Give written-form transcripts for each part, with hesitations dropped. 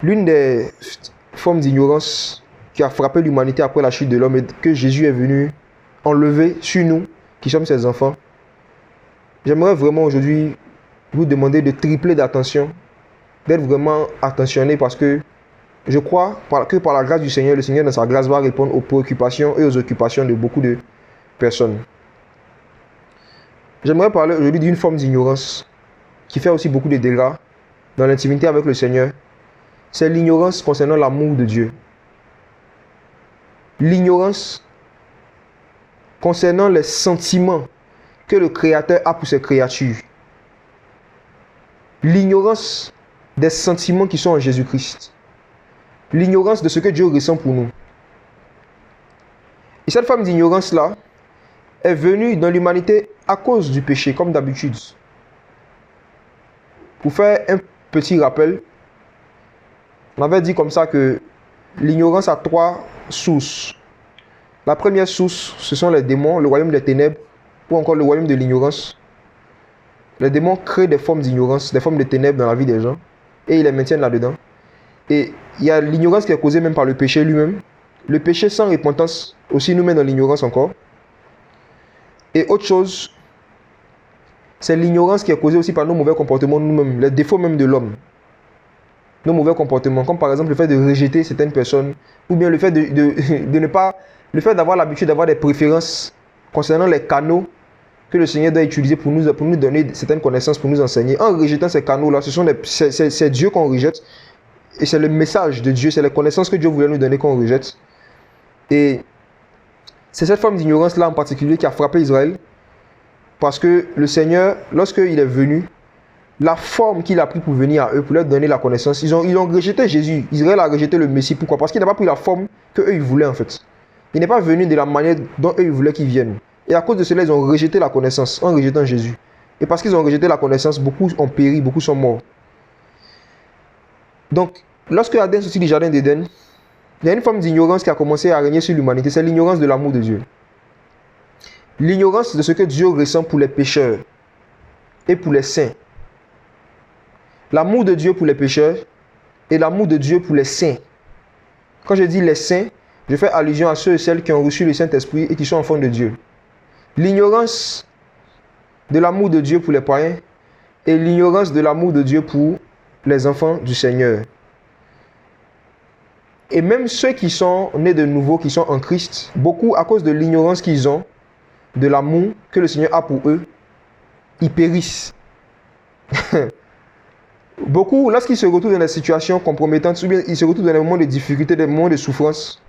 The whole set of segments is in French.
L'une des formes d'ignorance qui a frappé l'humanité après la chute de l'homme et que Jésus est venu enlever sur nous, qui sommes ses enfants, j'aimerais vraiment aujourd'hui vous demander de tripler d'attention, d'être vraiment attentionné parce que je crois que par la grâce du Seigneur, le Seigneur dans sa grâce va répondre aux préoccupations et aux occupations de beaucoup de personnes. J'aimerais parler aujourd'hui d'une forme d'ignorance qui fait aussi beaucoup de dégâts dans l'intimité avec le Seigneur. C'est l'ignorance concernant l'amour de Dieu. L'ignorance concernant les sentiments que le Créateur a pour ses créatures. L'ignorance des sentiments qui sont en Jésus-Christ. L'ignorance de ce que Dieu ressent pour nous. Et cette forme d'ignorance-là est venue dans l'humanité à cause du péché, comme d'habitude. Pour faire un petit rappel, on avait dit comme ça que l'ignorance a 3 sources. La première source, ce sont les démons, le royaume des ténèbres, ou encore le royaume de l'ignorance. Les démons créent des formes d'ignorance, des formes de ténèbres dans la vie des gens, et ils les maintiennent là-dedans. Et il y a l'ignorance qui est causée même par le péché lui-même. Le péché sans repentance aussi nous met dans l'ignorance encore. Et autre chose, c'est l'ignorance qui est causée aussi par nos mauvais comportements nous-mêmes, les défauts même de l'homme. Nos mauvais comportements, comme par exemple le fait de rejeter certaines personnes, ou bien le fait de ne pas, le fait d'avoir l'habitude d'avoir des préférences concernant les canaux que le Seigneur doit utiliser pour nous donner certaines connaissances, pour nous enseigner. En rejetant ces canaux-là, c'est Dieu qu'on rejette. Et c'est le message de Dieu, c'est les connaissances que Dieu voulait nous donner qu'on rejette. Et c'est cette forme d'ignorance-là en particulier qui a frappé Israël. Parce que le Seigneur, lorsqu'il est venu, la forme qu'il a pris pour venir à eux, pour leur donner la connaissance, ils ont rejeté Jésus. Israël a rejeté le Messie. Pourquoi? Parce qu'il n'a pas pris la forme qu'eux ils voulaient en fait. Il n'est pas venu de la manière dont eux ils voulaient qu'il vienne. Et à cause de cela, ils ont rejeté la connaissance en rejetant Jésus. Et parce qu'ils ont rejeté la connaissance, beaucoup ont péri, beaucoup sont morts. Donc, lorsque Adam sortit du jardin d'Éden, il y a une forme d'ignorance qui a commencé à régner sur l'humanité. C'est l'ignorance de l'amour de Dieu. L'ignorance de ce que Dieu ressent pour les pécheurs et pour les saints. L'amour de Dieu pour les pécheurs et l'amour de Dieu pour les saints. Quand je dis les saints, je fais allusion à ceux et celles qui ont reçu le Saint-Esprit et qui sont enfants de Dieu. L'ignorance de l'amour de Dieu pour les païens et l'ignorance de l'amour de Dieu pour les enfants du Seigneur. Et même ceux qui sont nés de nouveau, qui sont en Christ, beaucoup à cause de l'ignorance qu'ils ont, de l'amour que le Seigneur a pour eux, ils périssent. Beaucoup, lorsqu'ils se retrouvent dans des situations compromettantes, ou bien ils se retrouvent dans des moments de difficulté, des moments de souffrance,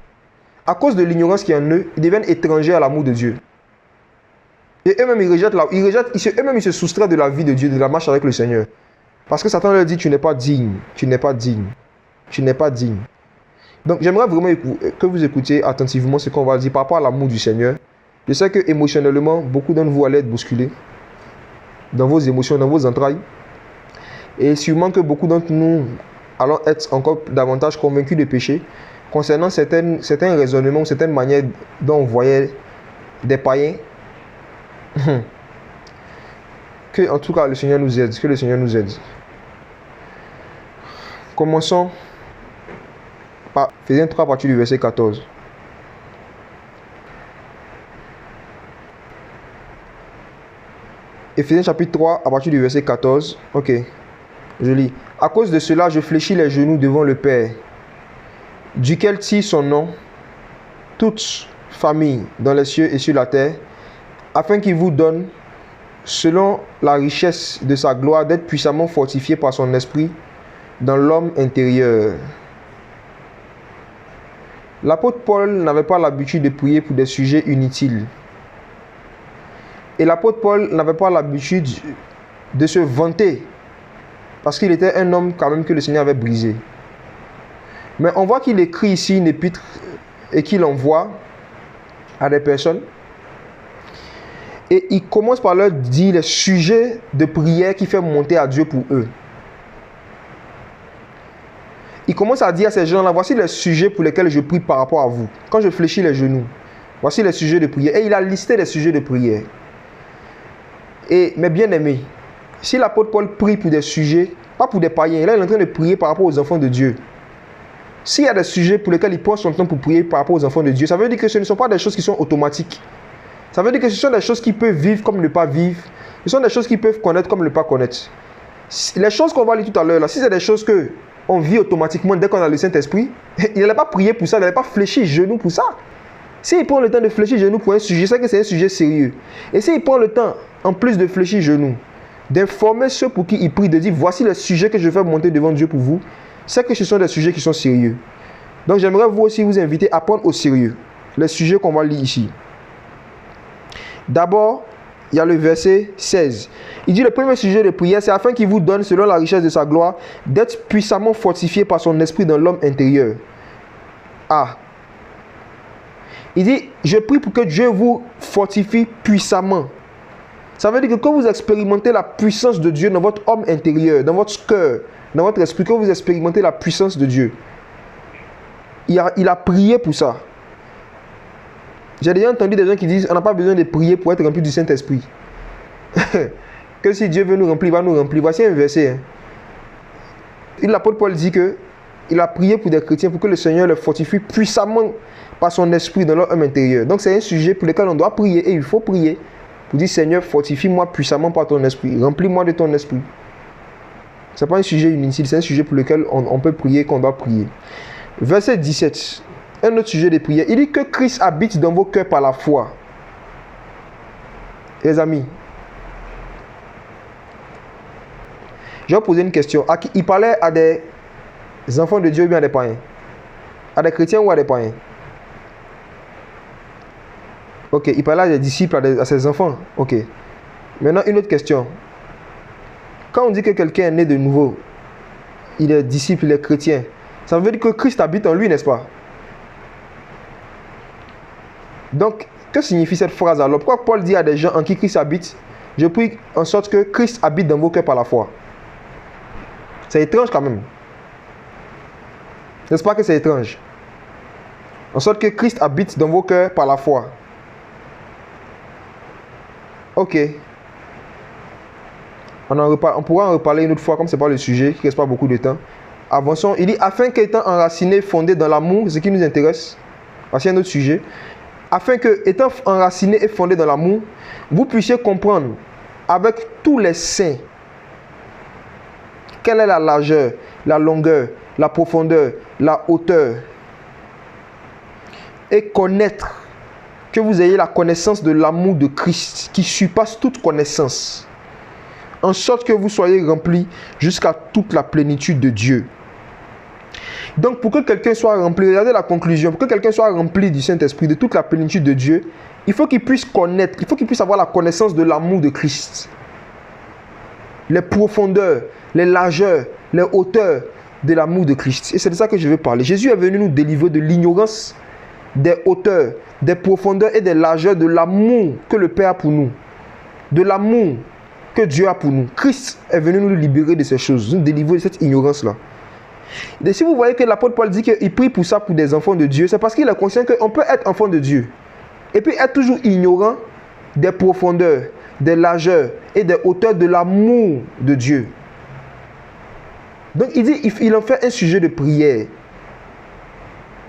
à cause de l'ignorance qui est en eux, ils deviennent étrangers à l'amour de Dieu. Et eux-mêmes, ils se soustraient de la vie de Dieu, de la marche avec le Seigneur. Parce que Satan leur dit, tu n'es pas digne, tu n'es pas digne, tu n'es pas digne. Donc j'aimerais vraiment que vous écoutiez attentivement ce qu'on va dire par rapport à l'amour du Seigneur. Je sais que émotionnellement, beaucoup d'entre vous allez être bousculés dans vos émotions, dans vos entrailles. Et sûrement que beaucoup d'entre nous allons être encore davantage convaincus de péché concernant certains raisonnements, certaines manières dont on voyait des païens. Que en tout cas le Seigneur nous aide, que le Seigneur nous aide. Commençons par Ephésiens 3 à partir du verset 14. Ephésiens chapitre 3 à partir du verset 14. Ok, je lis. À cause de cela, je fléchis les genoux devant le Père, duquel tire son nom toute famille dans les cieux et sur la terre, afin qu'il vous donne, selon la richesse de sa gloire, d'être puissamment fortifié par son esprit dans l'homme intérieur. L'apôtre Paul n'avait pas l'habitude de prier pour des sujets inutiles. Et l'apôtre Paul n'avait pas l'habitude de se vanter, parce qu'il était un homme quand même que le Seigneur avait brisé. Mais on voit qu'il écrit ici une épître et qu'il envoie à des personnes. Et il commence par leur dire les sujets de prière qu'il fait monter à Dieu pour eux. Il commence à dire à ces gens-là, voici les sujets pour lesquels je prie par rapport à vous. Quand je fléchis les genoux, voici les sujets de prière. Et il a listé les sujets de prière. Et mes bien-aimés, si l'apôtre Paul prie pour des sujets, pas pour des païens, là il est en train de prier par rapport aux enfants de Dieu. s'il y a des sujets pour lesquels il prend son temps pour prier par rapport aux enfants de Dieu, ça veut dire que ce ne sont pas des choses qui sont automatiques. Ça veut dire que ce sont des choses qui peuvent vivre comme ne pas vivre. Ce sont des choses qui peuvent connaître comme ne pas connaître. Les choses qu'on va lire tout à l'heure, là, si c'est des choses qu'on vit automatiquement dès qu'on a le Saint-Esprit, il n'allait pas prier pour ça, il n'allait pas fléchir genoux pour ça. S'il prend le temps de fléchir genoux pour un sujet, c'est que c'est un sujet sérieux. Et s'il prend le temps, en plus de fléchir genoux, d'informer ceux pour qui il prie, de dire voici les sujets que je vais monter devant Dieu pour vous, c'est que ce sont des sujets qui sont sérieux. Donc j'aimerais vous aussi vous inviter à prendre au sérieux les sujets qu'on va lire ici. D'abord, il y a le verset 16. Il dit le premier sujet de prière, c'est afin qu'il vous donne, selon la richesse de sa gloire, d'être puissamment fortifié par son esprit dans l'homme intérieur. Ah. Il dit, je prie pour que Dieu vous fortifie puissamment. Ça veut dire que quand vous expérimentez la puissance de Dieu dans votre homme intérieur, dans votre cœur, dans votre esprit, quand vous expérimentez la puissance de Dieu, il a prié pour ça. J'ai déjà entendu des gens qui disent on n'a pas besoin de prier pour être rempli du Saint-Esprit. Que si Dieu veut nous remplir, il va nous remplir. Voici un verset. L'apôtre Paul dit que il a prié pour des chrétiens pour que le Seigneur les fortifie puissamment par son esprit dans leur homme intérieur. Donc c'est un sujet pour lequel on doit prier et il faut prier pour dire Seigneur, fortifie-moi puissamment par ton esprit. Remplis-moi de ton esprit. Ce n'est pas un sujet inutile, c'est un sujet pour lequel on peut prier, qu'on doit prier. Verset 17. Un autre sujet de prière. Il dit que Christ habite dans vos cœurs par la foi. Les amis, je vais vous poser une question. Il parlait à des enfants de Dieu ou bien à des païens? À des chrétiens ou à des païens? Ok, il parlait à des disciples, à ses enfants. Ok. Maintenant, une autre question. Quand on dit que quelqu'un est né de nouveau, il est disciple, il est chrétien, ça veut dire que Christ habite en lui, n'est-ce pas? Donc, que signifie cette phrase alors? Pourquoi Paul dit à des gens en qui Christ habite, je prie en sorte que Christ habite dans vos cœurs par la foi? C'est étrange quand même. N'est-ce pas que c'est étrange? En sorte que Christ habite dans vos cœurs par la foi. Ok. On pourra en reparler une autre fois, comme ce n'est pas le sujet, qui ne reste pas beaucoup de temps. Avançons. Il dit, afin qu'étant enraciné, fondé dans l'amour, ce qui nous intéresse, voici un autre sujet. Afin que, étant enraciné et fondé dans l'amour, vous puissiez comprendre avec tous les saints quelle est la largeur, la longueur, la profondeur, la hauteur. Et connaître, que vous ayez la connaissance de l'amour de Christ qui surpasse toute connaissance. En sorte que vous soyez remplis jusqu'à toute la plénitude de Dieu. Donc pour que quelqu'un soit rempli, regardez la conclusion, pour que quelqu'un soit rempli du Saint-Esprit, de toute la plénitude de Dieu, il faut qu'il puisse connaître, il faut qu'il puisse avoir la connaissance de l'amour de Christ. Les profondeurs, les largeurs, les hauteurs de l'amour de Christ. Et c'est de ça que je veux parler. Jésus est venu nous délivrer de l'ignorance, des hauteurs, des profondeurs et des largeurs de l'amour que le Père a pour nous. De l'amour que Dieu a pour nous. Christ est venu nous libérer de ces choses, nous délivrer de cette ignorance-là. Et si vous voyez que l'apôtre Paul dit qu'il prie pour ça pour des enfants de Dieu, c'est parce qu'il est conscient qu'on peut être enfant de Dieu et puis être toujours ignorant des profondeurs, des largeurs et des hauteurs de l'amour de Dieu. Donc il dit, il en fait un sujet de prière.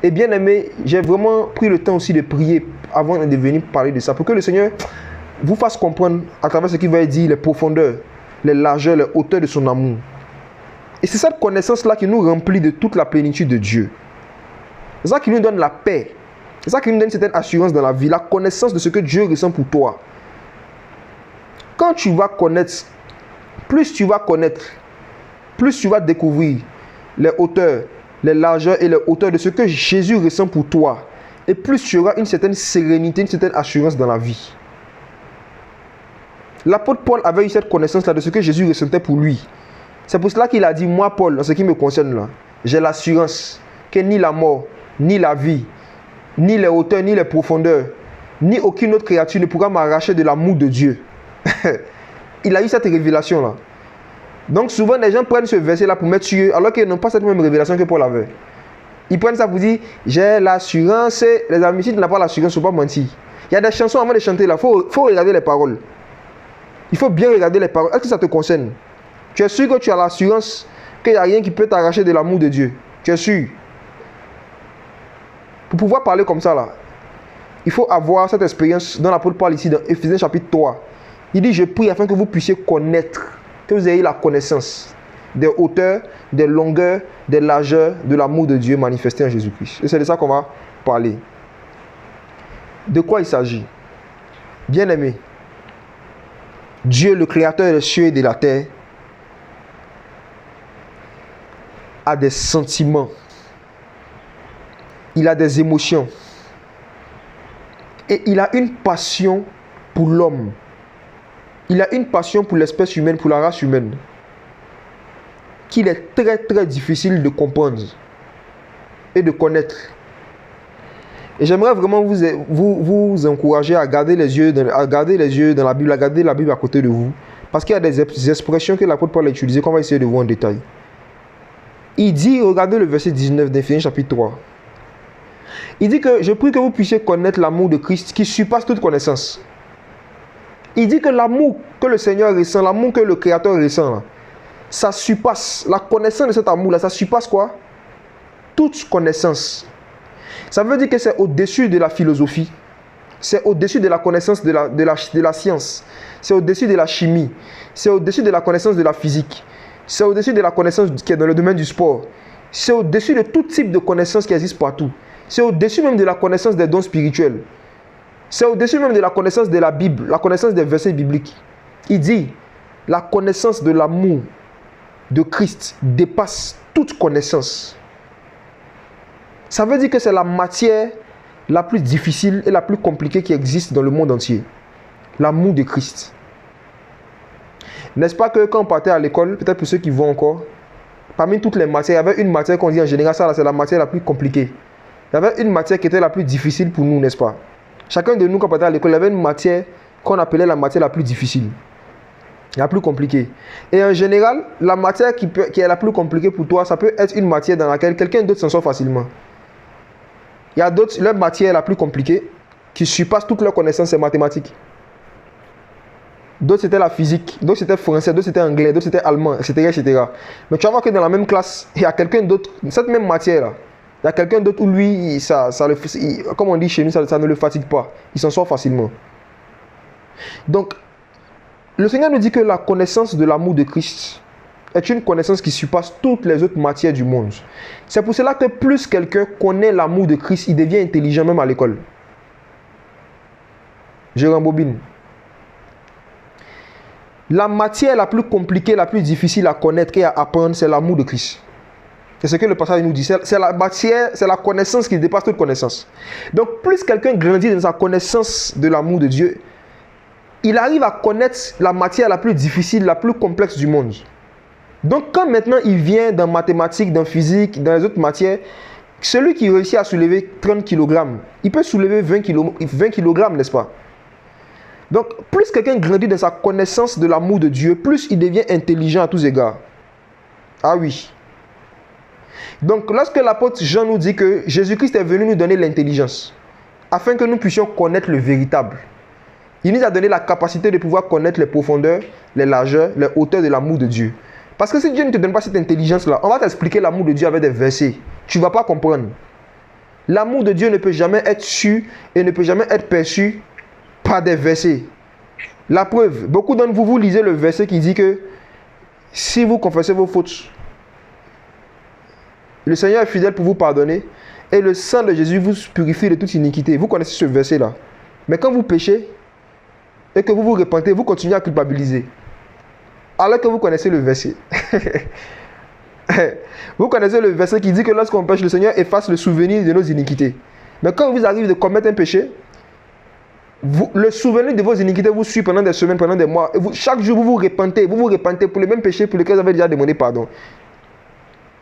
Et bien aimé, j'ai vraiment pris le temps aussi de prier avant de venir parler de ça, pour que le Seigneur vous fasse comprendre à travers ce qu'il va dire, les profondeurs, les largeurs, les hauteurs de son amour. Et c'est cette connaissance-là qui nous remplit de toute la plénitude de Dieu. C'est ça qui nous donne la paix. C'est ça qui nous donne une certaine assurance dans la vie, la connaissance de ce que Dieu ressent pour toi. Quand tu vas connaître, plus tu vas connaître, plus tu vas découvrir les hauteurs, les largeurs et les hauteurs de ce que Jésus ressent pour toi. Et plus tu auras une certaine sérénité, une certaine assurance dans la vie. L'apôtre Paul avait eu cette connaissance-là de ce que Jésus ressentait pour lui. C'est pour cela qu'il a dit, moi Paul, en ce qui me concerne là, j'ai l'assurance que ni la mort, ni la vie, ni les hauteurs, ni les profondeurs, ni aucune autre créature ne pourra m'arracher de l'amour de Dieu. Il a eu cette révélation-là. Donc souvent, les gens prennent ce verset-là pour mettre sur eux, alors qu'ils n'ont pas cette même révélation que Paul avait. Ils prennent ça pour dire, j'ai l'assurance. Les amis, si tu n'as pas l'assurance, il ne faut pas mentir. Il y a des chansons avant de chanter là, il faut regarder les paroles. Il faut bien regarder les paroles. Est-ce que ça te concerne? Tu es sûr que tu as l'assurance qu'il n'y a rien qui peut t'arracher de l'amour de Dieu? Tu es sûr? Pour pouvoir parler comme ça, là, il faut avoir cette expérience dont l'apôtre parle ici dans Éphésiens chapitre 3. Il dit, je prie afin que vous puissiez connaître, que vous ayez la connaissance des hauteurs, des longueurs, des largeurs de l'amour de Dieu manifesté en Jésus-Christ. Et c'est de ça qu'on va parler. De quoi il s'agit? Bien-aimé, Dieu, le créateur des cieux et de la terre, a des sentiments. Il a des émotions. Et il a une passion pour l'homme. Il a une passion pour l'espèce humaine, pour la race humaine, qu'il est très très difficile de comprendre et de connaître. Et j'aimerais vraiment vous encourager à garder les yeux dans la Bible, à garder la Bible à côté de vous. Parce qu'il y a des expressions que l'apôtre Paul a utilisées qu'on va essayer de voir en détail. Il dit, regardez le verset 19 d'Éphésiens chapitre 3. Il dit que je prie que vous puissiez connaître l'amour de Christ qui surpasse toute connaissance. Il dit que l'amour que le Seigneur ressent, l'amour que le Créateur ressent, là, ça surpasse, la connaissance de cet amour-là, ça surpasse quoi? Toute connaissance. Ça veut dire que c'est au-dessus de la philosophie. C'est au-dessus de la connaissance de la science. C'est au-dessus de la chimie. C'est au-dessus de la connaissance de la physique. C'est au-dessus de la connaissance qui est dans le domaine du sport. C'est au-dessus de tout type de connaissances qui existent partout. C'est au-dessus même de la connaissance des dons spirituels. C'est au-dessus même de la connaissance de la Bible, la connaissance des versets bibliques. Il dit, la connaissance de l'amour de Christ dépasse toute connaissance. Ça veut dire que c'est la matière la plus difficile et la plus compliquée qui existe dans le monde entier. L'amour de Christ. N'est-ce pas que quand on partait à l'école, peut-être pour ceux qui vont encore, parmi toutes les matières, il y avait une matière qu'on dit en général, ça c'est la matière la plus compliquée. Il y avait une matière qui était la plus difficile pour nous, n'est-ce pas? Chacun de nous, quand on partait à l'école, il y avait une matière qu'on appelait la matière la plus difficile, la plus compliquée. Et en général, la matière qui est la plus compliquée pour toi, ça peut être une matière dans laquelle quelqu'un d'autre s'en sort facilement. Il y a d'autres, leur matière la plus compliquée, qui surpasse toutes leurs connaissances, c'est mathématiques. D'autres c'était la physique, d'autres c'était français, d'autres c'était anglais, d'autres c'était allemand, etc., etc. Mais tu vas voir que dans la même classe, il y a quelqu'un d'autre, cette même matière-là, il y a quelqu'un d'autre où lui, comme on dit chez nous, ça ne le fatigue pas. Il s'en sort facilement. Donc, le Seigneur nous dit que la connaissance de l'amour de Christ est une connaissance qui surpasse toutes les autres matières du monde. C'est pour cela que plus quelqu'un connaît l'amour de Christ, il devient intelligent même à l'école. Je rembobine. La matière la plus compliquée, la plus difficile à connaître et à apprendre, c'est l'amour de Christ. C'est ce que le passage nous dit. C'est la matière, c'est la connaissance qui dépasse toute connaissance. Donc, plus quelqu'un grandit dans sa connaissance de l'amour de Dieu, il arrive à connaître la matière la plus difficile, la plus complexe du monde. Donc, quand maintenant il vient dans mathématiques, dans physique, dans les autres matières, celui qui réussit à soulever 30 kg, il peut soulever 20 kg, n'est-ce pas? Donc, plus quelqu'un grandit dans sa connaissance de l'amour de Dieu, plus il devient intelligent à tous égards. Ah oui. Donc, lorsque l'apôtre Jean nous dit que Jésus-Christ est venu nous donner l'intelligence, afin que nous puissions connaître le véritable, il nous a donné la capacité de pouvoir connaître les profondeurs, les largeurs, les hauteurs de l'amour de Dieu. Parce que si Dieu ne te donne pas cette intelligence-là, on va t'expliquer l'amour de Dieu avec des versets. Tu ne vas pas comprendre. L'amour de Dieu ne peut jamais être su et ne peut jamais être perçu par des versets. La preuve, beaucoup d'entre vous, vous lisez le verset qui dit que si vous confessez vos fautes, le Seigneur est fidèle pour vous pardonner et le sang de Jésus vous purifie de toute iniquité. Vous connaissez ce verset-là. Mais quand vous péchez et que vous vous repentez, vous continuez à culpabiliser. Alors que vous connaissez le verset. Vous connaissez le verset qui dit que lorsqu'on pêche, le Seigneur efface le souvenir de nos iniquités. Mais quand il vous arrive de commettre un péché, le souvenir de vos iniquités vous suit pendant des semaines, pendant des mois. Et chaque jour, vous vous repentez pour le même péché pour lequel vous avez déjà demandé pardon.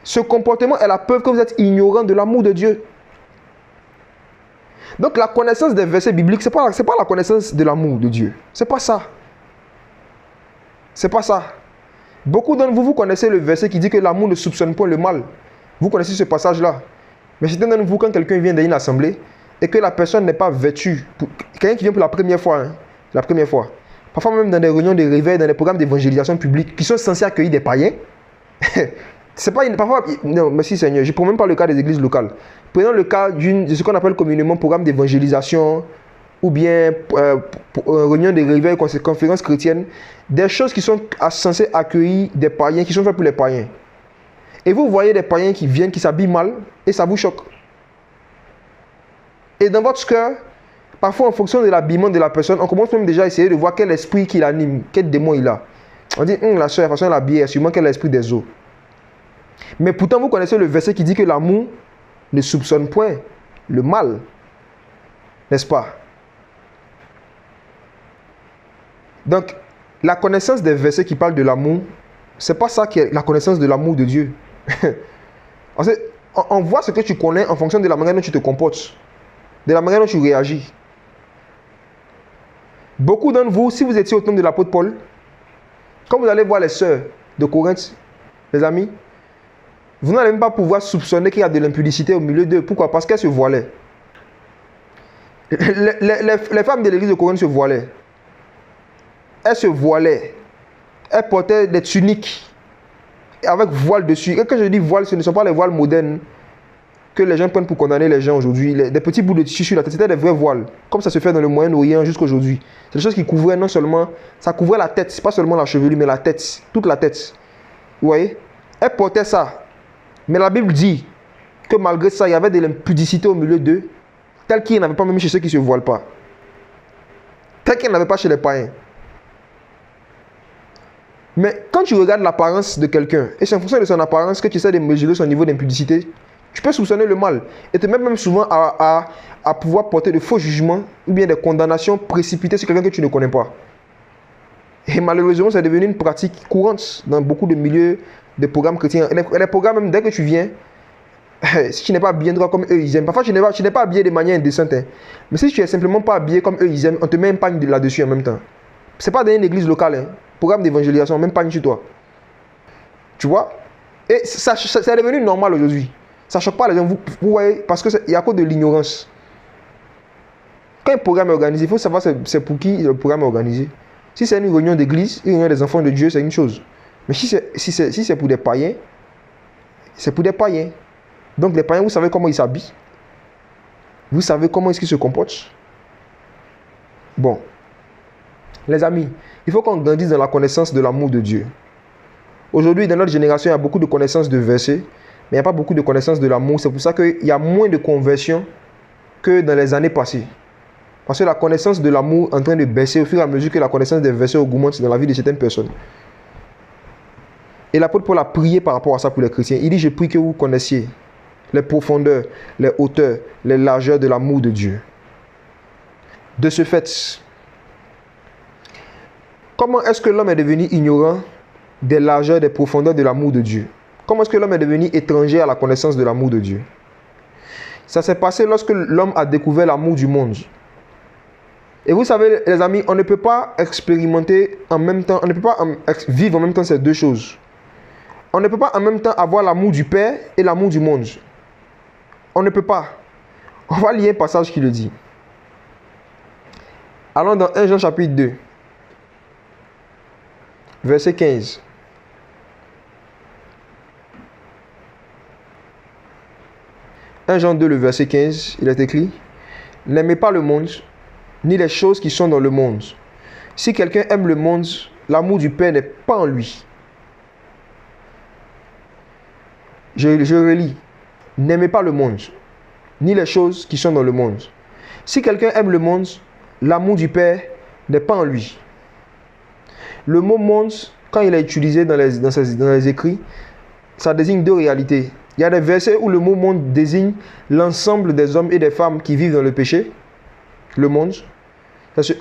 Ce comportement est la preuve que vous êtes ignorant de l'amour de Dieu. Donc la connaissance des versets bibliques, ce n'est pas la connaissance de l'amour de Dieu. Ce n'est pas ça. C'est pas ça. Beaucoup d'entre vous, vous connaissez le verset qui dit que l'amour ne soupçonne pas le mal. Vous connaissez ce passage-là. Mais certains d'entre vous, quand quelqu'un vient dans une assemblée et que la personne n'est pas vêtue, quelqu'un qui vient pour la première fois, la première fois, parfois même dans des réunions de réveil, dans des programmes d'évangélisation publique qui sont censés accueillir des païens, C'est pas parfois, non, merci Seigneur, je ne prends même pas le cas des églises locales. Prenons le cas de ce qu'on appelle communément programme d'évangélisation ou bien réunion de réveil, conférences chrétiennes, des choses qui sont censées accueillir des païens, qui sont faites pour les païens. Et vous voyez des païens qui viennent, qui s'habillent mal, et ça vous choque. Et dans votre cœur, parfois en fonction de l'habillement de la personne, on commence même déjà à essayer de voir quel esprit qui l'anime, quel démon il a. On dit, la soeur, la façon elle est habillée, sûrement qu'elle a l'esprit des eaux. Mais pourtant, vous connaissez le verset qui dit que l'amour ne soupçonne point le mal. N'est-ce pas? Donc, la connaissance des versets qui parlent de l'amour, c'est pas ça qui est la connaissance de l'amour de Dieu. On voit ce que tu connais en fonction de la manière dont tu te comportes, de la manière dont tu réagis. Beaucoup d'entre vous, si vous étiez au temps de l'apôtre Paul, quand vous allez voir les sœurs de Corinthe, les amis, vous n'allez même pas pouvoir soupçonner qu'il y a de l'impudicité au milieu d'eux. Pourquoi? Parce qu'elles se voilaient. Les femmes de l'église de Corinthe se voilaient. Elles se voilaient. Elles portaient des tuniques avec voile dessus. Et quand je dis voile, ce ne sont pas les voiles modernes que les gens prennent pour condamner les gens aujourd'hui. Des petits bouts de tissu sur la tête, c'était des vrais voiles. Comme ça se fait dans le Moyen-Orient jusqu'aujourd'hui. C'est des choses qui couvraient non seulement... Ça couvrait la tête, pas seulement la chevelure, mais la tête. Toute la tête. Vous voyez? Elles portaient ça. Mais la Bible dit que malgré ça, il y avait de l'impudicité au milieu d'eux, tel qu'il n'y en avait pas même chez ceux qui ne se voilent pas. Tel qu'il n'y en avait pas chez les païens. Mais quand tu regardes l'apparence de quelqu'un, et c'est en fonction de son apparence que tu essaies de mesurer son niveau d'impudicité, tu peux soupçonner le mal. Et te mettre même souvent à pouvoir porter de faux jugements ou bien des condamnations précipitées sur quelqu'un que tu ne connais pas. Et malheureusement, c'est devenu une pratique courante dans beaucoup de milieux de programmes chrétiens. Les programmes, même dès que tu viens, si tu n'es pas bien droit comme eux, ils aiment. Parfois, tu n'es pas habillé de manière indécente. Hein. Mais si tu n'es simplement pas habillé comme eux, ils aiment, on te met un pagne là-dessus en même temps. Ce n'est pas dans une église locale. Hein. Programme d'évangélisation, même pagne sur toi. Tu vois? Et ça, c'est devenu normal aujourd'hui. Ça ne choque pas les gens. Vous voyez? Parce qu'il y a cause de l'ignorance. Quand un programme est organisé, il faut savoir c'est pour qui le programme est organisé. Si c'est une réunion d'église, une réunion des enfants de Dieu, c'est une chose. Mais si c'est pour des païens, c'est pour des païens. Donc les païens, vous savez comment ils s'habillent. Vous savez comment est-ce qu'ils se comportent. Bon. Les amis, il faut qu'on grandisse dans la connaissance de l'amour de Dieu. Aujourd'hui, dans notre génération, il y a beaucoup de connaissances de versets, mais il n'y a pas beaucoup de connaissances de l'amour. C'est pour ça qu'il y a moins de conversions que dans les années passées. Parce que la connaissance de l'amour est en train de baisser au fur et à mesure que la connaissance des versets augmente dans la vie de certaines personnes. Et l'apôtre Paul a prié par rapport à ça pour les chrétiens. Il dit, je prie que vous connaissiez les profondeurs, les hauteurs, les largeurs de l'amour de Dieu. De ce fait, comment est-ce que l'homme est devenu ignorant des largeurs, des profondeurs de l'amour de Dieu? Comment est-ce que l'homme est devenu étranger à la connaissance de l'amour de Dieu? Ça s'est passé lorsque l'homme a découvert l'amour du monde. Et vous savez, les amis, on ne peut pas expérimenter en même temps, on ne peut pas vivre en même temps ces deux choses. On ne peut pas en même temps avoir l'amour du Père et l'amour du monde. On ne peut pas. On va lire un passage qui le dit. Allons dans 1 Jean chapitre 2. Verset 15. « 1 Jean 2, le verset 15, il est écrit « N'aimez pas le monde, ni les choses qui sont dans le monde. Si quelqu'un aime le monde, l'amour du Père n'est pas en lui. » Je relis. « N'aimez pas le monde, ni les choses qui sont dans le monde. Si quelqu'un aime le monde, l'amour du Père n'est pas en lui. » Le mot « monde », quand il est utilisé dans les écrits, ça désigne deux réalités. Il y a des versets où le mot « monde » désigne l'ensemble des hommes et des femmes qui vivent dans le péché, le monde.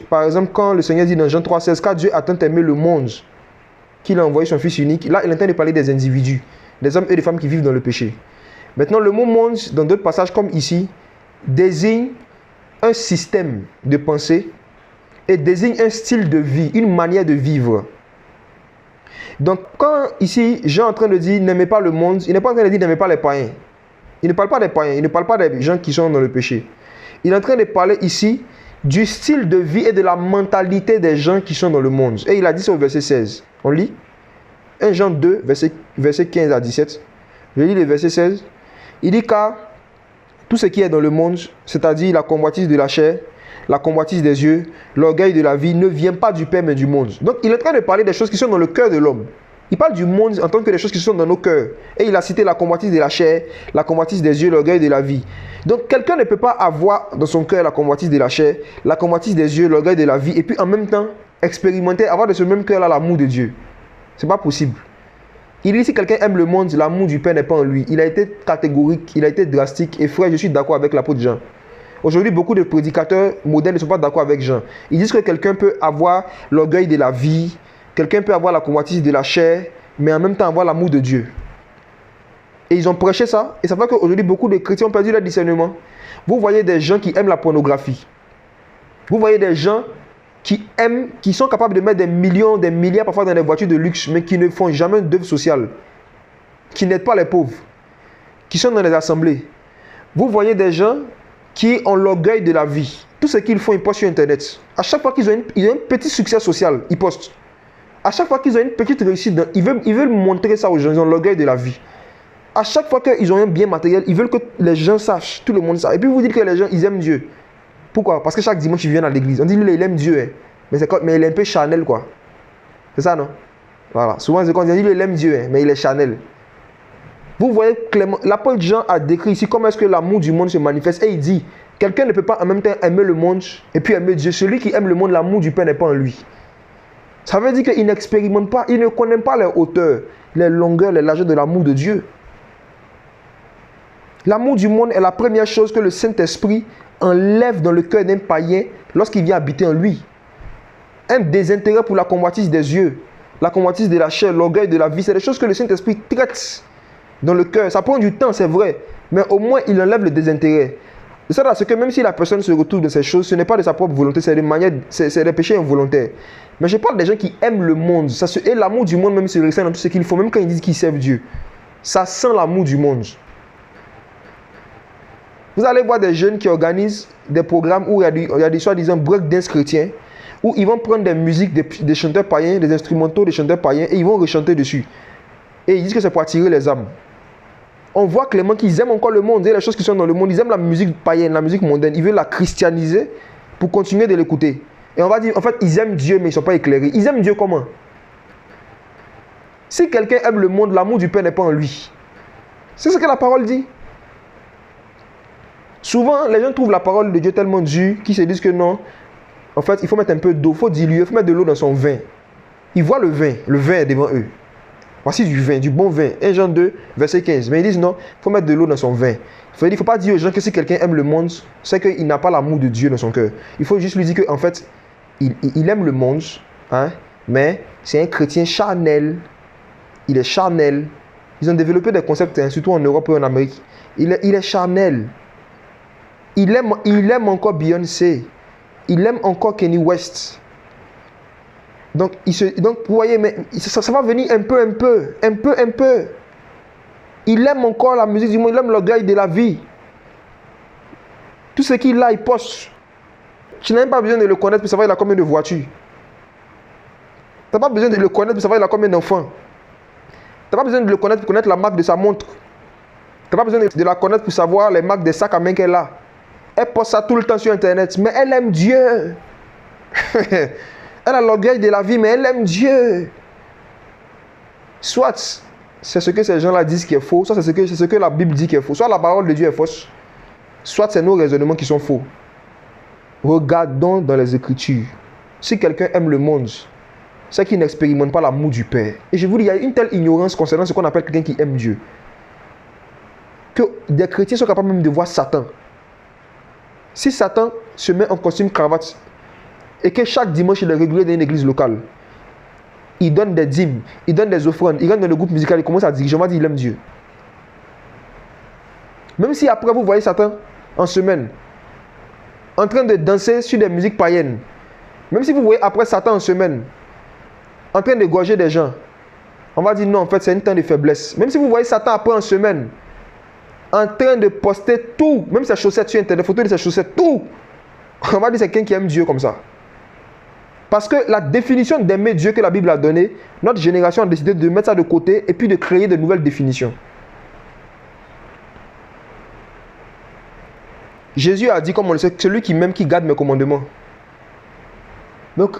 Par exemple, quand le Seigneur dit dans Jean 3,16 « Car Dieu a tant aimé le monde qu'il a envoyé son Fils unique », là, il est en train de parler des individus, des hommes et des femmes qui vivent dans le péché. Maintenant, le mot « monde », dans d'autres passages comme ici, désigne un système de pensée et désigne un style de vie, une manière de vivre. Donc, quand ici, Jean est en train de dire « N'aimez pas le monde », il n'est pas en train de dire « N'aimez pas les païens ». Il ne parle pas des païens, il ne parle pas des gens qui sont dans le péché. Il est en train de parler ici du style de vie et de la mentalité des gens qui sont dans le monde. Et il a dit ça au verset 16. On lit. 1 Jean 2, verset 15 à 17. Je lis le verset 16. Il dit car tout ce qui est dans le monde, c'est-à-dire la convoitise de la chair, la convoitise des yeux, l'orgueil de la vie, ne vient pas du Père mais du monde. Donc il est en train de parler des choses qui sont dans le cœur de l'homme. Il parle du monde en tant que des choses qui sont dans nos cœurs. Et il a cité la convoitise de la chair, la convoitise des yeux, l'orgueil de la vie. Donc quelqu'un ne peut pas avoir dans son cœur la convoitise de la chair, la convoitise des yeux, l'orgueil de la vie, et puis en même temps expérimenter, avoir de ce même cœur-là l'amour de Dieu. C'est pas possible. Il dit si quelqu'un aime le monde, l'amour du Père n'est pas en lui. Il a été catégorique, il a été drastique. Et frère, je suis d'accord avec l'apôtre Jean. Aujourd'hui, beaucoup de prédicateurs modernes ne sont pas d'accord avec Jean. Ils disent que quelqu'un peut avoir l'orgueil de la vie, quelqu'un peut avoir la convoitise de la chair, mais en même temps avoir l'amour de Dieu. Et ils ont prêché ça. Et ça fait qu'aujourd'hui, beaucoup de chrétiens ont perdu leur discernement. Vous voyez des gens qui aiment la pornographie. Vous voyez des gens qui sont capables de mettre des millions, des milliards parfois dans des voitures de luxe, mais qui ne font jamais d'œuvre sociale, qui n'aident pas les pauvres, qui sont dans les assemblées. Vous voyez des gens qui ont l'orgueil de la vie. Tout ce qu'ils font, ils postent sur Internet. À chaque fois qu'ils ont un petit succès social, ils postent. À chaque fois qu'ils ont une petite réussite, ils veulent montrer ça aux gens, ils ont l'orgueil de la vie. À chaque fois qu'ils ont un bien matériel, ils veulent que les gens sachent, tout le monde sache. Et puis vous dites que les gens, ils aiment Dieu. Pourquoi? Parce que chaque dimanche, ils viennent à l'église. On dit, lui, il aime Dieu. Hein. Mais il est un peu charnel, quoi. C'est ça, non? Voilà. Souvent, on dit, lui, il aime Dieu, hein, mais il est charnel. Vous voyez clairement, l'apôtre Jean a décrit ici comment est-ce que l'amour du monde se manifeste. Et il dit, quelqu'un ne peut pas en même temps aimer le monde et puis aimer Dieu. Celui qui aime le monde, l'amour du Père n'est pas en lui. Ça veut dire qu'il n'expérimente pas, il ne connaît pas les hauteurs, les longueurs, les largeurs de l'amour de Dieu. L'amour du monde est la première chose que le Saint-Esprit enlève dans le cœur d'un païen lorsqu'il vient habiter en lui. Un désintérêt pour la convoitise des yeux, la convoitise de la chair, l'orgueil de la vie, c'est des choses que le Saint-Esprit traite dans le cœur. Ça prend du temps, c'est vrai, mais au moins il enlève le désintérêt. C'est ça, c'est que même si la personne se retrouve dans ces choses, ce n'est pas de sa propre volonté, c'est des péchés involontaires. Mais je parle des gens qui aiment le monde. Et l'amour du monde même se ressent dans tout ce qu'ils font, même quand ils disent qu'ils servent Dieu. Ça sent l'amour du monde. Vous allez voir des jeunes qui organisent des programmes où il y a des soi-disant breakdance chrétiens, où ils vont prendre des musiques des chanteurs païens, des instrumentaux des chanteurs païens, et ils vont rechanter dessus. Et ils disent que c'est pour attirer les âmes. On voit clairement qu'ils aiment encore le monde, et les choses qui sont dans le monde. Ils aiment la musique païenne, la musique mondaine. Ils veulent la christianiser pour continuer de l'écouter. Et on va dire, en fait, ils aiment Dieu, mais ils ne sont pas éclairés. Ils aiment Dieu comment? Si quelqu'un aime le monde, l'amour du Père n'est pas en lui. C'est ce que la parole dit. Souvent, les gens trouvent la parole de Dieu tellement dure qu'ils se disent que non, en fait, il faut mettre un peu d'eau, il faut diluer, il faut mettre de l'eau dans son vin. Ils voient le vin est devant eux. Voici du vin, du bon vin. 1 Jean 2, verset 15. Mais ils disent non, il faut mettre de l'eau dans son vin. Il ne faut pas dire aux gens que si quelqu'un aime le monde, c'est qu'il n'a pas l'amour de Dieu dans son cœur. Il faut juste lui dire qu'en fait, il aime le monde, hein, mais c'est un chrétien charnel. Il est charnel. Ils ont développé des concepts, hein, surtout en Europe et en Amérique. Il est charnel. Il aime encore Beyoncé. Il aime encore Kanye West. Donc vous voyez, mais ça va venir un peu. Il aime encore la musique du monde, il aime l'orgueil de la vie. Tout ce qu'il a, il poste. Tu n'as même pas besoin de le connaître pour savoir il a combien de voitures. Tu n'as pas besoin de le connaître pour savoir il a combien d'enfants. Tu n'as pas besoin de le connaître pour connaître la marque de sa montre. Tu n'as pas besoin de la connaître pour savoir les marques des sacs à main qu'elle a. Elle poste ça tout le temps sur Internet, mais elle aime Dieu. Elle a l'orgueil de la vie, mais elle aime Dieu. Soit c'est ce que ces gens-là disent qui est faux, soit c'est ce que la Bible dit qui est faux. Soit la parole de Dieu est fausse, soit c'est nos raisonnements qui sont faux. Regardons dans les Écritures. Si quelqu'un aime le monde, c'est qu'il n'expérimente pas l'amour du Père. Et je vous dis, il y a une telle ignorance concernant ce qu'on appelle quelqu'un qui aime Dieu, que des chrétiens sont capables même de voir Satan. Si Satan se met en costume cravate et que chaque dimanche il est régulier dans une église locale, il donne des dîmes, il donne des offrandes, il rentre dans le groupe musical, il commence à diriger, on va dire il aime Dieu. Même si après vous voyez Satan en semaine en train de danser sur des musiques païennes, même si vous voyez après Satan en semaine en train de gorger des gens, on va dire non, en fait c'est un temps de faiblesse. Même si vous voyez Satan après en semaine en train de poster tout, même ses chaussettes sur Internet, des photos de ses chaussettes, tout, on va dire c'est quelqu'un qui aime Dieu comme ça. Parce que la définition d'aimer Dieu que la Bible a donnée, notre génération a décidé de mettre ça de côté et puis de créer de nouvelles définitions. Jésus a dit, comme on le sait, celui qui m'aime, qui garde mes commandements. Donc,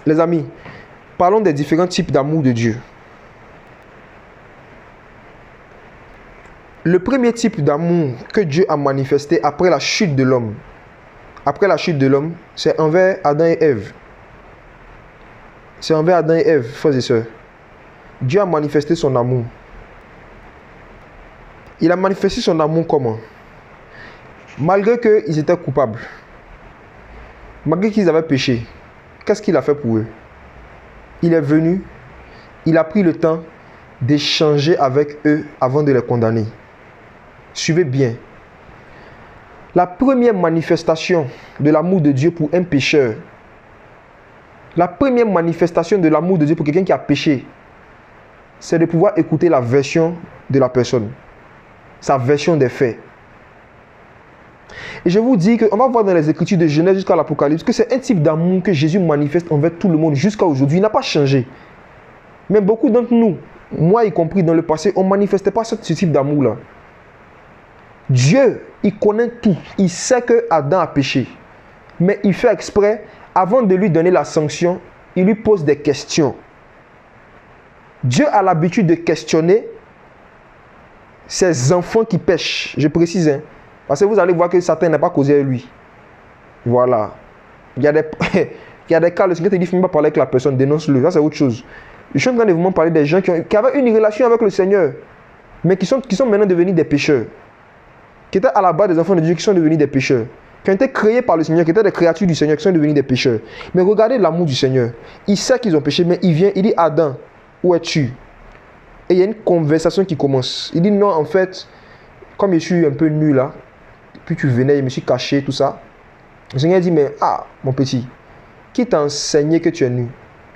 les amis, parlons des différents types d'amour de Dieu. Le premier type d'amour que Dieu a manifesté après la chute de l'homme, c'est envers Adam et Ève. C'est envers Adam et Ève, frères et sœurs. Dieu a manifesté son amour. Il a manifesté son amour comment? Malgré qu'ils étaient coupables, malgré qu'ils avaient péché, qu'est-ce qu'il a fait pour eux? Il est venu, il a pris le temps d'échanger avec eux avant de les condamner. Suivez bien. La première manifestation de l'amour de Dieu pour un pécheur, la première manifestation de l'amour de Dieu pour quelqu'un qui a péché, c'est de pouvoir écouter la version de la personne, sa version des faits. Et je vous dis qu'on va voir dans les Écritures de Genèse jusqu'à l'Apocalypse que c'est un type d'amour que Jésus manifeste envers tout le monde jusqu'à aujourd'hui. Il n'a pas changé. Mais beaucoup d'entre nous, moi y compris dans le passé, on ne manifestait pas ce type d'amour-là. Dieu, il connaît tout. Il sait que Adam a péché. Mais il fait exprès, avant de lui donner la sanction, il lui pose des questions. Dieu a l'habitude de questionner ses enfants qui pêchent. Je précise, hein. Parce que vous allez voir que Satan n'a pas causé avec lui. Voilà. Il y a des cas, le Seigneur te dit, il ne faut pas parler avec la personne, dénonce-le. Ça, c'est autre chose. Je suis en train de vous parler des gens qui avaient une relation avec le Seigneur, mais qui sont maintenant devenus des pécheurs. Qui étaient à la base des enfants de Dieu, qui sont devenus des pécheurs. Qui ont été créés par le Seigneur, qui étaient des créatures du Seigneur, qui sont devenus des pécheurs. Mais regardez l'amour du Seigneur. Il sait qu'ils ont péché, mais il vient, il dit, Adam, où es-tu? Et il y a une conversation qui commence. Il dit, non, en fait, comme je suis un peu nu là, puis tu venais, je me suis caché, tout ça. Le Seigneur dit, mais mon petit, qui t'a enseigné que tu es nu?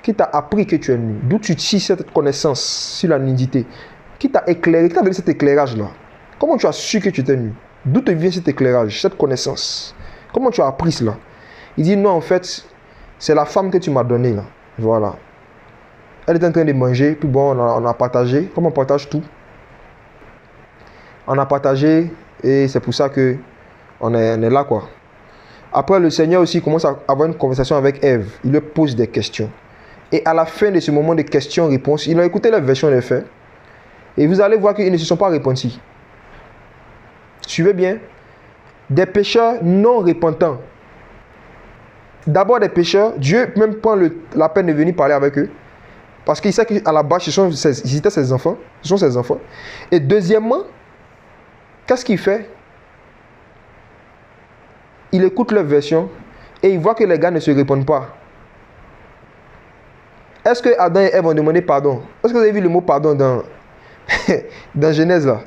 Qui t'a appris que tu es nu? D'où tu tires cette connaissance sur la nudité? Qui t'a éclairé? Qui t'a donné cet éclairage-là? Comment tu as su que tu étais nu? D'où te vient cet éclairage, cette connaissance? Comment tu as appris cela? Il dit, non, en fait, c'est la femme que tu m'as donnée, là. Voilà. Elle était en train de manger, puis bon, on a partagé, comme on partage tout. On a partagé, et c'est pour ça que on est là, quoi. Après, le Seigneur aussi commence à avoir une conversation avec Ève. Il lui pose des questions. Et à la fin de ce moment de questions-réponses, il a écouté la version des faits. Et vous allez voir qu'ils ne se sont pas repentis. Suivez bien. Des pécheurs non repentants. D'abord des pécheurs, Dieu même prend la peine de venir parler avec eux. Parce qu'il sait qu'à la base, ils étaient ses enfants. Ce sont ses enfants. Et deuxièmement, qu'est-ce qu'il fait? Il écoute leur version et il voit que les gars ne se répondent pas. Est-ce que Adam et Ève ont demandé pardon? Est-ce que vous avez vu le mot pardon dans Genèse là?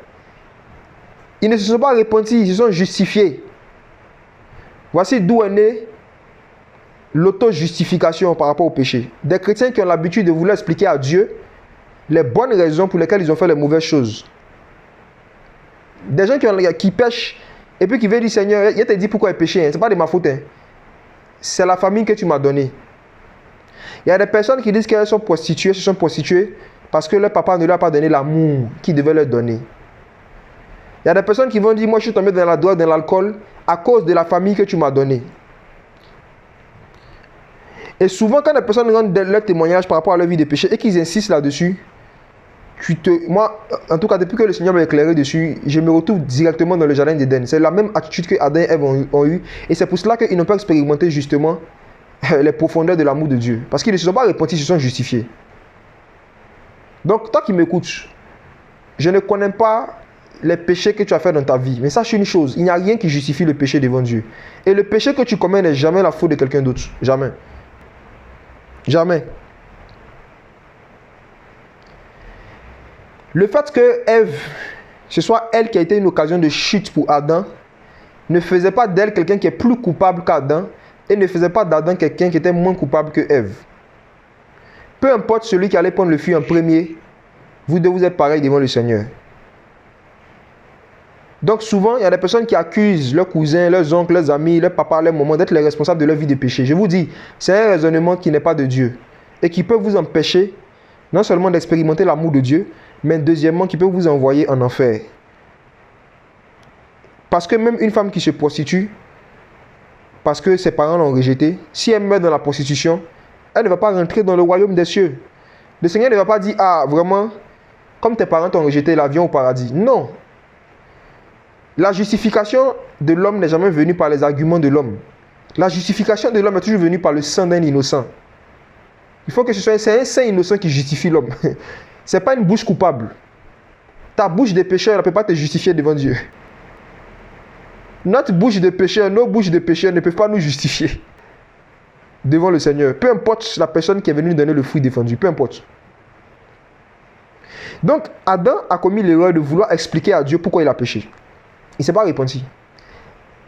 Ils ne se sont pas repentis, ils se sont justifiés. Voici d'où est née l'auto-justification par rapport au péché. Des chrétiens qui ont l'habitude de vouloir expliquer à Dieu les bonnes raisons pour lesquelles ils ont fait les mauvaises choses. Des gens qui pêchent et puis qui veulent dire, Seigneur, il te dit pourquoi ils péchaient. Ce n'est pas de ma faute. Hein. C'est la famille que tu m'as donnée. Il y a des personnes qui disent qu'elles sont prostituées, se sont prostituées parce que leur papa ne leur a pas donné l'amour qu'il devait leur donner. Il y a des personnes qui vont dire, moi je suis tombé dans la drogue, dans l'alcool, à cause de la famille que tu m'as donnée. Et souvent, quand les personnes rendent leur témoignage par rapport à leur vie de péché et qu'ils insistent là-dessus, moi, en tout cas, depuis que le Seigneur m'a éclairé dessus, je me retrouve directement dans le jardin d'Éden. C'est la même attitude que Adam et Ève ont eu. Et c'est pour cela qu'ils n'ont pas expérimenté justement les profondeurs de l'amour de Dieu. Parce qu'ils ne se sont pas repentis, ils se sont justifiés. Donc, toi qui m'écoutes, je ne connais pas les péchés que tu as fait dans ta vie. Mais sache une chose, il n'y a rien qui justifie le péché devant Dieu. Et le péché que tu commets n'est jamais la faute de quelqu'un d'autre. Jamais. Jamais. Le fait que Ève, ce soit elle qui a été une occasion de chute pour Adam, ne faisait pas d'elle quelqu'un qui est plus coupable qu'Adam et ne faisait pas d'Adam quelqu'un qui était moins coupable que Ève. Peu importe celui qui allait prendre le fût en premier, vous devez vous être pareil devant le Seigneur. Donc souvent, il y a des personnes qui accusent leurs cousins, leurs oncles, leurs amis, leurs papas, leurs mamans d'être les responsables de leur vie de péché. Je vous dis, c'est un raisonnement qui n'est pas de Dieu et qui peut vous empêcher non seulement d'expérimenter l'amour de Dieu, mais deuxièmement qui peut vous envoyer en enfer. Parce que même une femme qui se prostitue, parce que ses parents l'ont rejetée, si elle meurt dans la prostitution, elle ne va pas rentrer dans le royaume des cieux. Le Seigneur ne va pas dire, ah vraiment, comme tes parents t'ont rejeté, l'avion au paradis. Non. La justification de l'homme n'est jamais venue par les arguments de l'homme. La justification de l'homme est toujours venue par le sang d'un innocent. Il faut que ce soit un sang innocent qui justifie l'homme. Ce n'est pas une bouche coupable. Ta bouche de pécheur ne peut pas te justifier devant Dieu. Notre bouche de pécheur, nos bouches de pécheur ne peuvent pas nous justifier devant le Seigneur. Peu importe la personne qui est venue nous donner le fruit défendu, peu importe. Donc, Adam a commis l'erreur de vouloir expliquer à Dieu pourquoi il a péché. Il ne s'est pas repenti.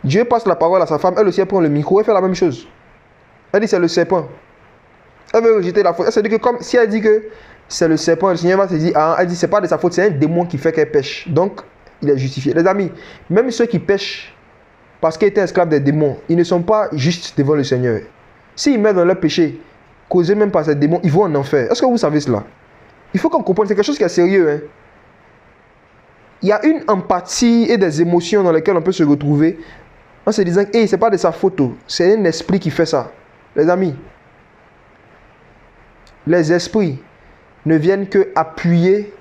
Dieu passe la parole à sa femme, elle aussi elle prend le micro et fait la même chose. Elle dit c'est le serpent. Elle veut rejeter la faute. Elle se dit que comme si elle dit que c'est le serpent, le Seigneur va se dire, ah, elle dit c'est pas de sa faute, c'est un démon qui fait qu'elle pêche. Donc, il est justifié. Les amis, même ceux qui pêchent parce qu'ils étaient esclaves des démons, ils ne sont pas justes devant le Seigneur. S'ils mettent dans leur péché, causés même par ces démons, ils vont en enfer. Est-ce que vous savez cela? Il faut qu'on comprenne, c'est quelque chose qui est sérieux. Hein? Il y a une empathie et des émotions dans lesquelles on peut se retrouver en se disant, hey, c'est pas de sa faute, c'est un esprit qui fait ça. Les amis, les esprits ne viennent que appuyer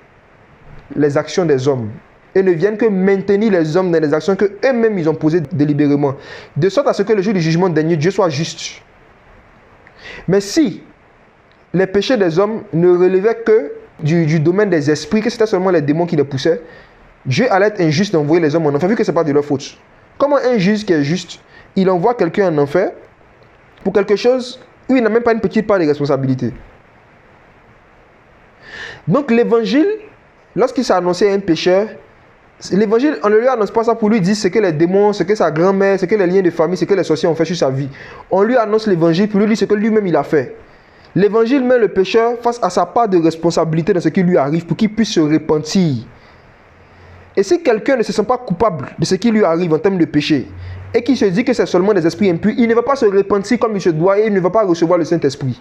les actions des hommes et ne viennent que maintenir les hommes dans les actions que eux-mêmes ils ont posées délibérément, de sorte à ce que le jour du jugement dernier, Dieu soit juste. Mais si les péchés des hommes ne relevaient que du domaine des esprits, que c'était seulement les démons qui les poussaient, Dieu allait être injuste d'envoyer les hommes en enfer, vu que ce n'est pas de leur faute. Comment un juge qui est juste, il envoie quelqu'un en enfer pour quelque chose où il n'a même pas une petite part de responsabilité. Donc l'évangile, lorsqu'il s'est annoncé à un pécheur, l'évangile, on ne lui annonce pas ça pour lui dire ce que les démons, ce que sa grand-mère, ce que les liens de famille, ce que les sorciers ont fait sur sa vie. On lui annonce l'évangile pour lui dire ce que lui-même il a fait. L'évangile met le pécheur face à sa part de responsabilité dans ce qui lui arrive pour qu'il puisse se repentir. Et si quelqu'un ne se sent pas coupable de ce qui lui arrive en termes de péché et qu'il se dit que c'est seulement des esprits impurs, il ne va pas se repentir comme il se doit et il ne va pas recevoir le Saint-Esprit.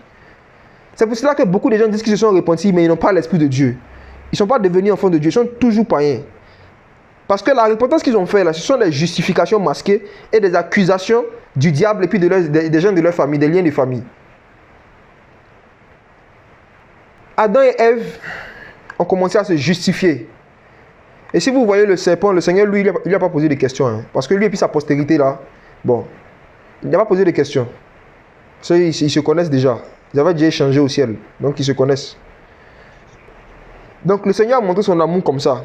C'est pour cela que beaucoup de gens disent qu'ils se sont repentis mais ils n'ont pas l'Esprit de Dieu. Ils ne sont pas devenus enfants de Dieu, ils sont toujours païens. Parce que la repentance qu'ils ont fait là, ce sont des justifications masquées et des accusations du diable et puis des gens de leur famille, des liens de famille. Adam et Ève ont commencé à se justifier. Et si vous voyez le serpent, le Seigneur, lui, il n'a pas posé de questions. Hein, parce que lui et puis sa postérité là, bon, il n'a pas posé de questions. Ils se connaissent déjà. Ils avaient déjà échangé au ciel. Donc ils se connaissent. Donc le Seigneur a montré son amour comme ça.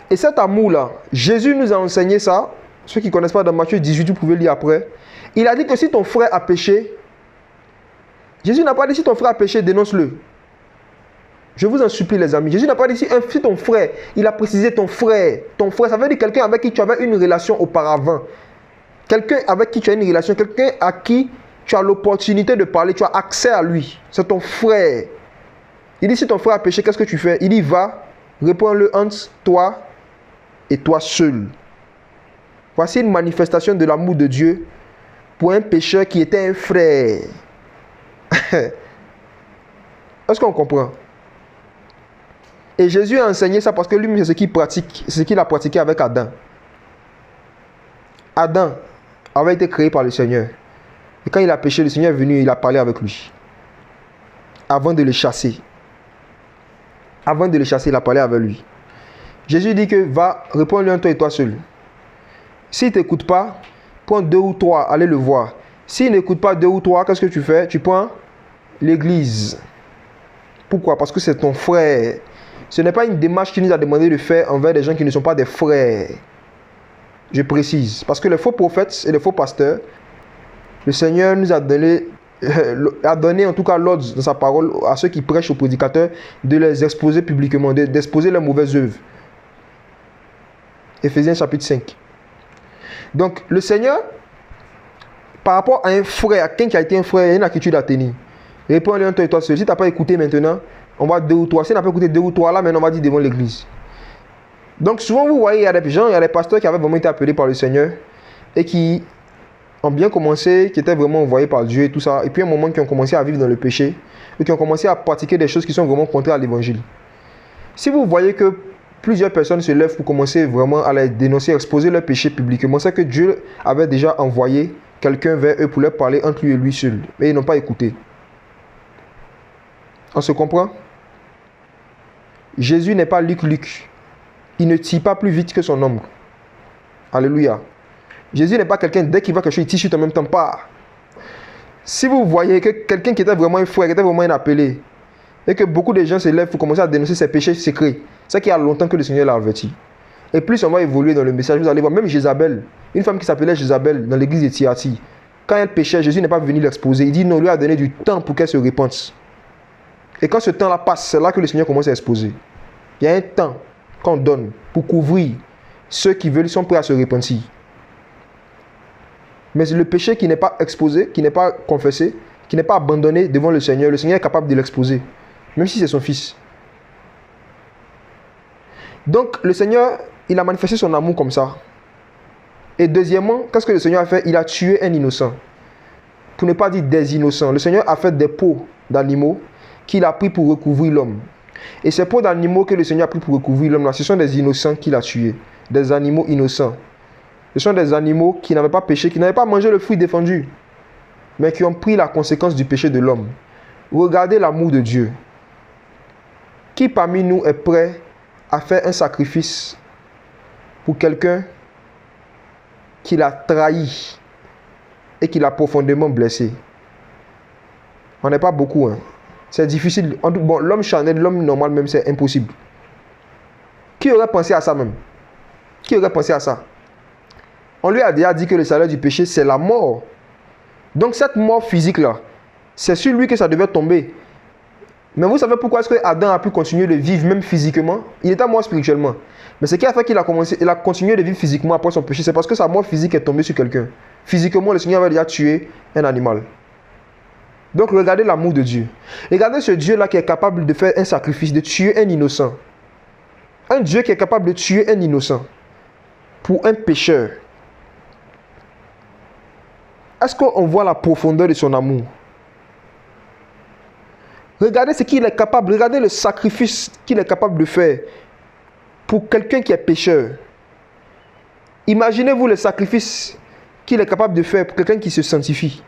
Et cet amour-là, Jésus nous a enseigné ça. Ceux qui ne connaissent pas dans Matthieu 18, vous pouvez lire après. Il a dit que si ton frère a péché, Jésus n'a pas dit si ton frère a péché, dénonce-le. Je vous en supplie les amis. Jésus n'a pas dit si ton frère, il a précisé ton frère. Ton frère, ça veut dire quelqu'un avec qui tu avais une relation auparavant. Quelqu'un avec qui tu as une relation, quelqu'un à qui tu as l'opportunité de parler, tu as accès à lui. C'est ton frère. Il dit si ton frère a péché, qu'est-ce que tu fais? Il dit va, réponds-le entre toi et toi seul. Voici une manifestation de l'amour de Dieu pour un pécheur qui était un frère. Est-ce qu'on comprend? Et Jésus a enseigné ça parce que lui, c'est ce qu'il pratique, c'est ce qu'il a pratiqué avec Adam. Adam avait été créé par le Seigneur. Et quand il a péché, le Seigneur est venu, il a parlé avec lui. Avant de le chasser. Avant de le chasser, il a parlé avec lui. Jésus dit que va, réponds-lui en toi et toi seul. S'il ne t'écoute pas, prends 2 ou 3, allez le voir. S'il n'écoute pas 2 ou 3, qu'est-ce que tu fais? Tu prends l'église. Pourquoi? Parce que c'est ton frère. Ce n'est pas une démarche qu'il nous a demandé de faire envers des gens qui ne sont pas des frères. Je précise. Parce que les faux prophètes et les faux pasteurs, le Seigneur nous a donné en tout cas l'ordre dans sa parole à ceux qui prêchent aux prédicateurs de les exposer publiquement, d'exposer leurs mauvaises œuvres. Éphésiens chapitre 5. Donc le Seigneur, par rapport à un frère, à quelqu'un qui a été un frère, il y a une attitude à tenir. Réponds-lui en toi et toi seul. Si tu n'as pas écouté maintenant, on va 2 ou 3. Si on n'a pas écouté 2 ou 3 là, maintenant on va dire devant l'église. Donc souvent vous voyez, il y a des gens, il y a des pasteurs qui avaient vraiment été appelés par le Seigneur et qui ont bien commencé, qui étaient vraiment envoyés par Dieu et tout ça. Et puis à un moment qui ont commencé à vivre dans le péché et qui ont commencé à pratiquer des choses qui sont vraiment contraires à l'évangile. Si vous voyez que plusieurs personnes se lèvent pour commencer vraiment à les dénoncer, exposer leur péché publiquement, c'est que Dieu avait déjà envoyé quelqu'un vers eux pour leur parler entre lui et lui seul. Mais ils n'ont pas écouté. On se comprend? Jésus n'est pas Luc. Il ne tire pas plus vite que son ombre. Alléluia. Jésus n'est pas quelqu'un, dès qu'il va quelque chose, il tire en même temps pas. Si vous voyez que quelqu'un qui était vraiment un frère, qui était vraiment un appelé, et que beaucoup de gens se lèvent pour commencer à dénoncer ses péchés secrets, c'est qu'il y a longtemps que le Seigneur l'a averti. Et plus on va évoluer dans le message, vous allez voir, même Jézabel, une femme qui s'appelait Jézabel dans l'église de Thyatire, quand elle péchait, Jésus n'est pas venu l'exposer. Il dit non, lui a donné du temps pour qu'elle se repente. Et quand ce temps-là passe, c'est là que le Seigneur commence à exposer. Il y a un temps qu'on donne pour couvrir ceux qui veulent, sont prêts à se repentir. Mais le péché qui n'est pas exposé, qui n'est pas confessé, qui n'est pas abandonné devant le Seigneur est capable de l'exposer, même si c'est son fils. Donc le Seigneur, il a manifesté son amour comme ça. Et deuxièmement, qu'est-ce que le Seigneur a fait? Il a tué un innocent. Pour ne pas dire des innocents. Le Seigneur a fait des peaux d'animaux qu'il a pris pour recouvrir l'homme. Et ces peaux d'animaux que le Seigneur a pris pour recouvrir l'homme, ce sont des innocents qu'il a tués. Des animaux innocents. Ce sont des animaux qui n'avaient pas péché, qui n'avaient pas mangé le fruit défendu, mais qui ont pris la conséquence du péché de l'homme. Regardez l'amour de Dieu. Qui parmi nous est prêt à faire un sacrifice pour quelqu'un qui l'a trahi et qui l'a profondément blessé? On n'est pas beaucoup. C'est difficile. Bon, l'homme charnel, l'homme normal même, c'est impossible. Qui aurait pensé à ça même? Qui aurait pensé à ça? On lui a déjà dit que le salaire du péché, c'est la mort. Donc cette mort physique-là, c'est sur lui que ça devait tomber. Mais vous savez pourquoi est-ce que Adam a pu continuer de vivre même physiquement? Il était mort spirituellement. Mais ce qui a fait qu'il a continué de vivre physiquement après son péché, c'est parce que sa mort physique est tombée sur quelqu'un. Physiquement, le Seigneur avait déjà tué un animal. Donc regardez l'amour de Dieu. Regardez ce Dieu-là qui est capable de faire un sacrifice, de tuer un innocent. Un Dieu qui est capable de tuer un innocent pour un pécheur. Est-ce qu'on voit la profondeur de son amour? Regardez ce qu'il est capable, regardez le sacrifice qu'il est capable de faire pour quelqu'un qui est pécheur. Imaginez-vous le sacrifice qu'il est capable de faire pour quelqu'un qui se sanctifie.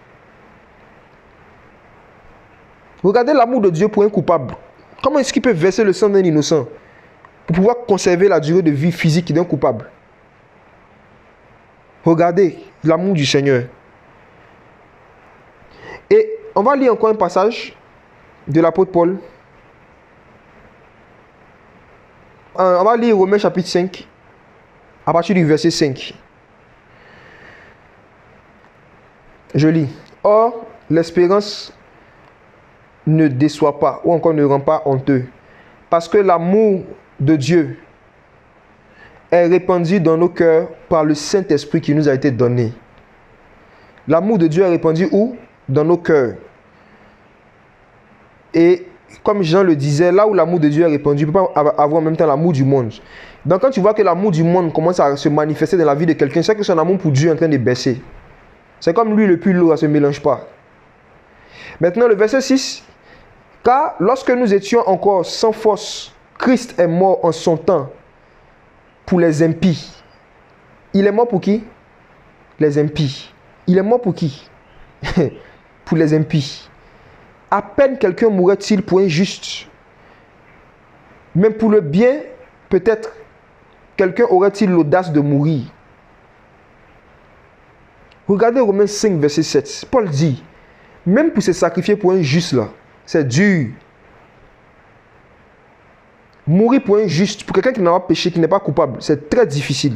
Regardez l'amour de Dieu pour un coupable. Comment est-ce qu'il peut verser le sang d'un innocent pour pouvoir conserver la durée de vie physique d'un coupable? Regardez l'amour du Seigneur. Et on va lire encore un passage de l'apôtre Paul. On va lire Romains chapitre 5, à partir du verset 5. Je lis. Or, l'espérance ne déçoit pas, ou encore ne rend pas honteux, parce que l'amour de Dieu est répandu dans nos cœurs par le Saint-Esprit qui nous a été donné. L'amour de Dieu est répandu où? Dans nos cœurs. Et comme Jean le disait, là où l'amour de Dieu est répandu, tu ne peux pas avoir en même temps l'amour du monde. Donc quand tu vois que l'amour du monde commence à se manifester dans la vie de quelqu'un, c'est que son amour pour Dieu est en train de baisser. C'est comme l'huile et puis l'eau, ça ne se mélange pas. Maintenant le verset 6. Car lorsque nous étions encore sans force, Christ est mort en son temps pour les impies. Il est mort pour qui? Les impies. Il est mort pour qui? Pour les impies. À peine quelqu'un mourrait-il pour un juste. Même pour le bien, peut-être, quelqu'un aurait-il l'audace de mourir. Regardez Romains 5, verset 7. Paul dit, même pour se sacrifier pour un juste là, c'est dur. Mourir pour un juste, pour quelqu'un qui n'a pas péché, qui n'est pas coupable, c'est très difficile.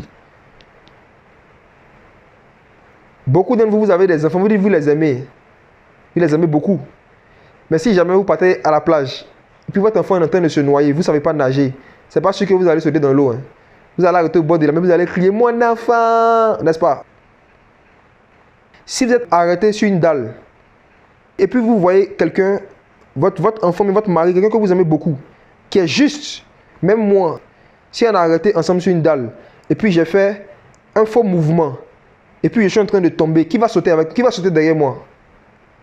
Beaucoup d'entre vous, vous avez des enfants, vous dites vous les aimez. Vous les aimez beaucoup. Mais si jamais vous partez à la plage, et puis votre enfant est en train de se noyer, vous ne savez pas nager, c'est pas sûr que vous allez sauter dans l'eau. Vous allez arrêter au bord de la mer, vous allez crier, mon enfant, n'est-ce pas? Si vous êtes arrêté sur une dalle, et puis vous voyez quelqu'un, votre enfant, mais votre mari, quelqu'un que vous aimez beaucoup, qui est juste, même moi, si on a arrêté ensemble sur une dalle, et puis j'ai fait un faux mouvement, et puis je suis en train de tomber, qui va sauter derrière moi?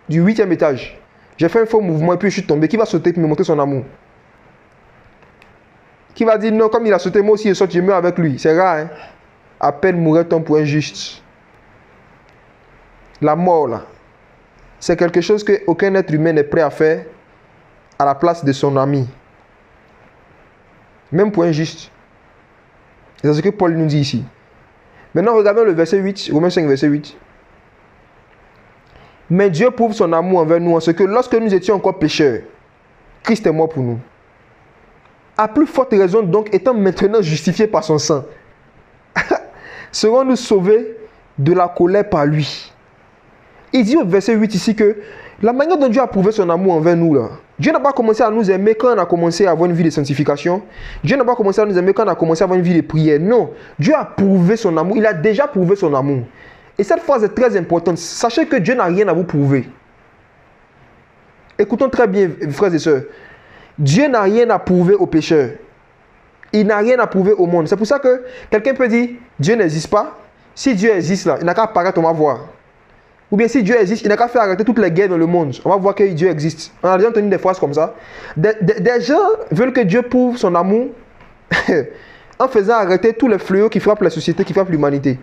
Du 8e étage. J'ai fait un faux mouvement, et puis je suis tombé. Qui va sauter pour me montrer son amour? Qui va dire non, comme il a sauté, moi aussi je saute, je meurs avec lui. C'est rare, hein? À peine mourrait-on pour un juste. La mort, là, c'est quelque chose qu'aucun être humain n'est prêt à faire à la place de son ami. Même pour un juste. C'est ce que Paul nous dit ici. Maintenant, regardons le verset 8, Romains 5, verset 8. Mais Dieu prouve son amour envers nous en ce que lorsque nous étions encore pécheurs, Christ est mort pour nous. À plus forte raison, donc, étant maintenant justifiés par son sang, serons-nous sauvés de la colère par lui. Il dit au verset 8 ici que la manière dont Dieu a prouvé son amour envers nous, là, Dieu n'a pas commencé à nous aimer quand on a commencé à avoir une vie de sanctification. Dieu n'a pas commencé à nous aimer quand on a commencé à avoir une vie de prière. Non, Dieu a prouvé son amour. Il a déjà prouvé son amour. Et cette phrase est très importante. Sachez que Dieu n'a rien à vous prouver. Écoutons très bien, frères et sœurs. Dieu n'a rien à prouver aux pécheurs. Il n'a rien à prouver au monde. C'est pour ça que quelqu'un peut dire, Dieu n'existe pas. Si Dieu existe là, il n'a qu'à apparaître, on va voir. Ou bien si Dieu existe, il n'a qu'à faire arrêter toutes les guerres dans le monde. On va voir que Dieu existe. On a déjà entendu des phrases comme ça. Des gens veulent que Dieu prouve son amour en faisant arrêter tous les fléaux qui frappent la société, qui frappent l'humanité.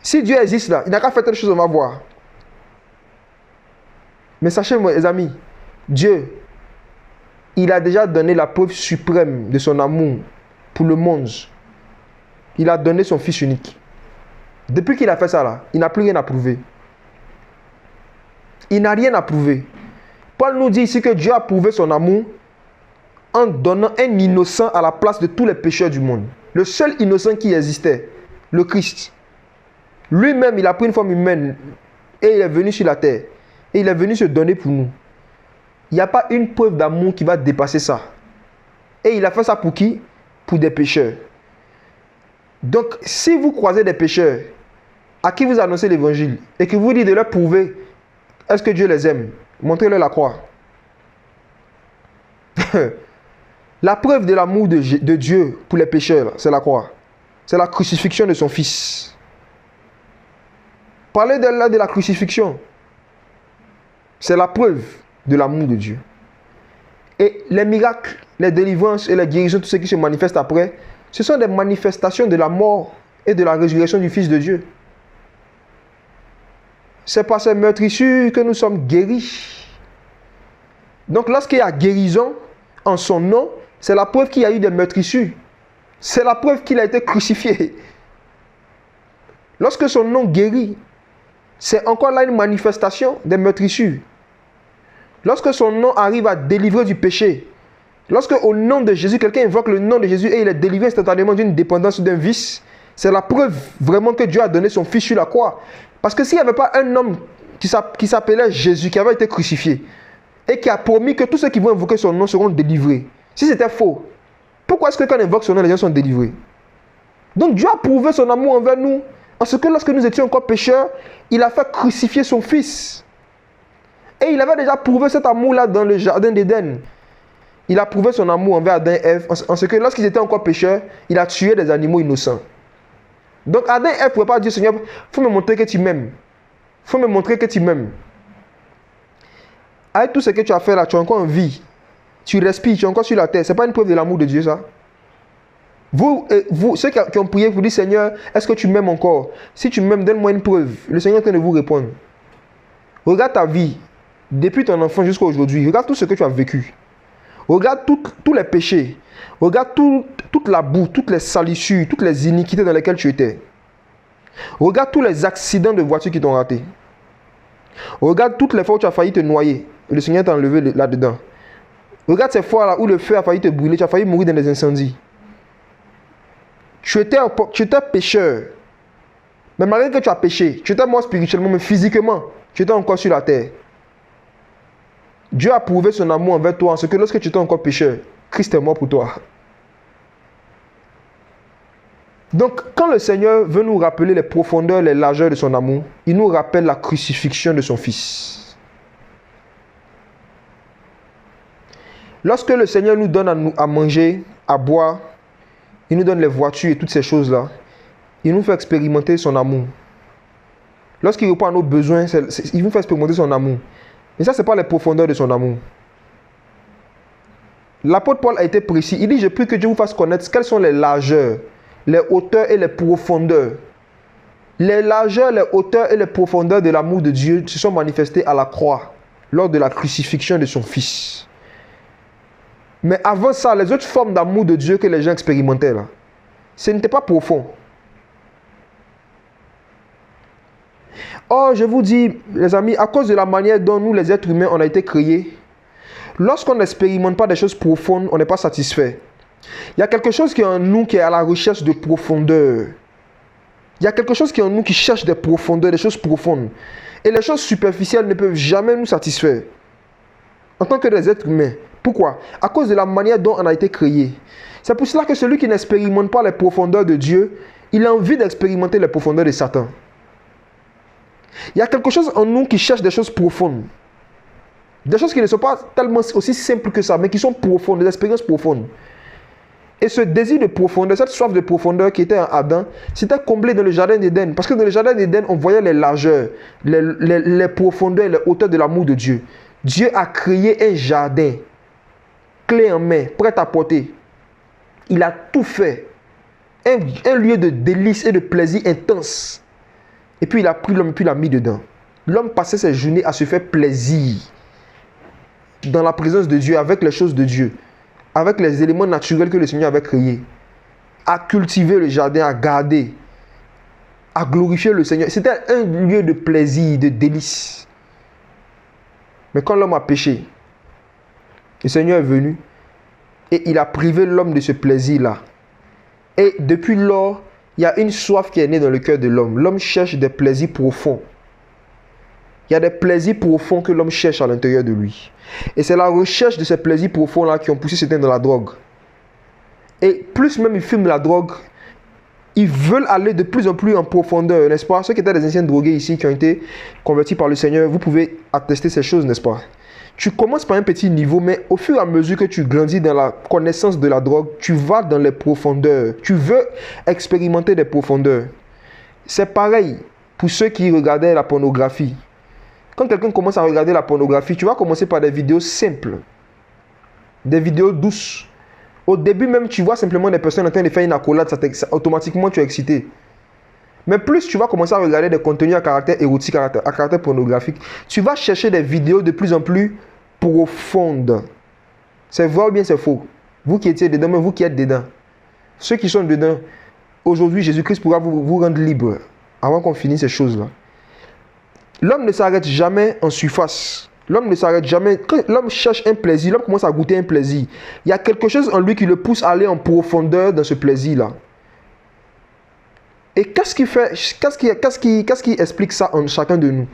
Si Dieu existe là, il n'a qu'à faire telle chose, on va voir. Mais sachez, mes amis, Dieu, il a déjà donné la preuve suprême de son amour pour le monde. Il a donné son Fils unique. Depuis qu'il a fait ça là, il n'a plus rien à prouver. Il n'a rien à prouver. Paul nous dit ici que Dieu a prouvé son amour en donnant un innocent à la place de tous les pécheurs du monde. Le seul innocent qui existait, le Christ. Lui-même, il a pris une forme humaine et il est venu sur la terre. Et il est venu se donner pour nous. Il n'y a pas une preuve d'amour qui va dépasser ça. Et il a fait ça pour qui? Pour des pécheurs. Donc, si vous croisez des pécheurs à qui vous annoncez l'évangile et que vous dites de leur prouver est-ce que Dieu les aime, montrez-leur la croix. La preuve de l'amour de Dieu pour les pécheurs, c'est la croix. C'est la crucifixion de son Fils. Parlez de la crucifixion. C'est la preuve de l'amour de Dieu. Et les miracles, les délivrances et les guérisons, tout ce qui se manifeste après, ce sont des manifestations de la mort et de la résurrection du Fils de Dieu. C'est par ces meurtrissures que nous sommes guéris. Donc lorsqu'il y a guérison en son nom, c'est la preuve qu'il y a eu des meurtrissures. C'est la preuve qu'il a été crucifié. Lorsque son nom guérit, c'est encore là une manifestation des meurtrissures. Lorsque son nom arrive à délivrer du péché, lorsque au nom de Jésus, quelqu'un invoque le nom de Jésus et il est délivré instantanément d'une dépendance ou d'un vice, c'est la preuve vraiment que Dieu a donné son Fils sur la croix. Parce que s'il n'y avait pas un homme qui s'appelait Jésus, qui avait été crucifié, et qui a promis que tous ceux qui vont invoquer son nom seront délivrés, si c'était faux, pourquoi est-ce que quand on invoque son nom, les gens sont délivrés? Donc Dieu a prouvé son amour envers nous, parce que lorsque nous étions encore pécheurs, il a fait crucifier son Fils. Et il avait déjà prouvé cet amour-là dans le jardin d'Éden. Il a prouvé son amour envers Adam et Ève, en ce que lorsqu'ils étaient encore pécheurs, il a tué des animaux innocents. Donc Adam et Ève ne pouvaient pas dire, Seigneur, il faut me montrer que tu m'aimes. Il faut me montrer que tu m'aimes. Avec tout ce que tu as fait là, tu es encore en vie. Tu respires, tu es encore sur la terre. Ce n'est pas une preuve de l'amour de Dieu, ça. Vous, ceux qui ont prié, vous dites, Seigneur, est-ce que tu m'aimes encore? Si tu m'aimes, donne-moi une preuve. Le Seigneur est en train de vous répondre. Regarde ta vie, depuis ton enfant jusqu'à aujourd'hui. Regarde tout ce que tu as vécu. Regarde tous les péchés. Regarde toute la boue, toutes les salissures, toutes les iniquités dans lesquelles tu étais. Regarde tous les accidents de voiture qui t'ont raté. Regarde toutes les fois où tu as failli te noyer. Le Seigneur t'a enlevé là-dedans. Regarde ces fois-là où le feu a failli te brûler. Tu as failli mourir dans des incendies. Tu étais pécheur. Mais malgré que tu as péché, tu étais mort spirituellement, mais physiquement, tu étais encore sur la terre. Dieu a prouvé son amour envers toi en ce que lorsque tu étais encore pécheur, Christ est mort pour toi. Donc, quand le Seigneur veut nous rappeler les profondeurs, les largeurs de son amour, il nous rappelle la crucifixion de son Fils. Lorsque le Seigneur nous donne à manger, à boire, Il nous donne les voitures et toutes ces choses-là. Il nous fait expérimenter son amour. Lorsqu'il répond à nos besoins, il nous fait expérimenter son amour. Mais ça, ce n'est pas les profondeurs de son amour. L'apôtre Paul a été précis. Il dit, je prie que Dieu vous fasse connaître quelles sont les largeurs, les hauteurs et les profondeurs. Les largeurs, les hauteurs et les profondeurs de l'amour de Dieu se sont manifestées à la croix, lors de la crucifixion de son Fils. Mais avant ça, les autres formes d'amour de Dieu que les gens expérimentaient, là, ce n'était pas profond. Or, je vous dis, les amis, à cause de la manière dont nous, les êtres humains, on a été créés, lorsqu'on n'expérimente pas des choses profondes, on n'est pas satisfait. Il y a quelque chose qui est en nous qui est à la recherche de profondeur. Il y a quelque chose qui est en nous qui cherche des profondeurs, des choses profondes. Et les choses superficielles ne peuvent jamais nous satisfaire. En tant que des êtres humains. Pourquoi? À cause de la manière dont on a été créé. C'est pour cela que celui qui n'expérimente pas les profondeurs de Dieu, il a envie d'expérimenter les profondeurs de Satan. Il y a quelque chose en nous qui cherche des choses profondes. Des choses qui ne sont pas tellement aussi simples que ça, mais qui sont profondes, des expériences profondes. Et ce désir de profondeur, cette soif de profondeur qui était en Adam, c'était comblé dans le jardin d'Éden. Parce que dans le jardin d'Éden, on voyait les largeurs, les profondeurs, les hauteurs de l'amour de Dieu. Dieu a créé un jardin, clé en main, prêt à porter. Il a tout fait. Un lieu de délice et de plaisir intense. Et puis il a pris l'homme et puis il l'a mis dedans. L'homme passait ses journées à se faire plaisir dans la présence de Dieu, avec les choses de Dieu, avec les éléments naturels que le Seigneur avait créés, à cultiver le jardin, à garder, à glorifier le Seigneur. C'était un lieu de plaisir, de délice. Mais quand l'homme a péché, le Seigneur est venu et il a privé l'homme de ce plaisir-là. Et depuis lors, il y a une soif qui est née dans le cœur de l'homme. L'homme cherche des plaisirs profonds. Il y a des plaisirs profonds que l'homme cherche à l'intérieur de lui. Et c'est la recherche de ces plaisirs profonds-là qui ont poussé certains dans la drogue. Et plus même ils fument la drogue, ils veulent aller de plus en plus en profondeur, n'est-ce pas? Ceux qui étaient des anciens drogués ici, qui ont été convertis par le Seigneur, vous pouvez attester ces choses, n'est-ce pas? Tu commences par un petit niveau, mais au fur et à mesure que tu grandis dans la connaissance de la drogue, tu vas dans les profondeurs. Tu veux expérimenter des profondeurs. C'est pareil pour ceux qui regardaient la pornographie. Quand quelqu'un commence à regarder la pornographie, tu vas commencer par des vidéos simples, des vidéos douces. Au début même, tu vois simplement des personnes en train de faire une accolade, automatiquement tu es excité. Mais plus tu vas commencer à regarder des contenus à caractère érotique, à caractère pornographique, tu vas chercher des vidéos de plus en plus profondes. C'est vrai ou bien c'est faux? Vous qui étiez dedans, mais vous qui êtes dedans. Ceux qui sont dedans, aujourd'hui, Jésus-Christ pourra vous rendre libre avant qu'on finisse ces choses-là. L'homme ne s'arrête jamais en surface. L'homme ne s'arrête jamais. Quand l'homme cherche un plaisir, l'homme commence à goûter un plaisir. Il y a quelque chose en lui qui le pousse à aller en profondeur dans ce plaisir-là. Et qu'est-ce qui explique ça en chacun de nous?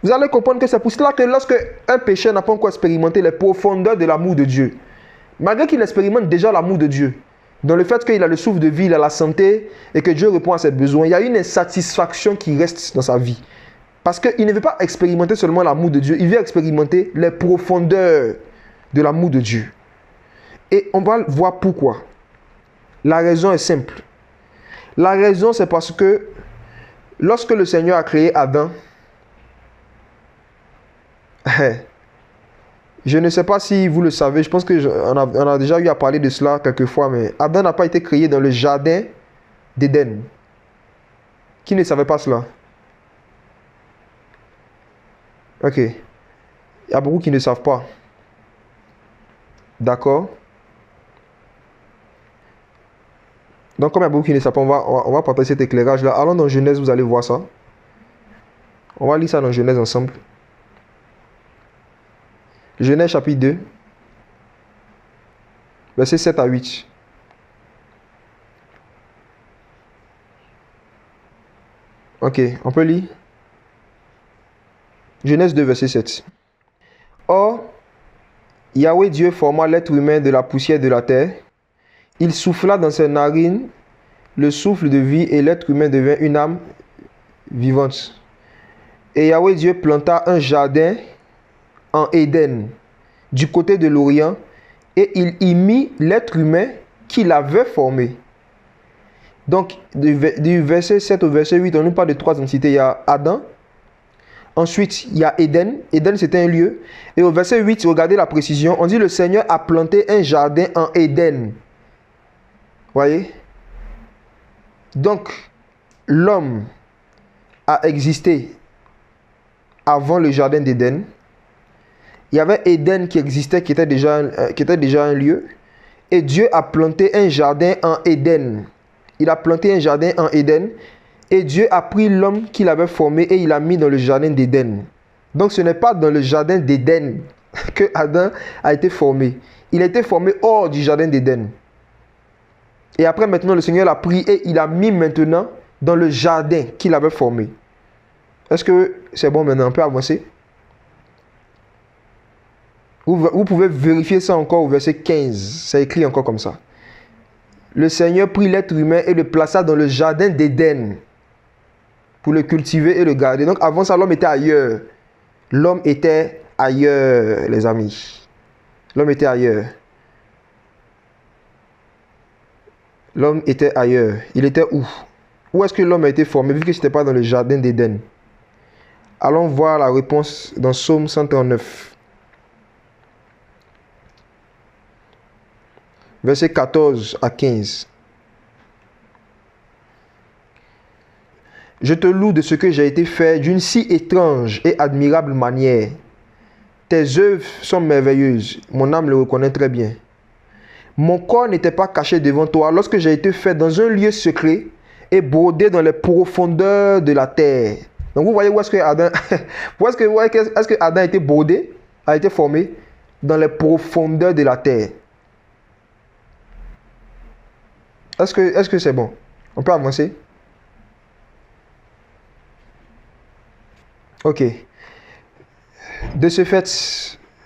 Vous allez comprendre que c'est pour cela que lorsque un pécheur n'a pas encore expérimenté les profondeurs de l'amour de Dieu, malgré qu'il expérimente déjà l'amour de Dieu, dans le fait qu'il a le souffle de vie, il a la santé et que Dieu répond à ses besoins, il y a une insatisfaction qui reste dans sa vie. Parce qu'il ne veut pas expérimenter seulement l'amour de Dieu, il veut expérimenter les profondeurs de l'amour de Dieu. Et on va voir pourquoi. La raison est simple. La raison, c'est parce que lorsque le Seigneur a créé Adam, je ne sais pas si vous le savez, je pense qu'on a déjà eu à parler de cela quelques fois, mais Adam n'a pas été créé dans le jardin d'Éden. Qui ne savait pas cela? Ok. Il y a beaucoup qui ne savent pas. D'accord? Donc, comme il y a beaucoup qui ne savent pas, on va partager cet éclairage-là. Allons dans Genèse, vous allez voir ça. On va lire ça dans Genèse ensemble. Genèse chapitre 2, versets 7 à 8. Ok, on peut lire. Genèse 2, verset 7. Or, Yahweh Dieu forma l'être humain de la poussière de la terre. Il souffla dans ses narines le souffle de vie et l'être humain devint une âme vivante. Et Yahweh Dieu planta un jardin en Éden, du côté de l'Orient, et il y mit l'être humain qui l'avait formé. Donc, du verset 7 au verset 8, on nous parle de 3 entités. Il y a Adam. Ensuite, il y a Éden. Éden, c'était un lieu. Et au verset 8, regardez la précision. On dit le Seigneur a planté un jardin en Éden. Voyez? Donc, l'homme a existé avant le jardin d'Éden. Il y avait Éden qui existait, qui était déjà un lieu. Et Dieu a planté un jardin en Éden. Il a planté un jardin en Éden. Et Dieu a pris l'homme qu'il avait formé et il l'a mis dans le jardin d'Éden. Donc ce n'est pas dans le jardin d'Éden que Adam a été formé. Il a été formé hors du jardin d'Éden. Et après maintenant le Seigneur l'a pris et il l'a mis maintenant dans le jardin qu'il avait formé. Est-ce que c'est bon maintenant? On peut avancer? Vous pouvez vérifier ça encore au verset 15. C'est écrit encore comme ça. Le Seigneur prit l'être humain et le plaça dans le jardin d'Éden pour le cultiver et le garder. Donc avant ça, l'homme était ailleurs. L'homme était ailleurs, les amis. L'homme était ailleurs. L'homme était ailleurs. Il était où? Où est-ce que l'homme a été formé, vu que ce n'était pas dans le jardin d'Éden? Allons voir la réponse dans Psaume 139. Versets 14 à 15. Je te loue de ce que j'ai été fait d'une si étrange et admirable manière. Tes œuvres sont merveilleuses. Mon âme le reconnaît très bien. Mon corps n'était pas caché devant toi lorsque j'ai été fait dans un lieu secret et brodé dans les profondeurs de la terre. Donc vous voyez où est-ce que Adam, est-ce que Adam a été brodé, a été formé dans les profondeurs de la terre. Est-ce que c'est bon? On peut avancer? Ok. De ce fait,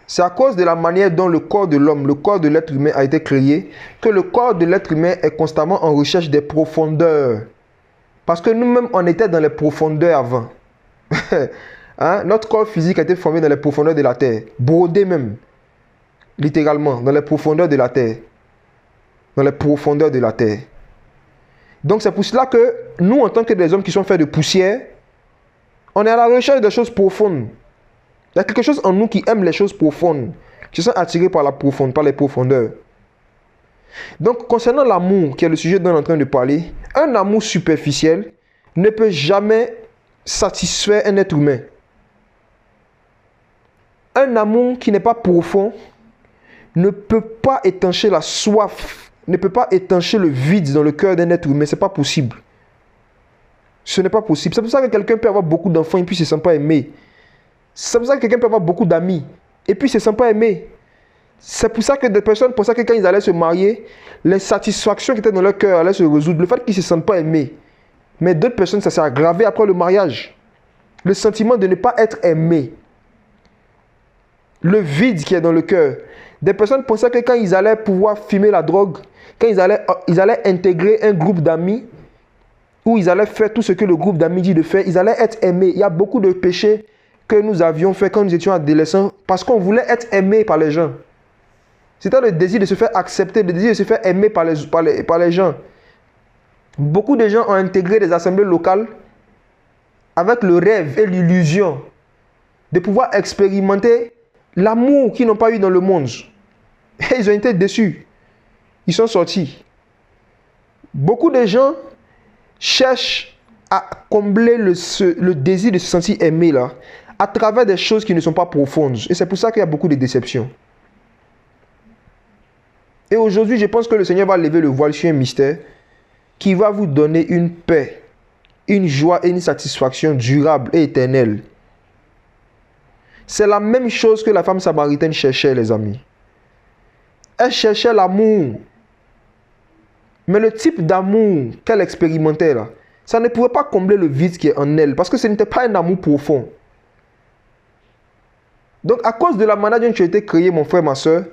c'est à cause de la manière dont le corps de l'homme, le corps de l'être humain a été créé, que le corps de l'être humain est constamment en recherche des profondeurs. Parce que nous-mêmes, on était dans les profondeurs avant. Hein? Notre corps physique a été formé dans les profondeurs de la terre. Brodé même. Littéralement, dans les profondeurs de la terre. Dans les profondeurs de la terre. Donc c'est pour cela que nous, en tant que des hommes qui sont faits de poussière, on est à la recherche des choses profondes. Il y a quelque chose en nous qui aime les choses profondes, qui sont attirés par les profondeurs. Donc concernant l'amour, qui est le sujet dont on est en train de parler, un amour superficiel ne peut jamais satisfaire un être humain. Un amour qui n'est pas profond ne peut pas étancher la soif, ne peut pas étancher le vide dans le cœur d'un être humain. Ce n'est pas possible. Ce n'est pas possible. C'est pour ça que quelqu'un peut avoir beaucoup d'enfants et puis il ne se sent pas aimé. C'est pour ça que quelqu'un peut avoir beaucoup d'amis et puis il ne se sent pas aimé. C'est pour ça que des personnes pensaient que quand ils allaient se marier, l'insatisfaction qui était dans leur cœur allait se résoudre. Le fait qu'ils ne se sentent pas aimés. Mais d'autres personnes, ça s'est aggravé après le mariage. Le sentiment de ne pas être aimé. Le vide qui est dans le cœur. Des personnes pensaient que quand ils allaient pouvoir fumer la drogue, quand ils allaient intégrer un groupe d'amis, où ils allaient faire tout ce que le groupe d'amis dit de faire, ils allaient être aimés. Il y a beaucoup de péchés que nous avions fait quand nous étions adolescents parce qu'on voulait être aimés par les gens. C'était le désir de se faire accepter, le désir de se faire aimer par les gens. Beaucoup de gens ont intégré des assemblées locales avec le rêve et l'illusion de pouvoir expérimenter l'amour qu'ils n'ont pas eu dans le monde. Et ils ont été déçus. Ils sont sortis. Beaucoup de gens cherchent à combler le désir de se sentir aimé là, à travers des choses qui ne sont pas profondes. Et c'est pour ça qu'il y a beaucoup de déceptions. Et aujourd'hui, je pense que le Seigneur va lever le voile sur un mystère qui va vous donner une paix, une joie et une satisfaction durable et éternelle. C'est la même chose que la femme samaritaine cherchait, les amis. Elle cherchait l'amour. Mais le type d'amour qu'elle expérimentait là, ça ne pouvait pas combler le vide qui est en elle, parce que ce n'était pas un amour profond. Donc à cause de la manière dont tu as été créé, mon frère, ma soeur,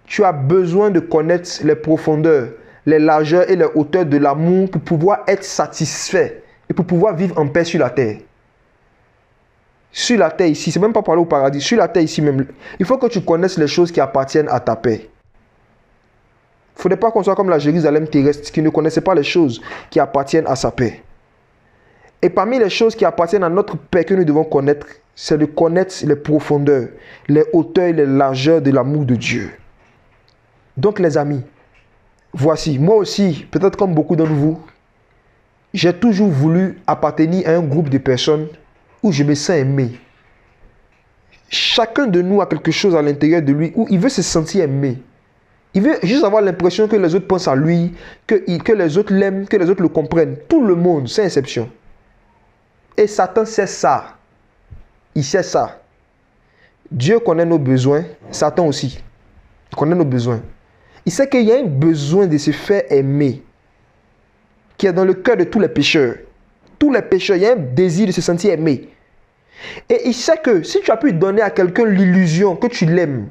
tu as besoin de connaître les profondeurs, les largeurs et les hauteurs de l'amour pour pouvoir être satisfait et pour pouvoir vivre en paix sur la terre. Sur la terre ici, c'est même pas parler au paradis, sur la terre ici même, il faut que tu connaisses les choses qui appartiennent à ta paix. Il ne faudrait pas qu'on soit comme la Jérusalem terrestre qui ne connaissait pas les choses qui appartiennent à sa paix. Et parmi les choses qui appartiennent à notre paix que nous devons connaître, c'est de connaître les profondeurs, les hauteurs et les largeurs de l'amour de Dieu. Donc les amis, voici, moi aussi, peut-être comme beaucoup d'entre vous, j'ai toujours voulu appartenir à un groupe de personnes où je me sens aimé. Chacun de nous a quelque chose à l'intérieur de lui où il veut se sentir aimé. Il veut juste avoir l'impression que les autres pensent à lui, que les autres l'aiment, que les autres le comprennent. Tout le monde, sans exception. Et Satan sait ça. Il sait ça. Dieu connaît nos besoins, Satan aussi. Il connaît nos besoins. Il sait qu'il y a un besoin de se faire aimer qui est dans le cœur de tous les pécheurs. Tous les pécheurs, il y a un désir de se sentir aimé. Et il sait que si tu as pu donner à quelqu'un l'illusion que tu l'aimes,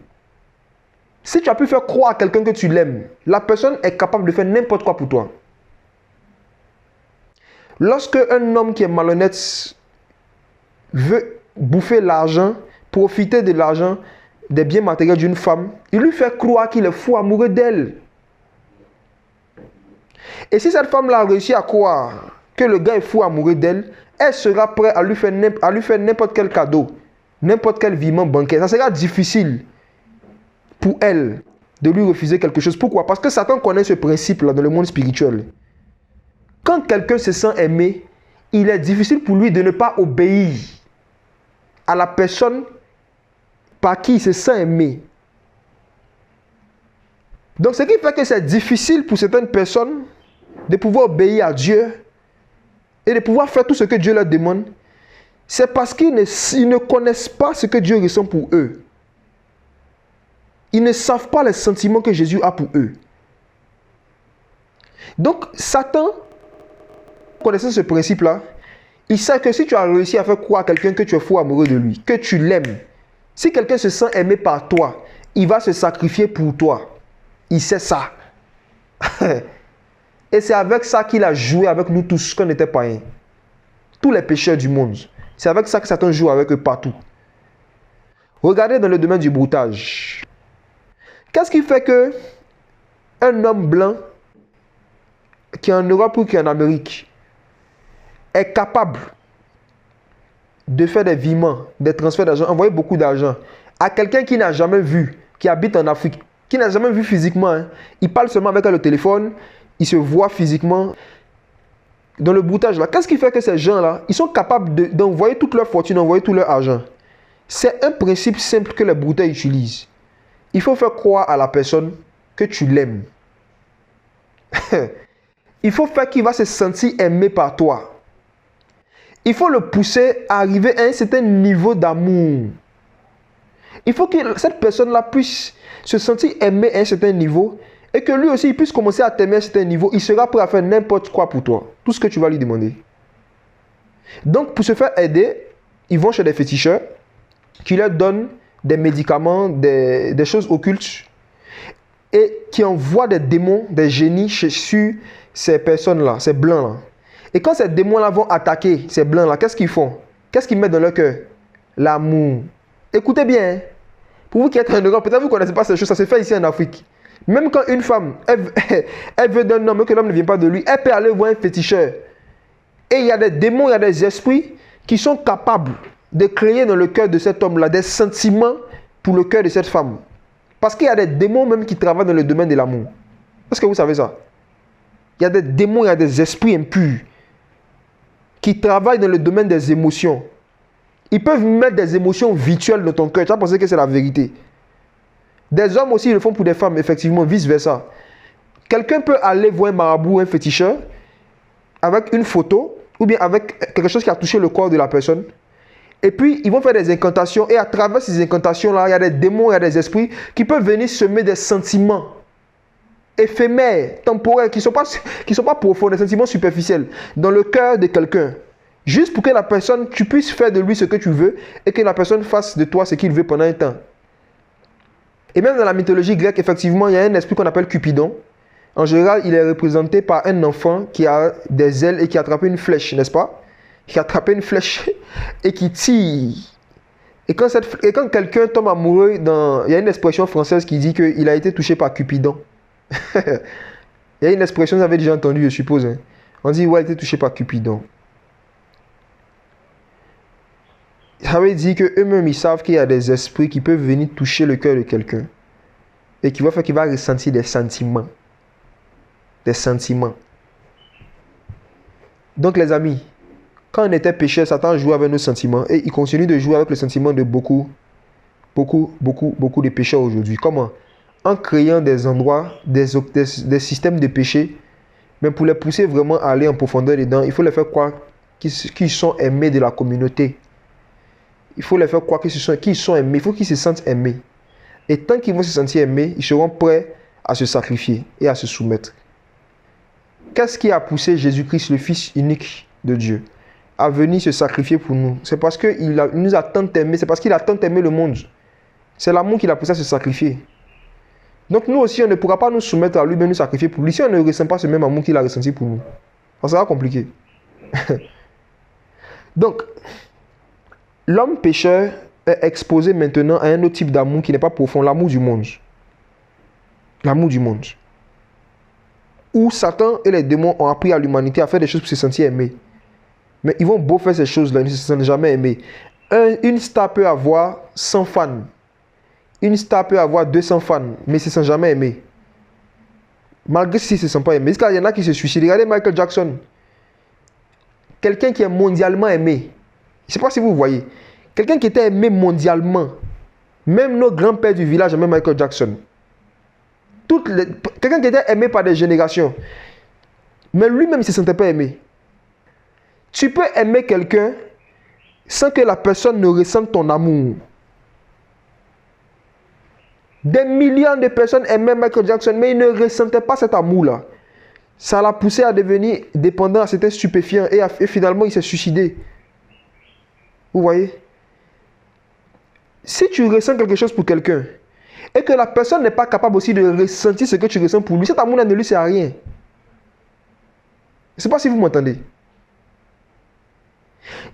si tu as pu faire croire à quelqu'un que tu l'aimes, la personne est capable de faire n'importe quoi pour toi. Lorsque un homme qui est malhonnête veut bouffer l'argent, profiter de l'argent, des biens matériels d'une femme, il lui fait croire qu'il est fou amoureux d'elle. Et si cette femme-là a réussi à croire que le gars est fou amoureux d'elle, elle sera prête à lui faire n'importe quel cadeau, n'importe quel virement bancaire. Ça sera difficile pour elle de lui refuser quelque chose. Pourquoi? Parce que Satan connaît ce principe-là dans le monde spirituel. Quand quelqu'un se sent aimé, il est difficile pour lui de ne pas obéir à la personne par qui il se sent aimé. Donc, ce qui fait que c'est difficile pour certaines personnes de pouvoir obéir à Dieu et de pouvoir faire tout ce que Dieu leur demande, c'est parce qu'ils ne connaissent pas ce que Dieu ressent pour eux. Ils ne savent pas les sentiments que Jésus a pour eux. Donc, Satan, connaissant ce principe-là, il sait que si tu as réussi à faire croire à quelqu'un que tu es fou amoureux de lui, que tu l'aimes, si quelqu'un se sent aimé par toi, il va se sacrifier pour toi. Il sait ça. Et c'est avec ça qu'il a joué avec nous tous, qu'on était païens. Tous les pécheurs du monde. C'est avec ça que Satan joue avec eux partout. Regardez dans le domaine du broutage. Qu'est-ce qui fait que un homme blanc qui est en Europe ou qui est en Amérique est capable de faire des virements, des transferts d'argent, envoyer beaucoup d'argent à quelqu'un qui n'a jamais vu, qui habite en Afrique, qui n'a jamais vu physiquement, hein. Il parle seulement avec le téléphone, il se voit physiquement dans le broutage là. Qu'est-ce qui fait que ces gens-là, ils sont capables d'envoyer toute leur fortune, d'envoyer tout leur argent? C'est un principe simple que les brouteurs utilisent. Il faut faire croire à la personne que tu l'aimes. Il faut faire qu'il va se sentir aimé par toi. Il faut le pousser à arriver à un certain niveau d'amour. Il faut que cette personne-là puisse se sentir aimé à un certain niveau et que lui aussi il puisse commencer à t'aimer à un certain niveau. Il sera prêt à faire n'importe quoi pour toi. Tout ce que tu vas lui demander. Donc, pour se faire aider, ils vont chez des féticheurs qui leur donnent des médicaments, des choses occultes et qui envoient des démons, des génies sur ces personnes-là, ces blancs-là. Et quand ces démons-là vont attaquer ces blancs-là, qu'est-ce qu'ils font? Qu'est-ce qu'ils mettent dans leur cœur? L'amour. Écoutez bien, hein. Pour vous qui êtes en Europe, peut-être que vous ne connaissez pas ces choses, ça se fait ici en Afrique. Même quand une femme, elle veut d'un homme, que l'homme ne vient pas de lui, elle peut aller voir un féticheur. Et il y a des démons, il y a des esprits qui sont capables de créer dans le cœur de cet homme-là des sentiments pour le cœur de cette femme. Parce qu'il y a des démons même qui travaillent dans le domaine de l'amour. Est-ce que vous savez ça? Il y a des démons, il y a des esprits impurs qui travaillent dans le domaine des émotions. Ils peuvent mettre des émotions virtuelles dans ton cœur. Tu vas penser que c'est la vérité. Des hommes aussi le font pour des femmes, effectivement, vice-versa. Quelqu'un peut aller voir un marabout, un féticheur, avec une photo, ou bien avec quelque chose qui a touché le corps de la personne. Et puis, ils vont faire des incantations. Et à travers ces incantations-là, il y a des démons, il y a des esprits qui peuvent venir semer des sentiments éphémères, temporaires, qui ne sont pas profonds, des sentiments superficiels, dans le cœur de quelqu'un. Juste pour que la personne, tu puisses faire de lui ce que tu veux et que la personne fasse de toi ce qu'il veut pendant un temps. Et même dans la mythologie grecque, effectivement, il y a un esprit qu'on appelle Cupidon. En général, il est représenté par un enfant qui a des ailes et qui a attrapé une flèche, n'est-ce pas? Qui a attrapé une flèche et qui tire. Et quand quelqu'un tombe amoureux, il y a une expression française qui dit qu'il a été touché par Cupidon. Il y a une expression, vous avez déjà entendu, je suppose. Hein. On dit, ouais, elle était touchée par Cupidon. Ça veut dire qu'eux-mêmes, ils savent qu'il y a des esprits qui peuvent venir toucher le cœur de quelqu'un. Et qui va faire qu'il va ressentir des sentiments. Des sentiments. Donc, les amis, quand on était pécheurs, Satan jouait avec nos sentiments. Et il continue de jouer avec le sentiment de beaucoup de pécheurs aujourd'hui. Comment? En créant des endroits, des systèmes de péché. Mais pour les pousser vraiment à aller en profondeur dedans, il faut les faire croire qu'ils sont aimés de la communauté. Il faut les faire croire qu'ils sont aimés. Il faut qu'ils se sentent aimés. Et tant qu'ils vont se sentir aimés, ils seront prêts à se sacrifier et à se soumettre. Qu'est-ce qui a poussé Jésus-Christ, le Fils unique de Dieu, à venir se sacrifier pour nous? C'est parce qu'il nous a tant aimés. C'est parce qu'il a tant aimé le monde. C'est l'amour qui l'a poussé à se sacrifier. Donc nous aussi, on ne pourra pas nous soumettre à lui, mais nous sacrifier pour lui. Si on ne ressent pas ce même amour qu'il a ressenti pour nous, ça sera compliqué. Donc, l'homme pécheur est exposé maintenant à un autre type d'amour qui n'est pas profond, l'amour du monde. L'amour du monde. Où Satan et les démons ont appris à l'humanité à faire des choses pour se sentir aimé. Mais ils vont beau faire ces choses-là, ils ne se sentent jamais aimés. Une star peut avoir 100 fans. Une star peut avoir 200 fans, mais ils ne se sentent jamais aimés. Malgré s'ils ne se sentent pas aimés. Il y en a qui se suicident. Regardez Michael Jackson. Quelqu'un qui est mondialement aimé. Je ne sais pas si vous voyez. Quelqu'un qui était aimé mondialement. Même nos grands-pères du village aimaient Michael Jackson. Quelqu'un qui était aimé par des générations. Mais lui-même, il ne se sentait pas aimé. Tu peux aimer quelqu'un sans que la personne ne ressente ton amour. Des millions de personnes aimaient Michael Jackson, mais ils ne ressentaient pas cet amour-là. Ça l'a poussé à devenir dépendant à certains stupéfiants et finalement, il s'est suicidé. Vous voyez? Si tu ressens quelque chose pour quelqu'un et que la personne n'est pas capable aussi de ressentir ce que tu ressens pour lui, cet amour-là ne lui sert à rien. Je ne sais pas si vous m'entendez.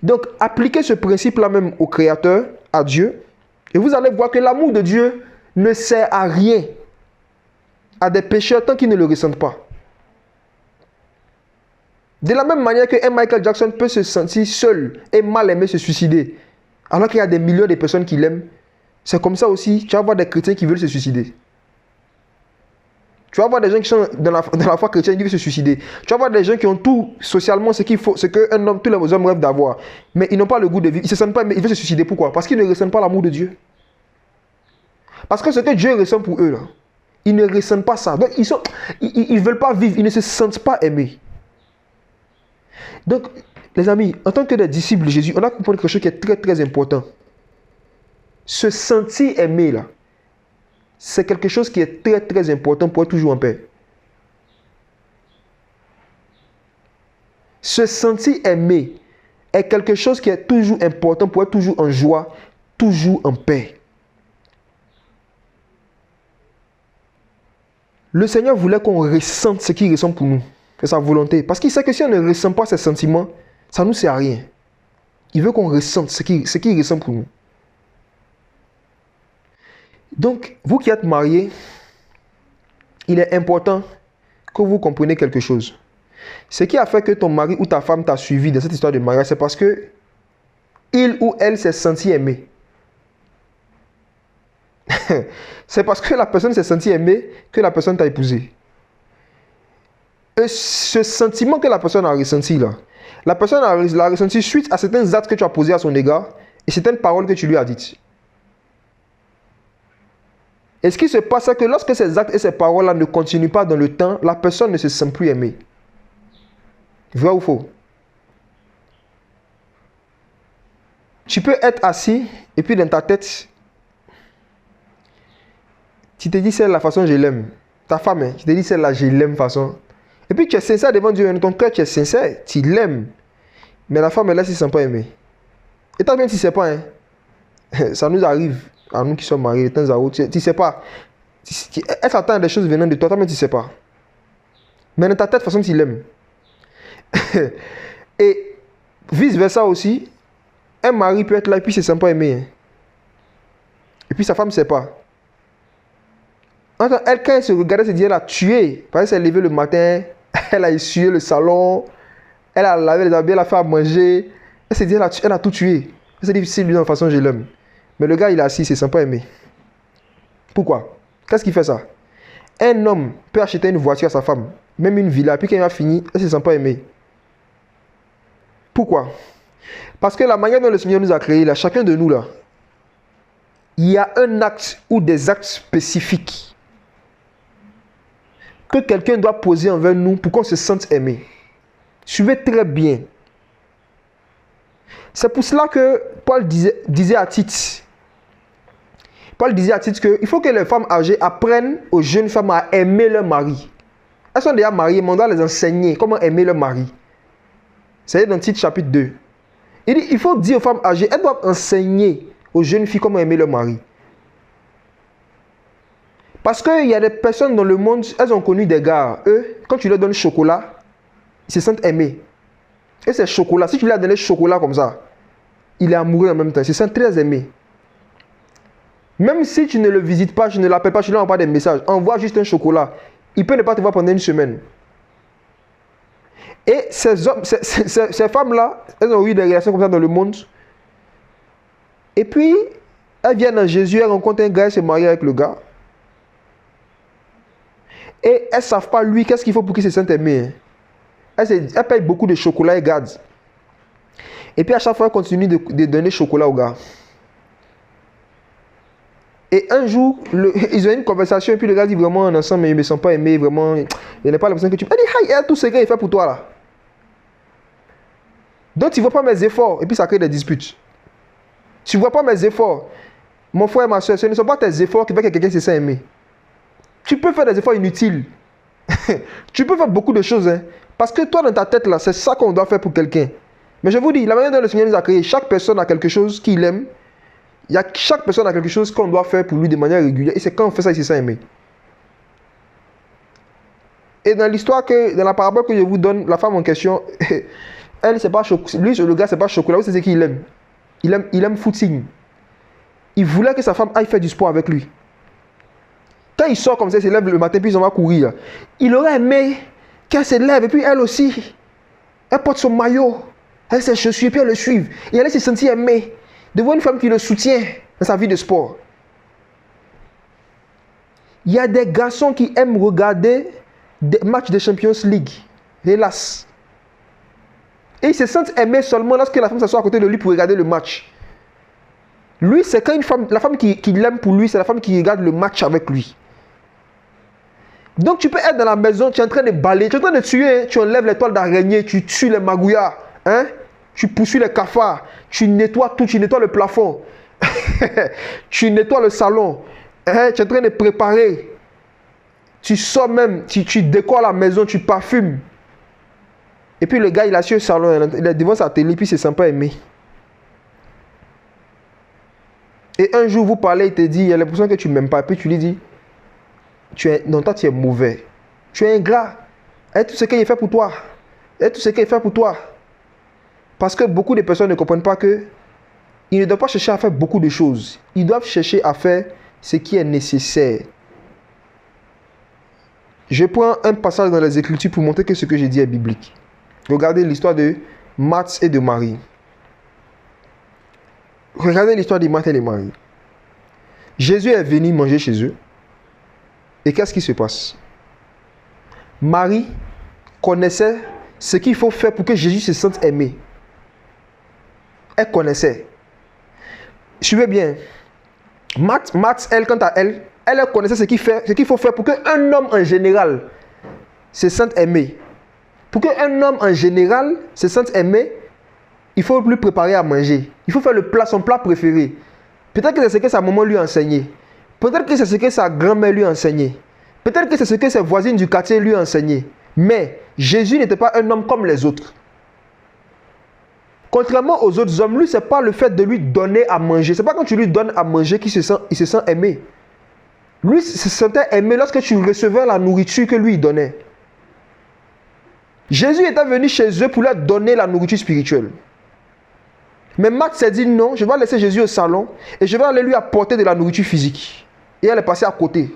Donc, appliquez ce principe-là même au Créateur, à Dieu, et vous allez voir que l'amour de Dieu ne sert à rien à des pécheurs tant qu'ils ne le ressentent pas. De la même manière que Michael Jackson peut se sentir seul et mal aimé, se suicider, alors qu'il y a des millions de personnes qui l'aiment, c'est comme ça aussi, tu vas voir des chrétiens qui veulent se suicider. Tu vas voir des gens qui sont dans la foi chrétienne qui veulent se suicider. Tu vas voir des gens qui ont tout socialement ce qu'il faut, ce qu'un homme, tous les hommes rêvent d'avoir. Mais ils n'ont pas le goût de vivre. Ils ne se sentent pas, mais ils veulent se suicider. Pourquoi? Parce qu'ils ne ressentent pas l'amour de Dieu. Parce que ce que Dieu ressent pour eux, là, ils ne ressentent pas ça. Donc, ils ne veulent pas vivre. Ils ne se sentent pas aimés. Donc, les amis, en tant que des disciples de Jésus, on a compris quelque chose qui est très, très important. Se sentir aimé, là, c'est quelque chose qui est très, très important pour être toujours en paix. Se sentir aimé est quelque chose qui est toujours important pour être toujours en joie, toujours en paix. Le Seigneur voulait qu'on ressente ce qu'il ressent pour nous. C'est sa volonté. Parce qu'il sait que si on ne ressent pas ces sentiments, ça ne nous sert à rien. Il veut qu'on ressente ce qu'il ressent pour nous. Donc, vous qui êtes mariés, il est important que vous compreniez quelque chose. Ce qui a fait que ton mari ou ta femme t'a suivi dans cette histoire de mariage, c'est parce que il ou elle s'est senti aimé. C'est parce que la personne s'est sentie aimée que la personne t'a épousé. Et ce sentiment que la personne a ressenti là, la personne l'a ressenti suite à certains actes que tu as posés à son égard et certaines paroles que tu lui as dites. Et ce qui se passe, c'est que lorsque ces actes et ces paroles-là ne continuent pas dans le temps, la personne ne se sent plus aimée. Vrai ou faux? Tu peux être assis et puis dans ta tête, tu te dis c'est la façon je l'aime. Ta femme, hein, tu te dis c'est là je l'aime façon. Et puis tu es sincère devant Dieu, dans ton cœur tu es sincère, tu l'aimes. Mais la femme elle ne se sent pas aimée. Et toi bien tu ne sais pas, hein. Ça nous arrive, à nous qui sommes mariés, de temps à autre, tu ne sais pas. Elle s'attend à des choses venant de toi, toi même tu ne sais pas. Mais dans ta tête, de toute façon tu l'aimes. Et vice versa aussi, un mari peut être là et puis il ne se sent pas aimé. Hein. Et puis sa femme ne sait pas. Enfin, elle, quand elle se regardait, elle se dit, elle a tué. Parce qu'elle s'est levée le matin, elle a essuyé le salon, elle a lavé les habits, elle a fait à manger. Elle s'est dit, elle a tout tué. Elle s'est dit, si lui, de toute façon, je l'aime. Mais le gars, il est assis, c'est sympa aimé. Pourquoi? Qu'est-ce qui fait ça? Un homme peut acheter une voiture à sa femme, même une villa, puis quand il a fini, elle se sent pas aimée. Pourquoi? Parce que la manière dont le Seigneur nous a créés, là, chacun de nous, là, il y a un acte ou des actes spécifiques que quelqu'un doit poser envers nous pour qu'on se sente aimé. Suivez très bien. C'est pour cela que Paul disait à Tite, qu'il faut que les femmes âgées apprennent aux jeunes femmes à aimer leur mari. Elles sont déjà mariées, mais on doit les enseigner comment aimer leur mari. C'est dans Tite chapitre 2. Il dit, il faut dire aux femmes âgées, elles doivent enseigner aux jeunes filles comment aimer leur mari. Parce qu'il y a des personnes dans le monde, elles ont connu des gars, eux, quand tu leur donnes chocolat, ils se sentent aimés. Et c'est chocolat, si tu lui as donné chocolat comme ça, il est amoureux en même temps, il se sent très aimé. Même si tu ne le visites pas, tu ne l'appelles pas, tu ne lui envoies pas des messages, envoie juste un chocolat. Il peut ne pas te voir pendant une semaine. Et ces femmes-là, elles ont eu des relations comme ça dans le monde. Et puis, elles viennent à Jésus, elles rencontrent un gars, elles se marient avec le gars. Et elles ne savent pas, lui, qu'est-ce qu'il faut pour qu'il se sente aimé. Elles payent beaucoup de chocolat et gardent. Et puis, à chaque fois, elles continuent de donner chocolat au gars. Et un jour, ils ont une conversation, et puis le gars dit vraiment, ensemble, mais ils ne me sont pas aimés, vraiment. Il n'a pas l'impression que tu... Elle dit, hey, tout ce gars, il fait pour toi, là. Donc, tu ne vois pas mes efforts, et puis ça crée des disputes. Tu ne vois pas mes efforts. Mon frère et ma soeur, ce ne sont pas tes efforts qui font que quelqu'un se sent aimé. Tu peux faire des efforts inutiles. Tu peux faire beaucoup de choses, hein. Parce que toi, dans ta tête, là, c'est ça qu'on doit faire pour quelqu'un. Mais je vous dis, la manière dont le Seigneur nous a créés, chaque personne a quelque chose qu'il aime. Chaque personne a quelque chose qu'on doit faire pour lui de manière régulière. Et c'est quand on fait ça, il se sent aimé. Et dans l'histoire, dans la parabole que je vous donne, la femme en question, elle, c'est pas lui, le gars, c'est pas chocolat. C'est ce qu'il aime. Il aime footing. Il voulait que sa femme aille faire du sport avec lui. Quand il sort comme ça, il se lève le matin, puis il va courir. Il aurait aimé qu'elle se lève, et puis elle aussi. Elle porte son maillot. Elle ses chaussures, puis elle le suive. Et elle se sentir aimée de voir une femme qui le soutient dans sa vie de sport. Il y a des garçons qui aiment regarder des matchs de Champions League. Hélas. Et ils se sentent aimés seulement lorsque la femme s'assoit à côté de lui pour regarder le match. Lui, c'est quand la femme qui l'aime pour lui, c'est la femme qui regarde le match avec lui. Donc tu peux être dans la maison, tu es en train de balayer, tu es en train de tuer, hein? Tu enlèves les toiles d'araignée, tu tues les magouillards, hein? Tu poursuis les cafards, tu nettoies tout, tu nettoies le plafond, tu nettoies le salon, hein? Tu es en train de préparer, tu sors même, tu décores la maison, tu parfumes. Et puis le gars, il est assis au salon, il est devant sa télé, puis c'est sympa aimé. Et un jour, vous parlez, il te dit, il a l'impression que tu ne m'aimes pas, puis tu lui dis, non, toi tu es mauvais, tu es ingrat, et tout ce qu'il fait pour toi, et tout ce qu'il fait pour toi. Parce que beaucoup de personnes ne comprennent pas que ils ne doivent pas chercher à faire beaucoup de choses. Ils doivent chercher à faire ce qui est nécessaire. Je prends un passage dans les Écritures pour montrer que ce que j'ai dit est biblique. Regardez l'histoire de Marthe et de Marie. Regardez l'histoire de Marthe et de Marie. Jésus est venu manger chez eux. Et qu'est-ce qui se passe? Marie connaissait ce qu'il faut faire pour que Jésus se sente aimé. Elle connaissait. Suivez bien. Marthe, elle, quant à elle, elle connaissait ce qu'il faut faire pour qu'un homme en général se sente aimé. Pour qu'un homme en général se sente aimé, il faut lui préparer à manger. Il faut faire son plat préféré. Peut-être que c'est ce que sa maman lui a enseigné. Peut-être que c'est ce que sa grand-mère lui a enseigné. Peut-être que c'est ce que ses voisines du quartier lui ont enseigné. Mais Jésus n'était pas un homme comme les autres. Contrairement aux autres hommes, lui, ce n'est pas le fait de lui donner à manger. Ce n'est pas quand tu lui donnes à manger qu'il se sent aimé. Lui, il se sentait aimé lorsque tu recevais la nourriture que lui donnait. Jésus était venu chez eux pour leur donner la nourriture spirituelle. Mais Marthe s'est dit non, je vais laisser Jésus au salon et je vais aller lui apporter de la nourriture physique. Et elle est passée à côté.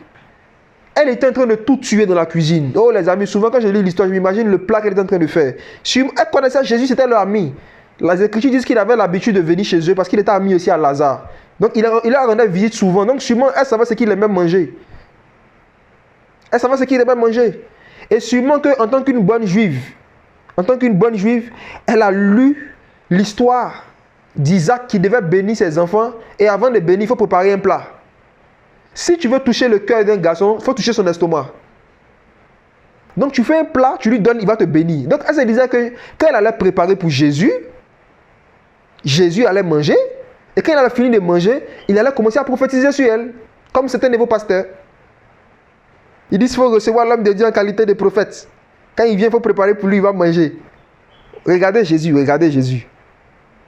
Elle était en train de tout tuer dans la cuisine. Oh les amis, souvent quand je lis l'histoire, je m'imagine le plat qu'elle était en train de faire. Elle connaissait Jésus, c'était leur ami. Les Écritures disent qu'il avait l'habitude de venir chez eux parce qu'il était ami aussi à Lazare. Donc il a rendu visite souvent. Donc sûrement, elle savait ce qu'il aimait manger. Elle savait ce qu'il aimait manger. Et sûrement qu'en tant qu'une bonne juive, elle a lu l'histoire d'Isaac qui devait bénir ses enfants. Et avant de bénir, il faut préparer un plat. Si tu veux toucher le cœur d'un garçon, il faut toucher son estomac. Donc tu fais un plat, tu lui donnes, il va te bénir. Donc elle se disait que quand elle allait préparer pour Jésus, Jésus allait manger. Et quand il allait finir de manger, il allait commencer à prophétiser sur elle. Comme c'était un nouveau pasteur. Il dit qu'il faut recevoir l'homme de Dieu en qualité de prophète. Quand il vient, il faut préparer pour lui, il va manger. Regardez Jésus, regardez Jésus.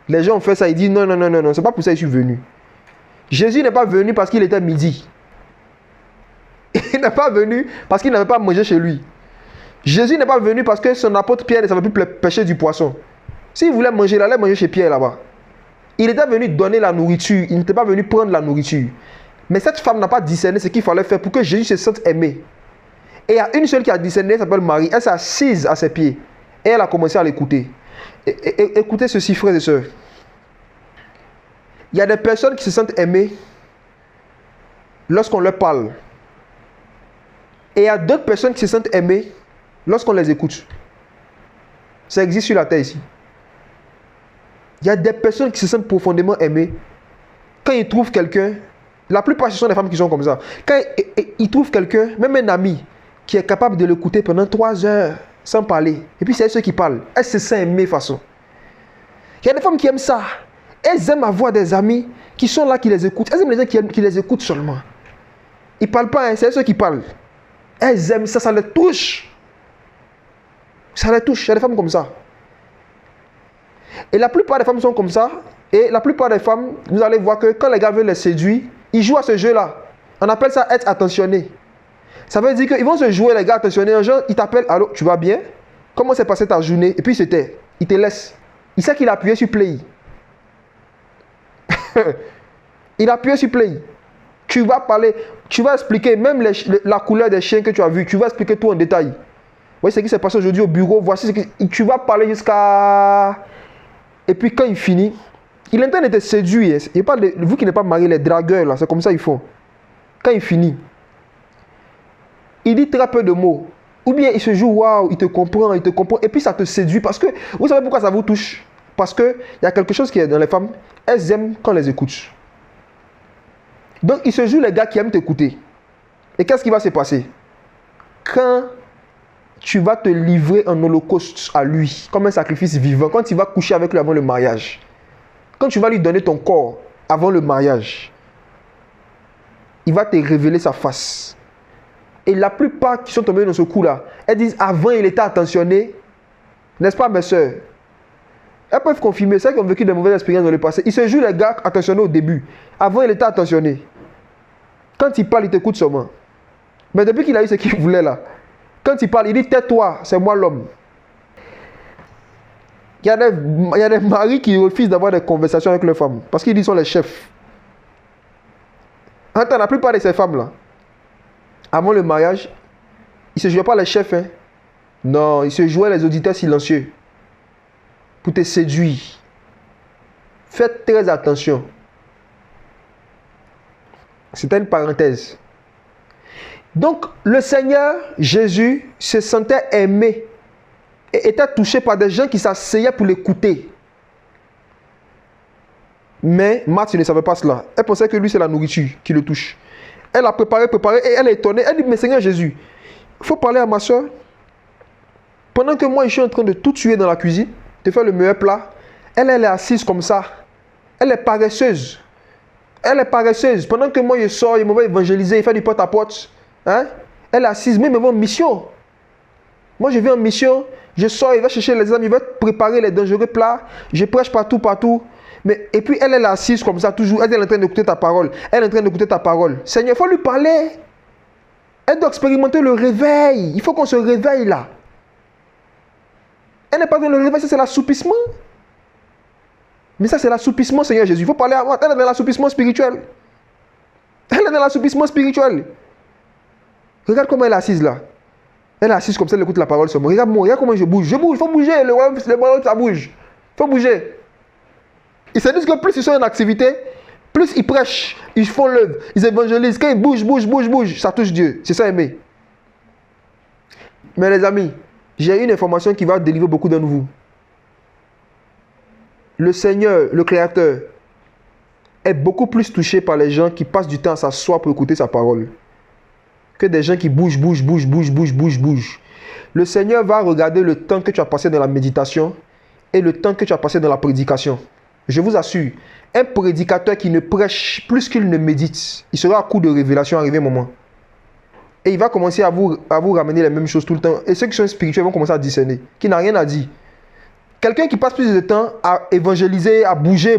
Les gens ont fait ça, ils disent non, non, non, non, non, c'est pas pour ça que je suis venu. Jésus n'est pas venu parce qu'il était midi. Il n'est pas venu parce qu'il n'avait pas mangé chez lui. Jésus n'est pas venu parce que son apôtre Pierre ne savait plus pêcher du poisson. S'il voulait manger, il allait manger chez Pierre là-bas. Il était venu donner la nourriture, il n'était pas venu prendre la nourriture. Mais cette femme n'a pas discerné ce qu'il fallait faire pour que Jésus se sente aimé. Et il y a une seule qui a discerné, elle s'appelle Marie. Elle s'est assise à ses pieds et elle a commencé à l'écouter. Écoutez ceci, frères et sœurs. Il y a des personnes qui se sentent aimées lorsqu'on leur parle. Et il y a d'autres personnes qui se sentent aimées lorsqu'on les écoute. Ça existe sur la terre ici. Il y a des personnes qui se sentent profondément aimées quand ils trouvent quelqu'un. La plupart, ce sont des femmes qui sont comme ça. Quand ils trouvent quelqu'un, même un ami, qui est capable de l'écouter pendant 3 heures sans parler. Et puis c'est ceux qui parlent. Elles se sentent aimées façon. Il y a des femmes qui aiment ça. Elles aiment avoir des amis qui sont là, qui les écoutent. Elles aiment les gens qui les écoutent seulement. Ils ne parlent pas, hein, c'est ceux qui parlent. Elles aiment ça, ça les touche. Ça les touche. Il y a des femmes comme ça. Et la plupart des femmes sont comme ça. Et la plupart des femmes, vous allez voir que quand les gars veulent les séduire, ils jouent à ce jeu-là. On appelle ça être attentionné. Ça veut dire qu'ils vont se jouer, les gars attentionnés. Un jour, ils t'appellent, allô, tu vas bien? Comment s'est passée ta journée? Et puis c'était, il te laisse. Il sait qu'il a appuyé sur play. Il a appuyé sur play. Tu vas parler, tu vas expliquer même la couleur des chiens que tu as vu. Tu vas expliquer tout en détail. Vous voyez ce qui s'est passé aujourd'hui au bureau. Voici ce que tu vas parler jusqu'à... Et puis quand il finit, il est en train de te séduire. Il parle de vous qui n'êtes pas mariés, les dragueurs là, c'est comme ça ils font. Quand il finit, il dit très peu de mots. Ou bien il se joue, waouh, il te comprend, et puis ça te séduit. Parce que, vous savez pourquoi ça vous touche? Parce qu'il y a quelque chose qui est dans les femmes, elles aiment quand on les écoute. Donc il se joue les gars qui aiment t'écouter. Et qu'est-ce qui va se passer? Quand tu vas te livrer en holocauste à lui, comme un sacrifice vivant, quand tu vas coucher avec lui avant le mariage, quand tu vas lui donner ton corps avant le mariage, il va te révéler sa face. Et la plupart qui sont tombés dans ce coup-là, elles disent avant il était attentionné, n'est-ce pas mes soeurs? Elles peuvent confirmer, celles qui ont vécu de mauvaises expériences dans le passé. Il se joue les gars attentionnés au début. Avant il était attentionné. Quand il parle, il t'écoute seulement. Mais depuis qu'il a eu ce qu'il voulait là, quand il parle, il dit tais-toi, c'est moi l'homme. Il y a des maris qui refusent d'avoir des conversations avec leurs femmes parce qu'ils sont les chefs. Attends, la plupart de ces femmes-là, avant le mariage, ils ne se jouaient pas les chefs. Hein. Non, ils se jouaient les auditeurs silencieux pour te séduire. Faites très attention. C'était une parenthèse. Donc, le Seigneur Jésus se sentait aimé et était touché par des gens qui s'asseyaient pour l'écouter. Mais Marthe ne savait pas cela. Elle pensait que lui, c'est la nourriture qui le touche. Elle a préparé, et elle est étonnée. Elle dit, mais Seigneur Jésus, il faut parler à ma soeur. Pendant que moi, je suis en train de tout tuer dans la cuisine, de faire le meilleur plat, elle est assise comme ça. Elle est paresseuse. Elle est paresseuse. Pendant que moi, je sors, je m'en vais évangéliser, je fais du porte-à-porte. Hein? Elle est assise, mais en mission. Moi, je vais en mission, je sors, je vais chercher les amis, je vais préparer les dangereux plats, je prêche partout. Mais, et puis, elle est assise comme ça, toujours. Elle est en train d'écouter ta parole. Elle est en train d'écouter ta parole. Seigneur, il faut lui parler. Elle doit expérimenter le réveil. Il faut qu'on se réveille là. Elle n'est pas dans le réveil, ça c'est l'assoupissement. Mais ça c'est l'assoupissement, Seigneur Jésus. Il faut parler à moi. Elle est dans l'assoupissement spirituel. Elle est dans l'assoupissement spirituel. Regarde comment elle est assise là. Elle est assise comme ça, elle écoute la parole seulement. Regarde-moi, regarde comment je bouge. Je bouge, il faut bouger. Le royaume, ça bouge. Il faut bouger. Ils se disent que plus ils sont en activité, plus ils prêchent, ils font l'œuvre, ils évangélisent. Quand ils bougent, ça touche Dieu. C'est ça aimer. Mais les amis, j'ai une information qui va délivrer beaucoup d'entre vous. Le Seigneur, le Créateur, est beaucoup plus touché par les gens qui passent du temps à s'asseoir pour écouter sa parole que des gens qui bougent. Le Seigneur va regarder le temps que tu as passé dans la méditation et le temps que tu as passé dans la prédication. Je vous assure, un prédicateur qui ne prêche plus qu'il ne médite, il sera à coup de révélation arrivé un moment. Et il va commencer à vous ramener les mêmes choses tout le temps. Et ceux qui sont spirituels vont commencer à discerner, qui n'a rien à dire. Quelqu'un qui passe plus de temps à évangéliser, à bouger,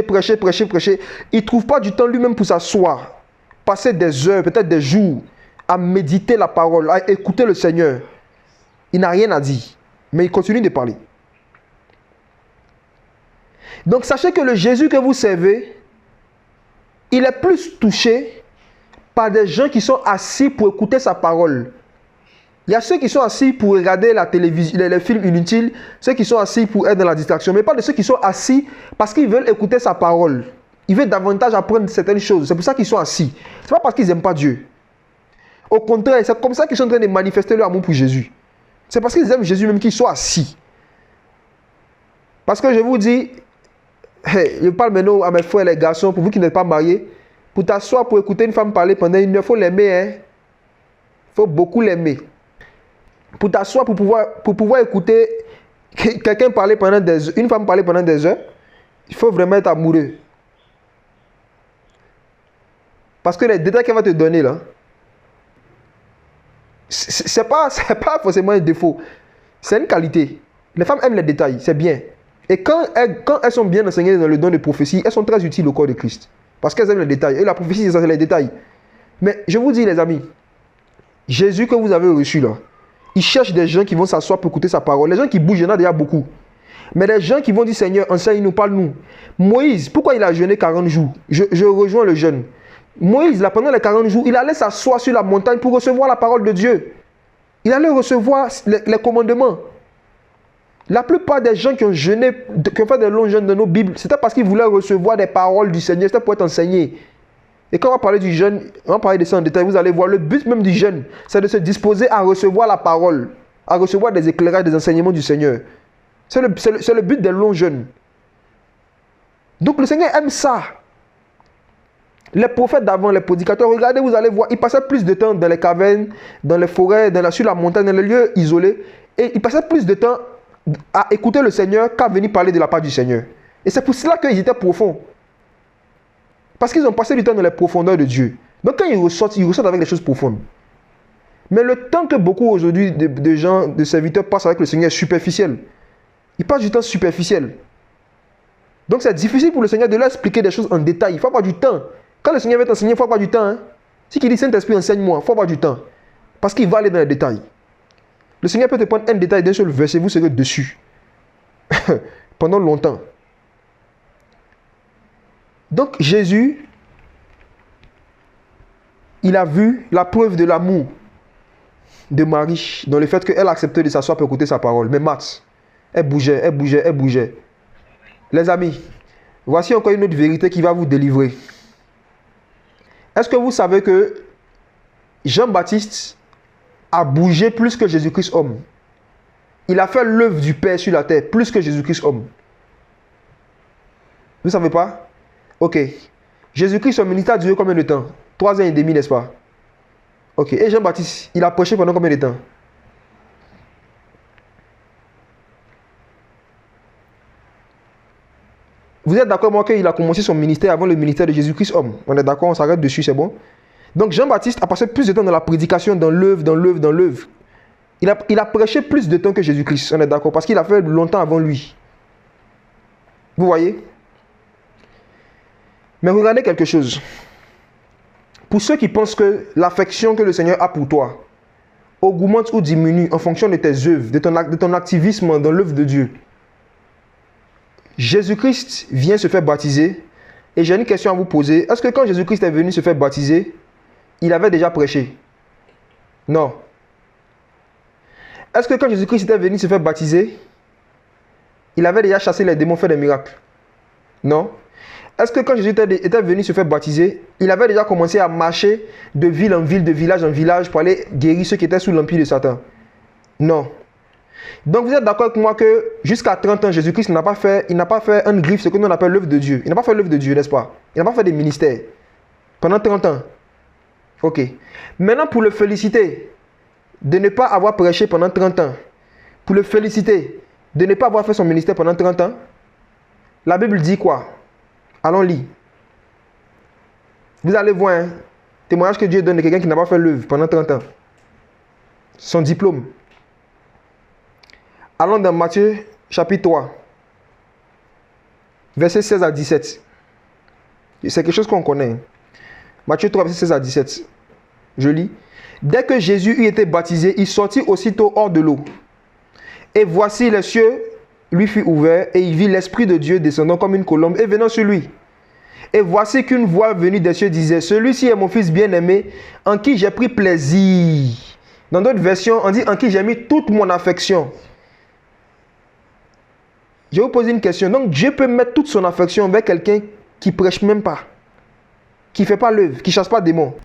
prêcher, il ne trouve pas du temps lui-même pour s'asseoir, passer des heures, peut-être des jours, à méditer la parole, à écouter le Seigneur. Il n'a rien à dire, mais il continue de parler. Donc sachez que le Jésus que vous servez, il est plus touché par des gens qui sont assis pour écouter sa parole. Il y a ceux qui sont assis pour regarder la télévision, les films inutiles, ceux qui sont assis pour être dans la distraction, mais pas de ceux qui sont assis parce qu'ils veulent écouter sa parole. Ils veulent davantage apprendre certaines choses. C'est pour ça qu'ils sont assis. Ce n'est pas parce qu'ils n'aiment pas Dieu. Au contraire, c'est comme ça qu'ils sont en train de manifester leur amour pour Jésus. C'est parce qu'ils aiment Jésus même qu'ils sont assis. Parce que je vous dis, je parle maintenant à mes frères les garçons, pour vous qui n'êtes pas mariés, pour t'asseoir pour écouter une femme parler pendant une heure, il faut l'aimer. Il faut beaucoup l'aimer. Pour t'asseoir, pour pouvoir écouter quelqu'un parler pendant des heures, une femme parler pendant des heures, il faut vraiment être amoureux. Parce que les détails qu'elle va te donner là, c'est pas forcément un défaut. C'est une qualité. Les femmes aiment les détails, c'est bien. Et quand elles sont bien enseignées dans le don de prophétie, elles sont très utiles au corps de Christ. Parce qu'elles aiment les détails. Et la prophétie, c'est les détails. Mais je vous dis les amis, Jésus que vous avez reçu là, il cherche des gens qui vont s'asseoir pour écouter sa parole. Les gens qui bougent, il y en a déjà beaucoup. Mais les gens qui vont dire, Seigneur, enseigne-nous, parle-nous. Moïse, pourquoi il a jeûné 40 jours? Je rejoins le jeûne. Moïse, là, pendant les 40 jours, il allait s'asseoir sur la montagne pour recevoir la parole de Dieu. Il allait recevoir les commandements. La plupart des gens qui ont jeûné, qui ont fait des longs jeûnes dans nos Bibles, c'était parce qu'ils voulaient recevoir des paroles du Seigneur, c'était pour être enseignés. Et quand on va parler du jeûne, on va parler de ça en détail, vous allez voir, le but même du jeûne, c'est de se disposer à recevoir la parole, à recevoir des éclairages, des enseignements du Seigneur. C'est le but des longs jeûnes. Donc le Seigneur aime ça. Les prophètes d'avant, les prédicateurs, regardez, vous allez voir, ils passaient plus de temps dans les cavernes, dans les forêts, sur la montagne, dans les lieux isolés. Et ils passaient plus de temps à écouter le Seigneur qu'à venir parler de la part du Seigneur. Et c'est pour cela qu'ils étaient profonds. Parce qu'ils ont passé du temps dans les profondeurs de Dieu. Donc quand ils ressortent avec des choses profondes. Mais le temps que beaucoup aujourd'hui de gens, de serviteurs passent avec le Seigneur est superficiel. Ils passent du temps superficiel. Donc c'est difficile pour le Seigneur de leur expliquer des choses en détail. Il faut avoir du temps. Quand le Seigneur veut t'enseigner, il faut avoir du temps. Hein? Si il dit Saint-Esprit, enseigne-moi, il faut avoir du temps. Parce qu'il va aller dans les détails. Le Seigneur peut te prendre un détail d'un seul verset, vous serez dessus. Pendant longtemps. Donc Jésus, il a vu la preuve de l'amour de Marie dans le fait qu'elle acceptait de s'asseoir pour écouter sa parole. Mais Marthe, elle bougeait. Les amis, voici encore une autre vérité qui va vous délivrer. Est-ce que vous savez que Jean-Baptiste a bougé plus que Jésus-Christ homme? Il a fait l'œuvre du Père sur la terre plus que Jésus-Christ homme. Vous ne savez pas? Ok. Jésus-Christ, son ministère a duré combien de temps? 3 ans et demi, n'est-ce pas? Ok. Et Jean-Baptiste, il a prêché pendant combien de temps? Vous êtes d'accord, moi, qu'il a commencé son ministère avant le ministère de Jésus-Christ homme? On est d'accord, on s'arrête dessus, c'est bon? Donc Jean-Baptiste a passé plus de temps dans la prédication, dans l'œuvre. Il a prêché plus de temps que Jésus-Christ, on est d'accord? Parce qu'il a fait longtemps avant lui. Vous voyez? Mais regardez quelque chose. Pour ceux qui pensent que l'affection que le Seigneur a pour toi augmente ou diminue en fonction de tes œuvres, de ton activisme dans l'œuvre de Dieu, Jésus-Christ vient se faire baptiser. Et j'ai une question à vous poser. Est-ce que quand Jésus-Christ est venu se faire baptiser, il avait déjà prêché? Non. Est-ce que quand Jésus-Christ était venu se faire baptiser, il avait déjà chassé les démons, fait des miracles? Non. Est-ce que quand Jésus était venu se faire baptiser, il avait déjà commencé à marcher de ville en ville, de village en village pour aller guérir ceux qui étaient sous l'empire de Satan? Non. Donc vous êtes d'accord avec moi que jusqu'à 30 ans, Jésus-Christ n'a pas fait un griffe, ce que nous on appelle l'œuvre de Dieu. Il n'a pas fait l'œuvre de Dieu, n'est-ce pas? Il n'a pas fait des ministères. Pendant 30 ans. Ok. Maintenant, pour le féliciter de ne pas avoir prêché pendant 30 ans, pour le féliciter de ne pas avoir fait son ministère pendant 30 ans, la Bible dit quoi? Allons lire. Vous allez voir un témoignage que Dieu donne de quelqu'un qui n'a pas fait l'œuvre pendant 30 ans. Son diplôme. Allons dans Matthieu chapitre 3, versets 16 à 17. C'est quelque chose qu'on connaît. Matthieu 3, verset 16 à 17. Je lis. Dès que Jésus eut été baptisé, il sortit aussitôt hors de l'eau. Et voici les cieux lui fut ouvert, et il vit l'Esprit de Dieu descendant comme une colombe et venant sur lui. Et voici qu'une voix venue des cieux disait, celui-ci est mon fils bien-aimé, en qui j'ai pris plaisir. Dans d'autres versions, on dit en qui j'ai mis toute mon affection. Je vais vous poser une question. Donc Dieu peut mettre toute son affection vers quelqu'un qui ne prêche même pas, qui ne fait pas l'œuvre, qui ne chasse pas des démons.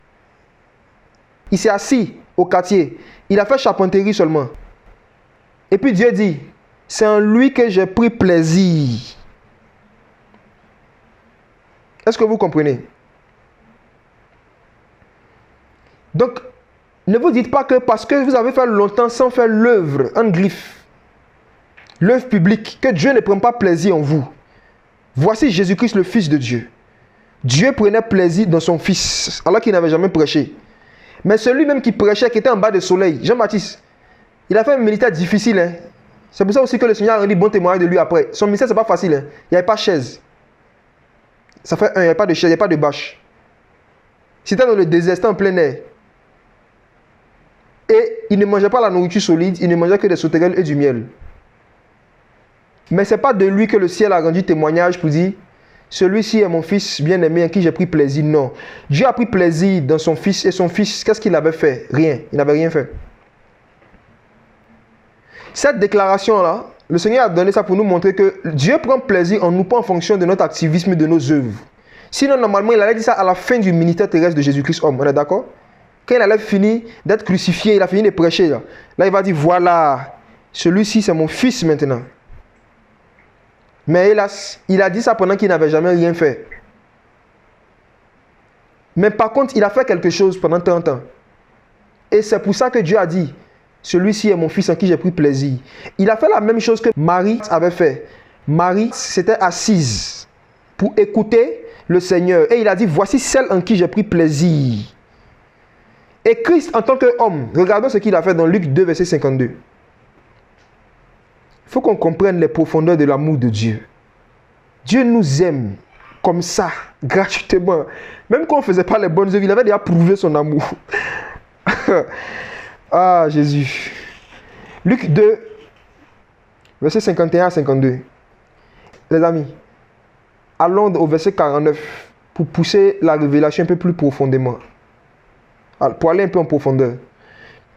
Il s'est assis au quartier. Il a fait charpenterie seulement. Et puis Dieu dit, c'est en lui que j'ai pris plaisir. Est-ce que vous comprenez? Donc, ne vous dites pas que parce que vous avez fait longtemps sans faire l'œuvre, en griffe, l'œuvre publique, que Dieu ne prend pas plaisir en vous. Voici Jésus-Christ, le Fils de Dieu. Dieu prenait plaisir dans son Fils, alors qu'il n'avait jamais prêché. Mais celui-même qui prêchait, qui était en bas du soleil, Jean-Baptiste, il a fait un ministère difficile. Hein? C'est pour ça aussi que le Seigneur a rendu bon témoignage de lui après. Son ministère, ce n'est pas facile. Hein? Il n'y avait pas de chaise. Ça fait un, il n'y avait pas de chaise, il n'y avait pas de bâche. C'était dans le désert, c'était en plein air. Et il ne mangeait pas la nourriture solide, il ne mangeait que des sauterelles et du miel. Mais ce n'est pas de lui que le ciel a rendu témoignage pour dire, celui-ci est mon fils bien-aimé en qui j'ai pris plaisir. Non. Dieu a pris plaisir dans son fils, et son fils, qu'est-ce qu'il avait fait? Rien. Il n'avait rien fait. Cette déclaration-là, le Seigneur a donné ça pour nous montrer que Dieu prend plaisir en nous, pas en fonction de notre activisme et de nos œuvres. Sinon, normalement, il allait dire ça à la fin du ministère terrestre de Jésus-Christ homme. On est d'accord? Quand il allait finir d'être crucifié, il a fini de prêcher. Là, il va dire, voilà, celui-ci, c'est mon fils maintenant. Mais hélas, il a dit ça pendant qu'il n'avait jamais rien fait. Mais par contre, il a fait quelque chose pendant 30 ans. Et c'est pour ça que Dieu a dit, celui-ci est mon fils en qui j'ai pris plaisir. Il a fait la même chose que Marie avait fait. Marie s'était assise pour écouter le Seigneur. Et il a dit, voici celle en qui j'ai pris plaisir. Et Christ en tant qu'homme, regardons ce qu'il a fait dans Luc 2, verset 52. Il faut qu'on comprenne les profondeurs de l'amour de Dieu. Dieu nous aime comme ça, gratuitement. Même quand on ne faisait pas les bonnes œuvres, il avait déjà prouvé son amour. Ah, Jésus. Luc 2, verset 51 à 52. Les amis, allons au verset 49 pour pousser la révélation un peu plus profondément. Pour aller un peu en profondeur.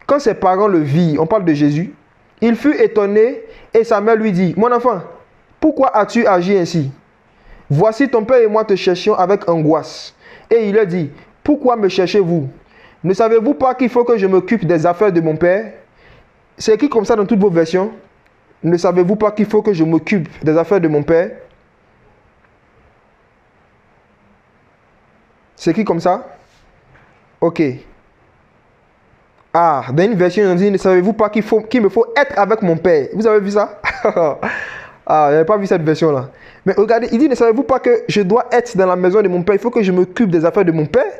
Quand ses parents le virent, on parle de Jésus, il fut étonné et sa mère lui dit, mon enfant, pourquoi as-tu agi ainsi? Voici ton père et moi te cherchions avec angoisse. Et il leur dit, pourquoi me cherchez-vous? Ne savez-vous pas qu'il faut que je m'occupe des affaires de mon père? C'est écrit comme ça dans toutes vos versions. Ne savez-vous pas qu'il faut que je m'occupe des affaires de mon père? C'est écrit comme ça? Ok. Ah, dans une version, on dit, ne savez-vous pas qu'il me faut être avec mon père? Vous avez vu ça? Ah, je n'avais pas vu cette version-là. Mais regardez, il dit, ne savez-vous pas que je dois être dans la maison de mon père? Il faut que je m'occupe des affaires de mon père.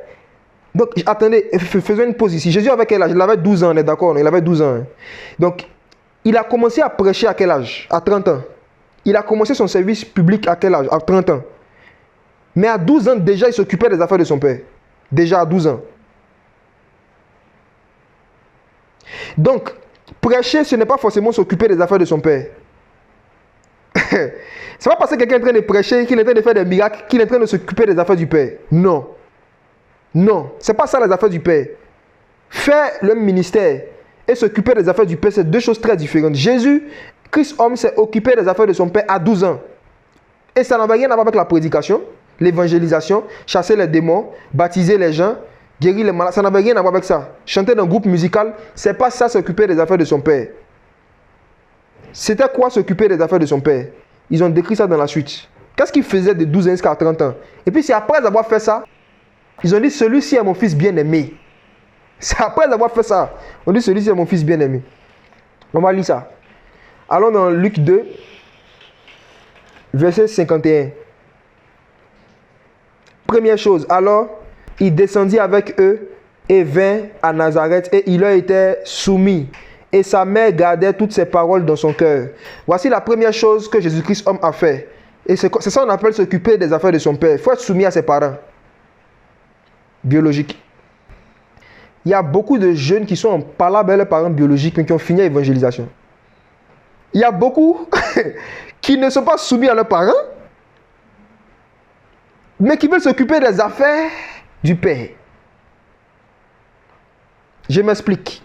Donc, attendez, faisons une pause ici. Jésus avait quel âge? Il avait 12 ans, on est d'accord? Il avait 12 ans. Hein. Donc, il a commencé à prêcher à quel âge? À 30 ans. Il a commencé son service public à quel âge? À 30 ans. Mais à 12 ans, déjà, il s'occupait des affaires de son père. Déjà à 12 ans. Donc, prêcher, ce n'est pas forcément s'occuper des affaires de son père. C'est pas parce que quelqu'un est en train de prêcher, qu'il est en train de faire des miracles, qu'il est en train de s'occuper des affaires du père. Non. Non, c'est pas ça les affaires du père. faire le ministère et s'occuper des affaires du Père, c'est deux choses très différentes. Jésus, Christ homme, s'est occupé des affaires de son Père à 12 ans. Et ça n'avait rien à voir avec la prédication, l'évangélisation, chasser les démons, baptiser les gens, guérir les malades. Ça n'avait rien à voir avec ça. Chanter dans un groupe musical, c'est pas ça s'occuper des affaires de son Père. C'était quoi s'occuper des affaires de son Père? Ils ont décrit ça dans la suite. Qu'est-ce qu'il faisait de 12 ans jusqu'à 30 ans? Et puis c'est après avoir fait ça, ils ont dit celui-ci est mon fils bien-aimé. C'est après avoir fait ça. On dit celui-ci est mon fils bien-aimé. On va lire ça. Allons dans Luc 2, verset 51. Première chose, alors il descendit avec eux et vint à Nazareth et il leur était soumis. Et sa mère gardait toutes ses paroles dans son cœur. Voici la première chose que Jésus-Christ homme a fait. Et c'est ça qu'on appelle s'occuper des affaires de son père. Il faut être soumis à ses parents biologiques. Il y a beaucoup de jeunes qui sont en palabre avec leurs parents biologiques mais qui ont fini à l'évangélisation. Il y a beaucoup qui ne sont pas soumis à leurs parents mais qui veulent s'occuper des affaires du père. Je m'explique.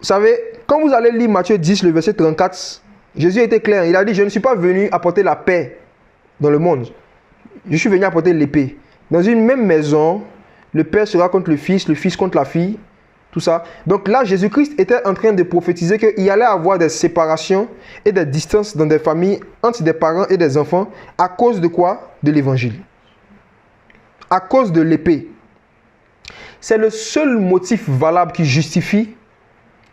Vous savez, quand vous allez lire Matthieu 10, le verset 34, Jésus était clair. Il a dit, je ne suis pas venu apporter la paix dans le monde. Je suis venu apporter l'épée. Dans une même maison, le père sera contre le fils contre la fille, tout ça. Donc là, Jésus-Christ était en train de prophétiser qu'il allait avoir des séparations et des distances dans des familles entre des parents et des enfants à cause de quoi? De l'évangile. À cause de l'épée. C'est le seul motif valable qui justifie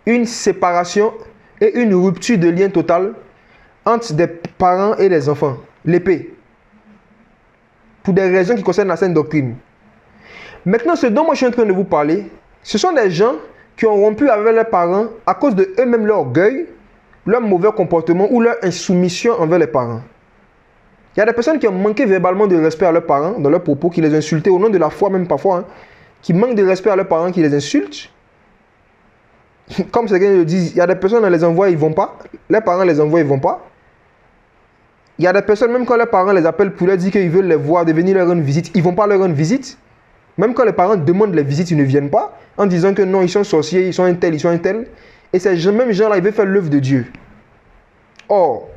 une séparation et une rupture de lien total entre des parents et des enfants. L'épée. Pour des raisons qui concernent la sainte doctrine. Maintenant, ce dont moi je suis en train de vous parler, ce sont des gens qui ont rompu avec leurs parents à cause de eux-mêmes leur orgueil, leur mauvais comportement ou leur insoumission envers les parents. Il y a des personnes qui ont manqué verbalement de respect à leurs parents, dans leurs propos, qui les insultaient au nom de la foi même parfois, hein, qui manquent de respect à leurs parents, qui les insultent. Comme certains le disent, il y a des personnes, on les envoie, ils ne vont pas. Les parents les envoient, ils ne vont pas. Il y a des personnes, même quand leurs parents les appellent pour leur dire qu'ils veulent les voir, de venir leur rendre visite, ils ne vont pas leur rendre visite. Même quand les parents demandent les visites, ils ne viennent pas, en disant que non, ils sont sorciers, ils sont un tel, ils sont un tel. Et ces mêmes gens-là, ils veulent faire l'œuvre de Dieu. Or,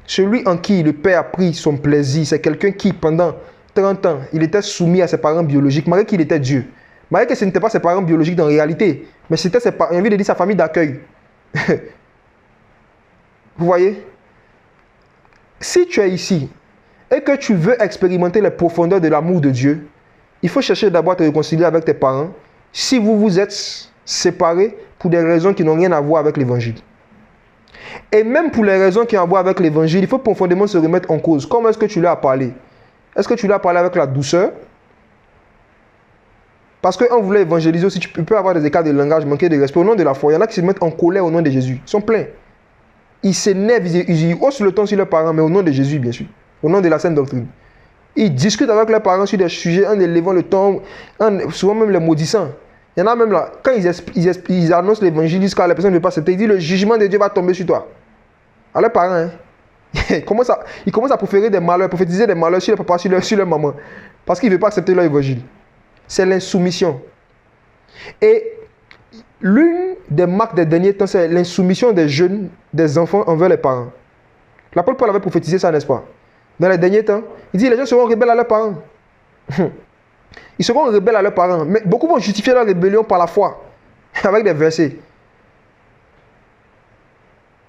celui en qui le Père a pris son plaisir, c'est quelqu'un qui, pendant 30 ans, il était soumis à ses parents biologiques, malgré qu'il était Dieu. Malgré que ce n'était pas ses parents biologiques dans la réalité, mais c'était j'ai envie de dire sa famille d'accueil. Vous voyez? Si tu es ici et que tu veux expérimenter les profondeurs de l'amour de Dieu, il faut chercher d'abord à te réconcilier avec tes parents si vous vous êtes séparés pour des raisons qui n'ont rien à voir avec l'évangile. Et même pour les raisons qui ont à voir avec l'évangile, il faut profondément se remettre en cause. Comment est-ce que tu leur as parlé? Est-ce que tu leur as parlé avec la douceur? Parce qu'on voulait évangéliser aussi, tu peux avoir des écarts de langage, manquer de respect au nom de la foi. Il y en a qui se mettent en colère au nom de Jésus. Ils sont pleins. Ils s'énervent, ils haussent le ton sur leurs parents, mais au nom de Jésus, bien sûr. Au nom de la sainte doctrine. Ils discutent avec leurs parents sur des sujets en élevant le ton, souvent même les maudissant. Il y en a même là, quand ils annoncent l'évangile, jusqu'à la personne ne veut pas accepter, ils disent le jugement de Dieu va tomber sur toi. À leurs parents, hein. Ils commencent à proférer des malheurs, prophétiser des malheurs sur leur papa, sur leur maman. Parce qu'ils ne veulent pas accepter leur évangile. C'est l'insoumission. Et l'une des marques des derniers temps, c'est l'insoumission des jeunes, des enfants envers les parents. L'apôtre Paul avait prophétisé ça, n'est-ce pas? Dans les derniers temps, il dit les gens seront rebelles à leurs parents. Ils seront rebelles à leurs parents. Mais beaucoup vont justifier leur rébellion par la foi. Avec des versets.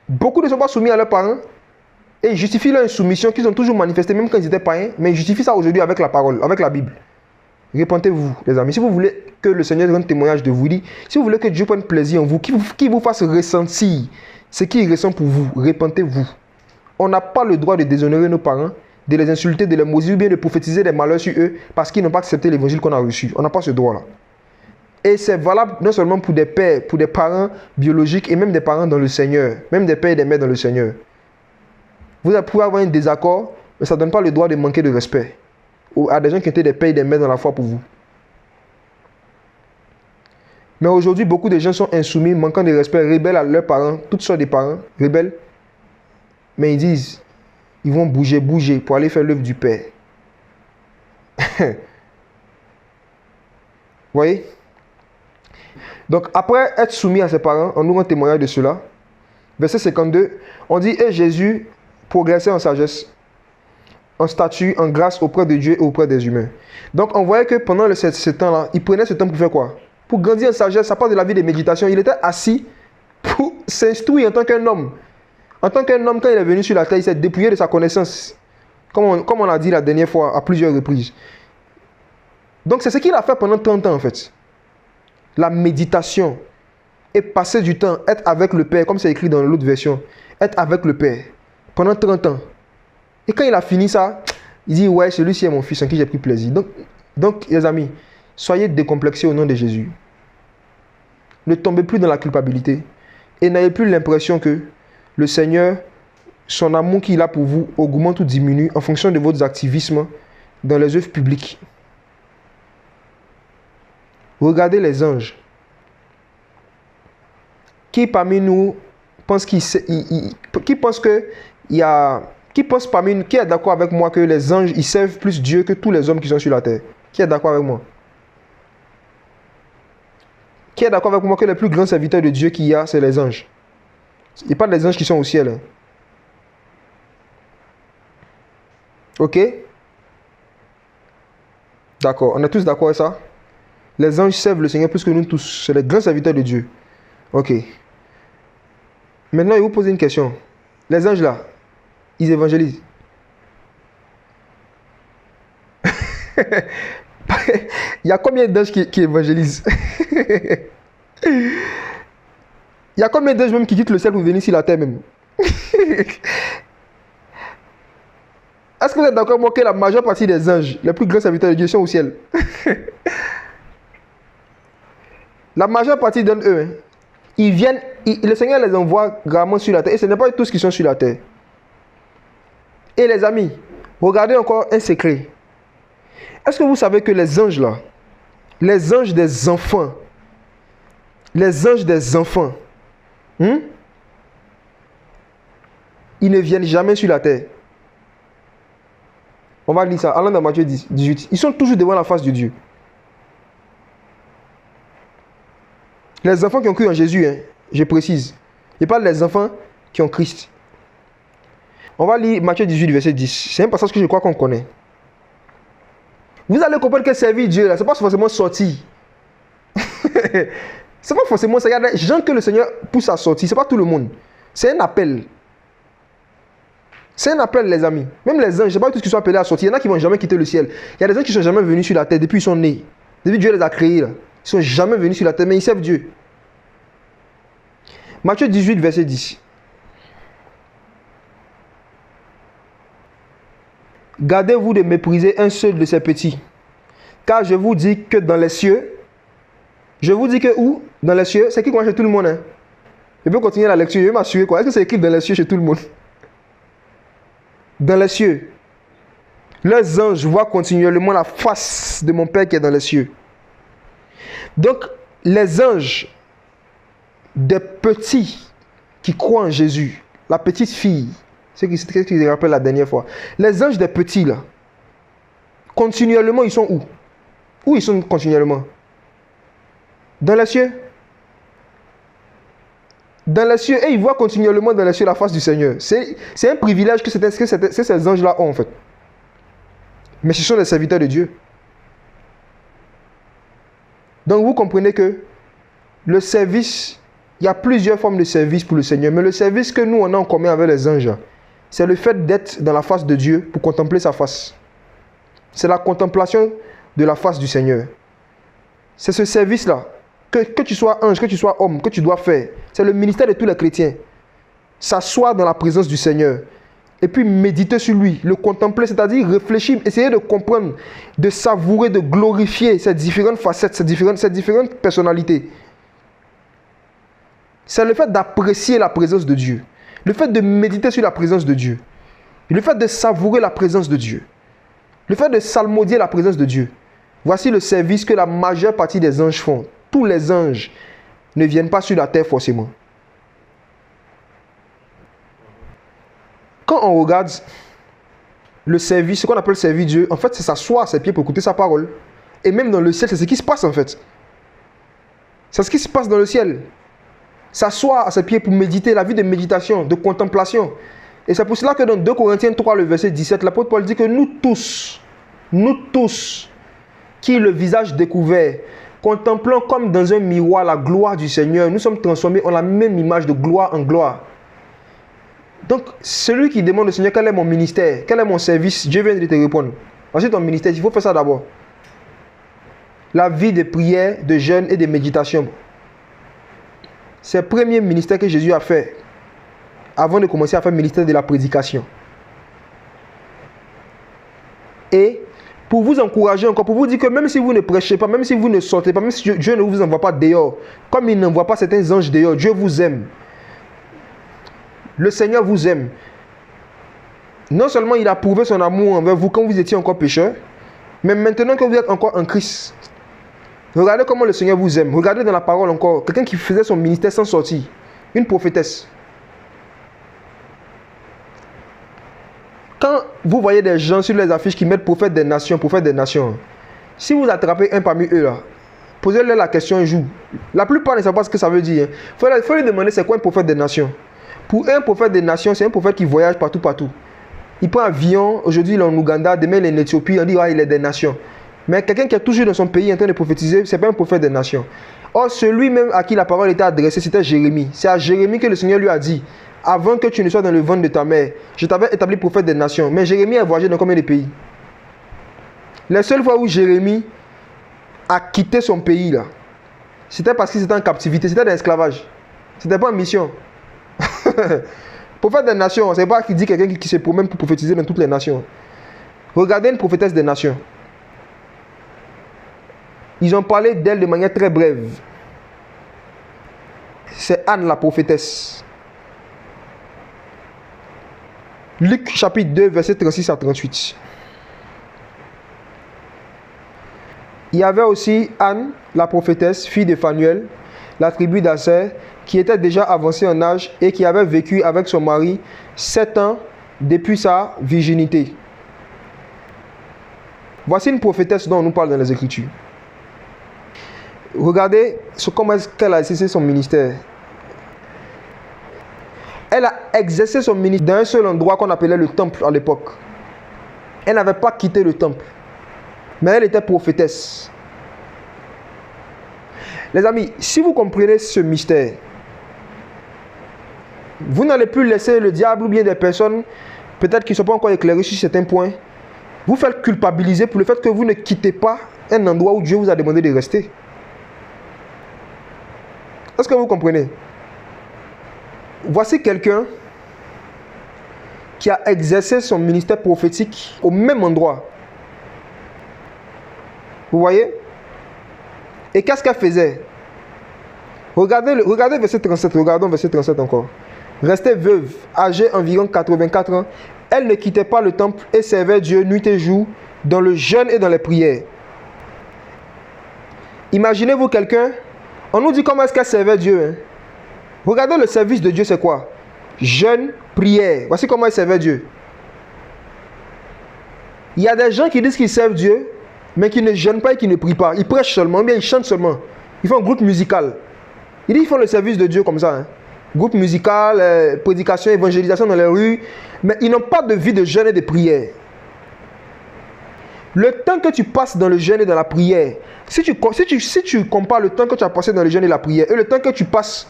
Beaucoup ne sont pas soumis à leurs parents. Et ils justifient leur insoumission qu'ils ont toujours manifestée, même quand ils étaient païens. Mais ils justifient ça aujourd'hui avec la parole, avec la Bible. Repentez-vous, les amis. Si vous voulez que le Seigneur rende témoignage de vous, si vous voulez que Dieu prenne plaisir en vous, qu'il vous fasse ressentir ce qu'il ressent pour vous, repentez-vous. On n'a pas le droit de déshonorer nos parents, de les insulter, de les maudire ou bien de prophétiser des malheurs sur eux parce qu'ils n'ont pas accepté l'évangile qu'on a reçu. On n'a pas ce droit-là. Et c'est valable non seulement pour des pères, pour des parents biologiques et même des parents dans le Seigneur, même des pères et des mères dans le Seigneur. Vous pouvez avoir un désaccord, mais ça ne donne pas le droit de manquer de respect à des gens qui étaient des pères et des mères dans la foi pour vous. Mais aujourd'hui, beaucoup de gens sont insoumis, manquant de respect, rebelles à leurs parents, toutes sortes de parents, rebelles. Mais ils disent, ils vont bouger pour aller faire l'œuvre du Père. Vous voyez? Donc, après être soumis à ses parents, on nous rend témoignage de cela. Verset 52, on dit, et Jésus progressait en sagesse, en statut, en grâce auprès de Dieu et auprès des humains. Donc, on voyait que pendant ce temps-là, il prenait ce temps pour faire quoi? Pour grandir en sagesse, ça part de la vie de méditation. Il était assis pour s'instruire en tant qu'un homme. En tant qu'un homme, quand il est venu sur la terre, il s'est dépouillé de sa connaissance. Comme on l'a dit la dernière fois, à plusieurs reprises. Donc, c'est ce qu'il a fait pendant 30 ans, en fait. La méditation. Et passer du temps, être avec le Père, comme c'est écrit dans l'autre version. Être avec le Père. Pendant 30 ans. Et quand il a fini ça, il dit, ouais, celui-ci est mon fils en qui j'ai pris plaisir. Donc, les amis, soyez décomplexés au nom de Jésus. Ne tombez plus dans la culpabilité. Et n'ayez plus l'impression que le Seigneur, son amour qu'il a pour vous, augmente ou diminue en fonction de votre activisme dans les œuvres publiques. Regardez les anges. Qui parmi nous pense qui est d'accord avec moi que les anges, ils servent plus Dieu que tous les hommes qui sont sur la terre? Qui est d'accord avec moi? Qui est d'accord avec moi que les plus grands serviteurs de Dieu qu'il y a, c'est les anges? Il n'y a pas des anges qui sont au ciel. Hein. Ok? D'accord. On est tous d'accord avec ça? Les anges servent le Seigneur plus que nous tous. C'est les grands serviteurs de Dieu. Ok. Maintenant, je vais vous poser une question. Les anges là, ils évangélisent. Il y a combien d'anges qui évangélisent? Il y a combien d'anges même qui quittent le ciel pour venir sur la terre même? Est-ce que vous êtes d'accord avec moi que la majeure partie des anges, les plus grands serviteurs de Dieu, sont au ciel? La majeure partie d'entre eux, hein, ils viennent, le Seigneur les envoie gravement sur la terre. Et ce n'est pas tous qui sont sur la terre. Et les amis, regardez encore un secret. Est-ce que vous savez que les anges là, les anges des enfants, ils ne viennent jamais sur la terre. On va lire ça. Allons dans Matthieu 18. Ils sont toujours devant la face de Dieu. Les enfants qui ont cru en Jésus, hein, je précise. Je parle des enfants qui ont Christ. On va lire Matthieu 18, verset 10. C'est un passage que je crois qu'on connaît. Vous allez comprendre que servir Dieu, là, ce n'est pas forcément sortir. C'est pas forcément ça. Il y a des gens que le Seigneur pousse à sortir. Ce n'est pas tout le monde. C'est un appel. C'est un appel, les amis. Même les anges, je ne sais pas tous qui sont appelés à sortir. Il y en a qui ne vont jamais quitter le ciel. Il y a des gens qui ne sont jamais venus sur la terre depuis qu'ils sont nés. Depuis Dieu les a créés. Là. Ils ne sont jamais venus sur la terre, mais ils servent Dieu. Matthieu 18, verset 10. Gardez-vous de mépriser un seul de ces petits. Car je vous dis que dans les cieux, je vous dis que où? Dans les cieux, c'est écrit chez tout le monde. Hein? Je peux continuer la lecture, je vais m'assurer quoi. Est-ce que c'est écrit dans les cieux chez tout le monde? Dans les cieux. Leurs anges voient continuellement la face de mon Père qui est dans les cieux. Donc, les anges des petits qui croient en Jésus, la petite fille, c'est ce que je rappelle la dernière fois. Les anges des petits, là, continuellement, ils sont où? Où ils sont continuellement? Dans les cieux. Dans les cieux, et ils voient continuellement dans les cieux la face du Seigneur. C'est un privilège que ces anges-là ont, en fait. Mais ce sont des serviteurs de Dieu. Donc, vous comprenez que le service, il y a plusieurs formes de service pour le Seigneur, mais le service que nous, on a en commun avec les anges, c'est le fait d'être dans la face de Dieu pour contempler sa face. C'est la contemplation de la face du Seigneur. C'est ce service-là, que tu sois ange, que tu sois homme, que tu dois faire. C'est le ministère de tous les chrétiens. S'asseoir dans la présence du Seigneur. Et puis méditer sur lui, le contempler, c'est-à-dire réfléchir, essayer de comprendre, de savourer, de glorifier ces différentes facettes, ces différentes personnalités. C'est le fait d'apprécier la présence de Dieu. Le fait de méditer sur la présence de Dieu. Le fait de savourer la présence de Dieu. Le fait de psalmodier la présence de Dieu. Voici le service que la majeure partie des anges font. Tous les anges ne viennent pas sur la terre forcément. Quand on regarde le service, ce qu'on appelle servir Dieu, en fait, c'est s'asseoir à ses pieds pour écouter sa parole. Et même dans le ciel, c'est ce qui se passe en fait. C'est ce qui se passe dans le ciel. S'asseoir à ses pieds pour méditer, la vie de méditation, de contemplation. Et c'est pour cela que dans 2 Corinthiens 3, le verset 17, l'apôtre Paul dit que nous tous, qui le visage découvert, contemplant comme dans un miroir la gloire du Seigneur, nous sommes transformés en la même image de gloire en gloire. Donc, celui qui demande au Seigneur quel est mon ministère, quel est mon service, Dieu vient de te répondre. Ensuite, ton ministère, il faut faire ça d'abord. La vie de prière, de jeûne et de méditation. C'est le premier ministère que Jésus a fait avant de commencer à faire le ministère de la prédication. Et pour vous encourager encore, pour vous dire que même si vous ne prêchez pas, même si vous ne sortez pas, même si Dieu ne vous envoie pas dehors, comme il n'envoie pas certains anges dehors, Dieu vous aime. Le Seigneur vous aime. Non seulement il a prouvé son amour envers vous quand vous étiez encore pécheur, mais maintenant que vous êtes encore en Christ. Regardez comment le Seigneur vous aime. Regardez dans la parole encore. Quelqu'un qui faisait son ministère sans sortir. Une prophétesse. Quand vous voyez des gens sur les affiches qui mettent prophète des nations, si vous attrapez un parmi eux là, posez-leur la question un jour. La plupart ne savent pas ce que ça veut dire. Il faut lui demander c'est quoi un prophète des nations. Pour un prophète des nations, c'est un prophète qui voyage partout. Il prend un avion, aujourd'hui il est en Ouganda, demain il est en Éthiopie, on dit il est des nations. Mais quelqu'un qui est toujours dans son pays en train de prophétiser, ce n'est pas un prophète des nations. Or, celui même à qui la parole était adressée, c'était Jérémie. C'est à Jérémie que le Seigneur lui a dit, avant que tu ne sois dans le ventre de ta mère, je t'avais établi prophète des nations. Mais Jérémie a voyagé dans combien de pays? La seule fois où Jérémie a quitté son pays, là, c'était parce qu'il était en captivité, c'était dans l'esclavage. Ce n'était pas en mission. Prophète des nations, ce n'est pas qui dit quelqu'un qui se promène pour prophétiser dans toutes les nations. Regardez une prophétesse des nations. Ils ont parlé d'elle de manière très brève. C'est Anne la prophétesse. Luc chapitre 2, verset 36 à 38. Il y avait aussi Anne la prophétesse, fille de Phanuel, la tribu d'Aser, qui était déjà avancée en âge et qui avait vécu avec son mari 7 ans depuis sa virginité. Voici une prophétesse dont on nous parle dans les Écritures. Regardez comment est-ce qu'elle a exercé son ministère. Elle a exercé son ministère dans un seul endroit qu'on appelait le temple à l'époque. Elle n'avait pas quitté le temple. Mais elle était prophétesse. Les amis, si vous comprenez ce mystère, vous n'allez plus laisser le diable ou bien des personnes, peut-être qui ne sont pas encore éclairées sur certains points, vous faire culpabiliser pour le fait que vous ne quittez pas un endroit où Dieu vous a demandé de rester. Est-ce que vous comprenez? Voici quelqu'un qui a exercé son ministère prophétique au même endroit. Vous voyez? Et qu'est-ce qu'elle faisait? Regardez verset 37. Regardons verset 37 encore. Restée veuve, âgée environ 84 ans, elle ne quittait pas le temple et servait Dieu nuit et jour dans le jeûne et dans les prières. Imaginez-vous quelqu'un. On nous dit comment est-ce qu'elle servait Dieu. Hein? Regardez le service de Dieu, c'est quoi? Jeûne, prière. Voici comment elle servait Dieu. Il y a des gens qui disent qu'ils servent Dieu, mais qui ne jeûnent pas et qui ne prient pas. Ils prêchent seulement, ou bien ils chantent seulement. Ils font un groupe musical. Ils disent qu'ils font le service de Dieu comme ça. Hein? Groupe musical, prédication, évangélisation dans les rues. Mais ils n'ont pas de vie de jeûne et de prière. Le temps que tu passes dans le jeûne et dans la prière, si tu compares le temps que tu as passé dans le jeûne et la prière et le temps que tu passes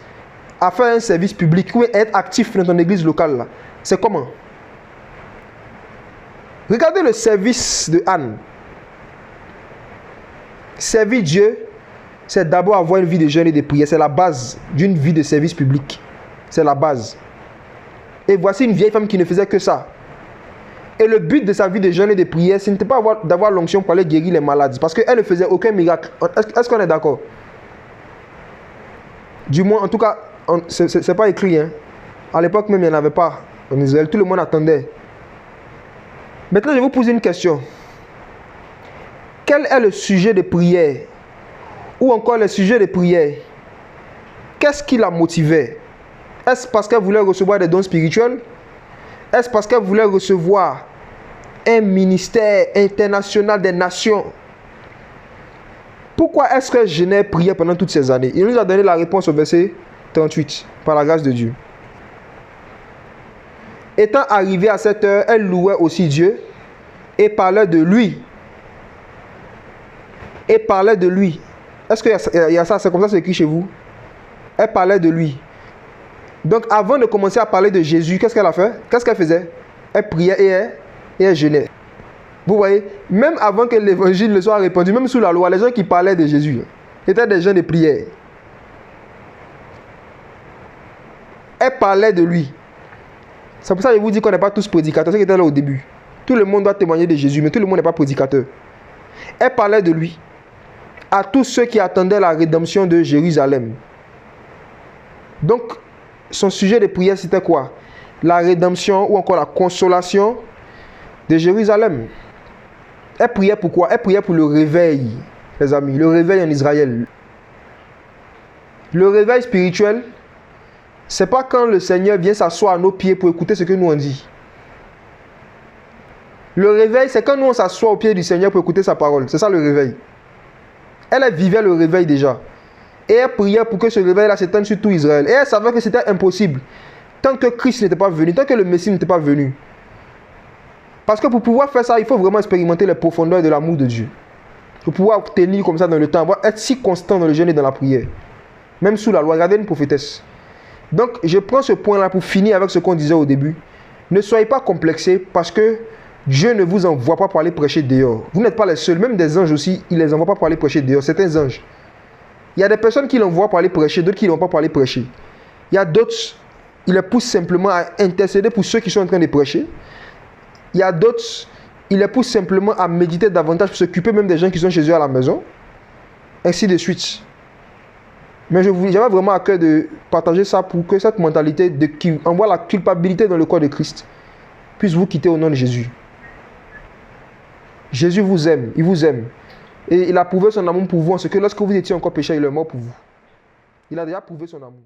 à faire un service public ou être actif dans ton église locale, c'est comment? Regardez le service de Anne. Servir Dieu, c'est d'abord avoir une vie de jeûne et de prière. C'est la base d'une vie de service public. C'est la base. Et voici une vieille femme qui ne faisait que ça. Et le but de sa vie de jeûne et de prière, ce n'était pas d'avoir l'onction pour aller guérir les malades. Parce qu'elle ne faisait aucun miracle. Est-ce qu'on est d'accord? Du moins, en tout cas, ce n'est pas écrit. Hein. À l'époque même, il n'y en avait pas en Israël. Tout le monde attendait. Maintenant, je vais vous poser une question. Quel est le sujet de prière? Ou encore le sujet de prière? Qu'est-ce qui la motivait? Est-ce parce qu'elle voulait recevoir des dons spirituels? Est-ce parce qu'elle voulait recevoir un ministère international des nations? Pourquoi est-ce que je n'ai prié pendant toutes ces années? Il nous a donné la réponse au verset 38, par la grâce de Dieu. Étant arrivée à cette heure, elle louait aussi Dieu et parlait de lui. Et parlait de lui. Est-ce qu'il y a ça? C'est comme ça que c'est écrit chez vous? Elle parlait de lui. Donc avant de commencer à parler de Jésus, qu'est-ce qu'elle a fait? Qu'est-ce qu'elle faisait? Elle priait et elle jeûnait. Vous voyez, même avant que l'évangile ne soit répandu, même sous la loi, les gens qui parlaient de Jésus étaient des gens de prière. Elle parlait de lui. C'est pour ça que je vous dis qu'on n'est pas tous prédicateurs. C'est ce qui était là au début. Tout le monde doit témoigner de Jésus, mais tout le monde n'est pas prédicateur. Elle parlait de lui à tous ceux qui attendaient la rédemption de Jérusalem. Donc, son sujet de prière, c'était quoi? La rédemption ou encore la consolation de Jérusalem. Elle priait pour quoi? Elle priait pour le réveil, les amis. Le réveil en Israël. Le réveil spirituel, c'est pas quand le Seigneur vient s'asseoir à nos pieds pour écouter ce que nous on dit. Le réveil, c'est quand nous on s'assoit au pied du Seigneur pour écouter sa parole. C'est ça le réveil. Elle vivait le réveil déjà. Et elle priait pour que ce réveil-là s'étende sur tout Israël. Et elle savait que c'était impossible. Tant que Christ n'était pas venu, tant que le Messie n'était pas venu. Parce que pour pouvoir faire ça, il faut vraiment expérimenter les profondeurs de l'amour de Dieu. Pour pouvoir tenir comme ça dans le temps, être si constant dans le jeûne et dans la prière. Même sous la loi, regardez une prophétesse. Donc, je prends ce point-là pour finir avec ce qu'on disait au début. Ne soyez pas complexés parce que Dieu ne vous envoie pas pour aller prêcher dehors. Vous n'êtes pas les seuls. Même des anges aussi, il ne les envoie pas pour aller prêcher dehors. Certains anges. Il y a des personnes qui l'envoient pour aller prêcher, d'autres qui ne l'envoient pas pour aller prêcher. Il y a d'autres, il les pousse simplement à intercéder pour ceux qui sont en train de prêcher. Il y a d'autres, il les pousse simplement à méditer davantage pour s'occuper même des gens qui sont chez eux à la maison. Ainsi de suite. Mais j'avais vraiment à cœur de partager ça pour que cette mentalité qui envoie la culpabilité dans le corps de Christ puisse vous quitter au nom de Jésus. Jésus vous aime, il vous aime. Et il a prouvé son amour pour vous en ce que lorsque vous étiez encore pécheur, il est mort pour vous. Il a déjà prouvé son amour.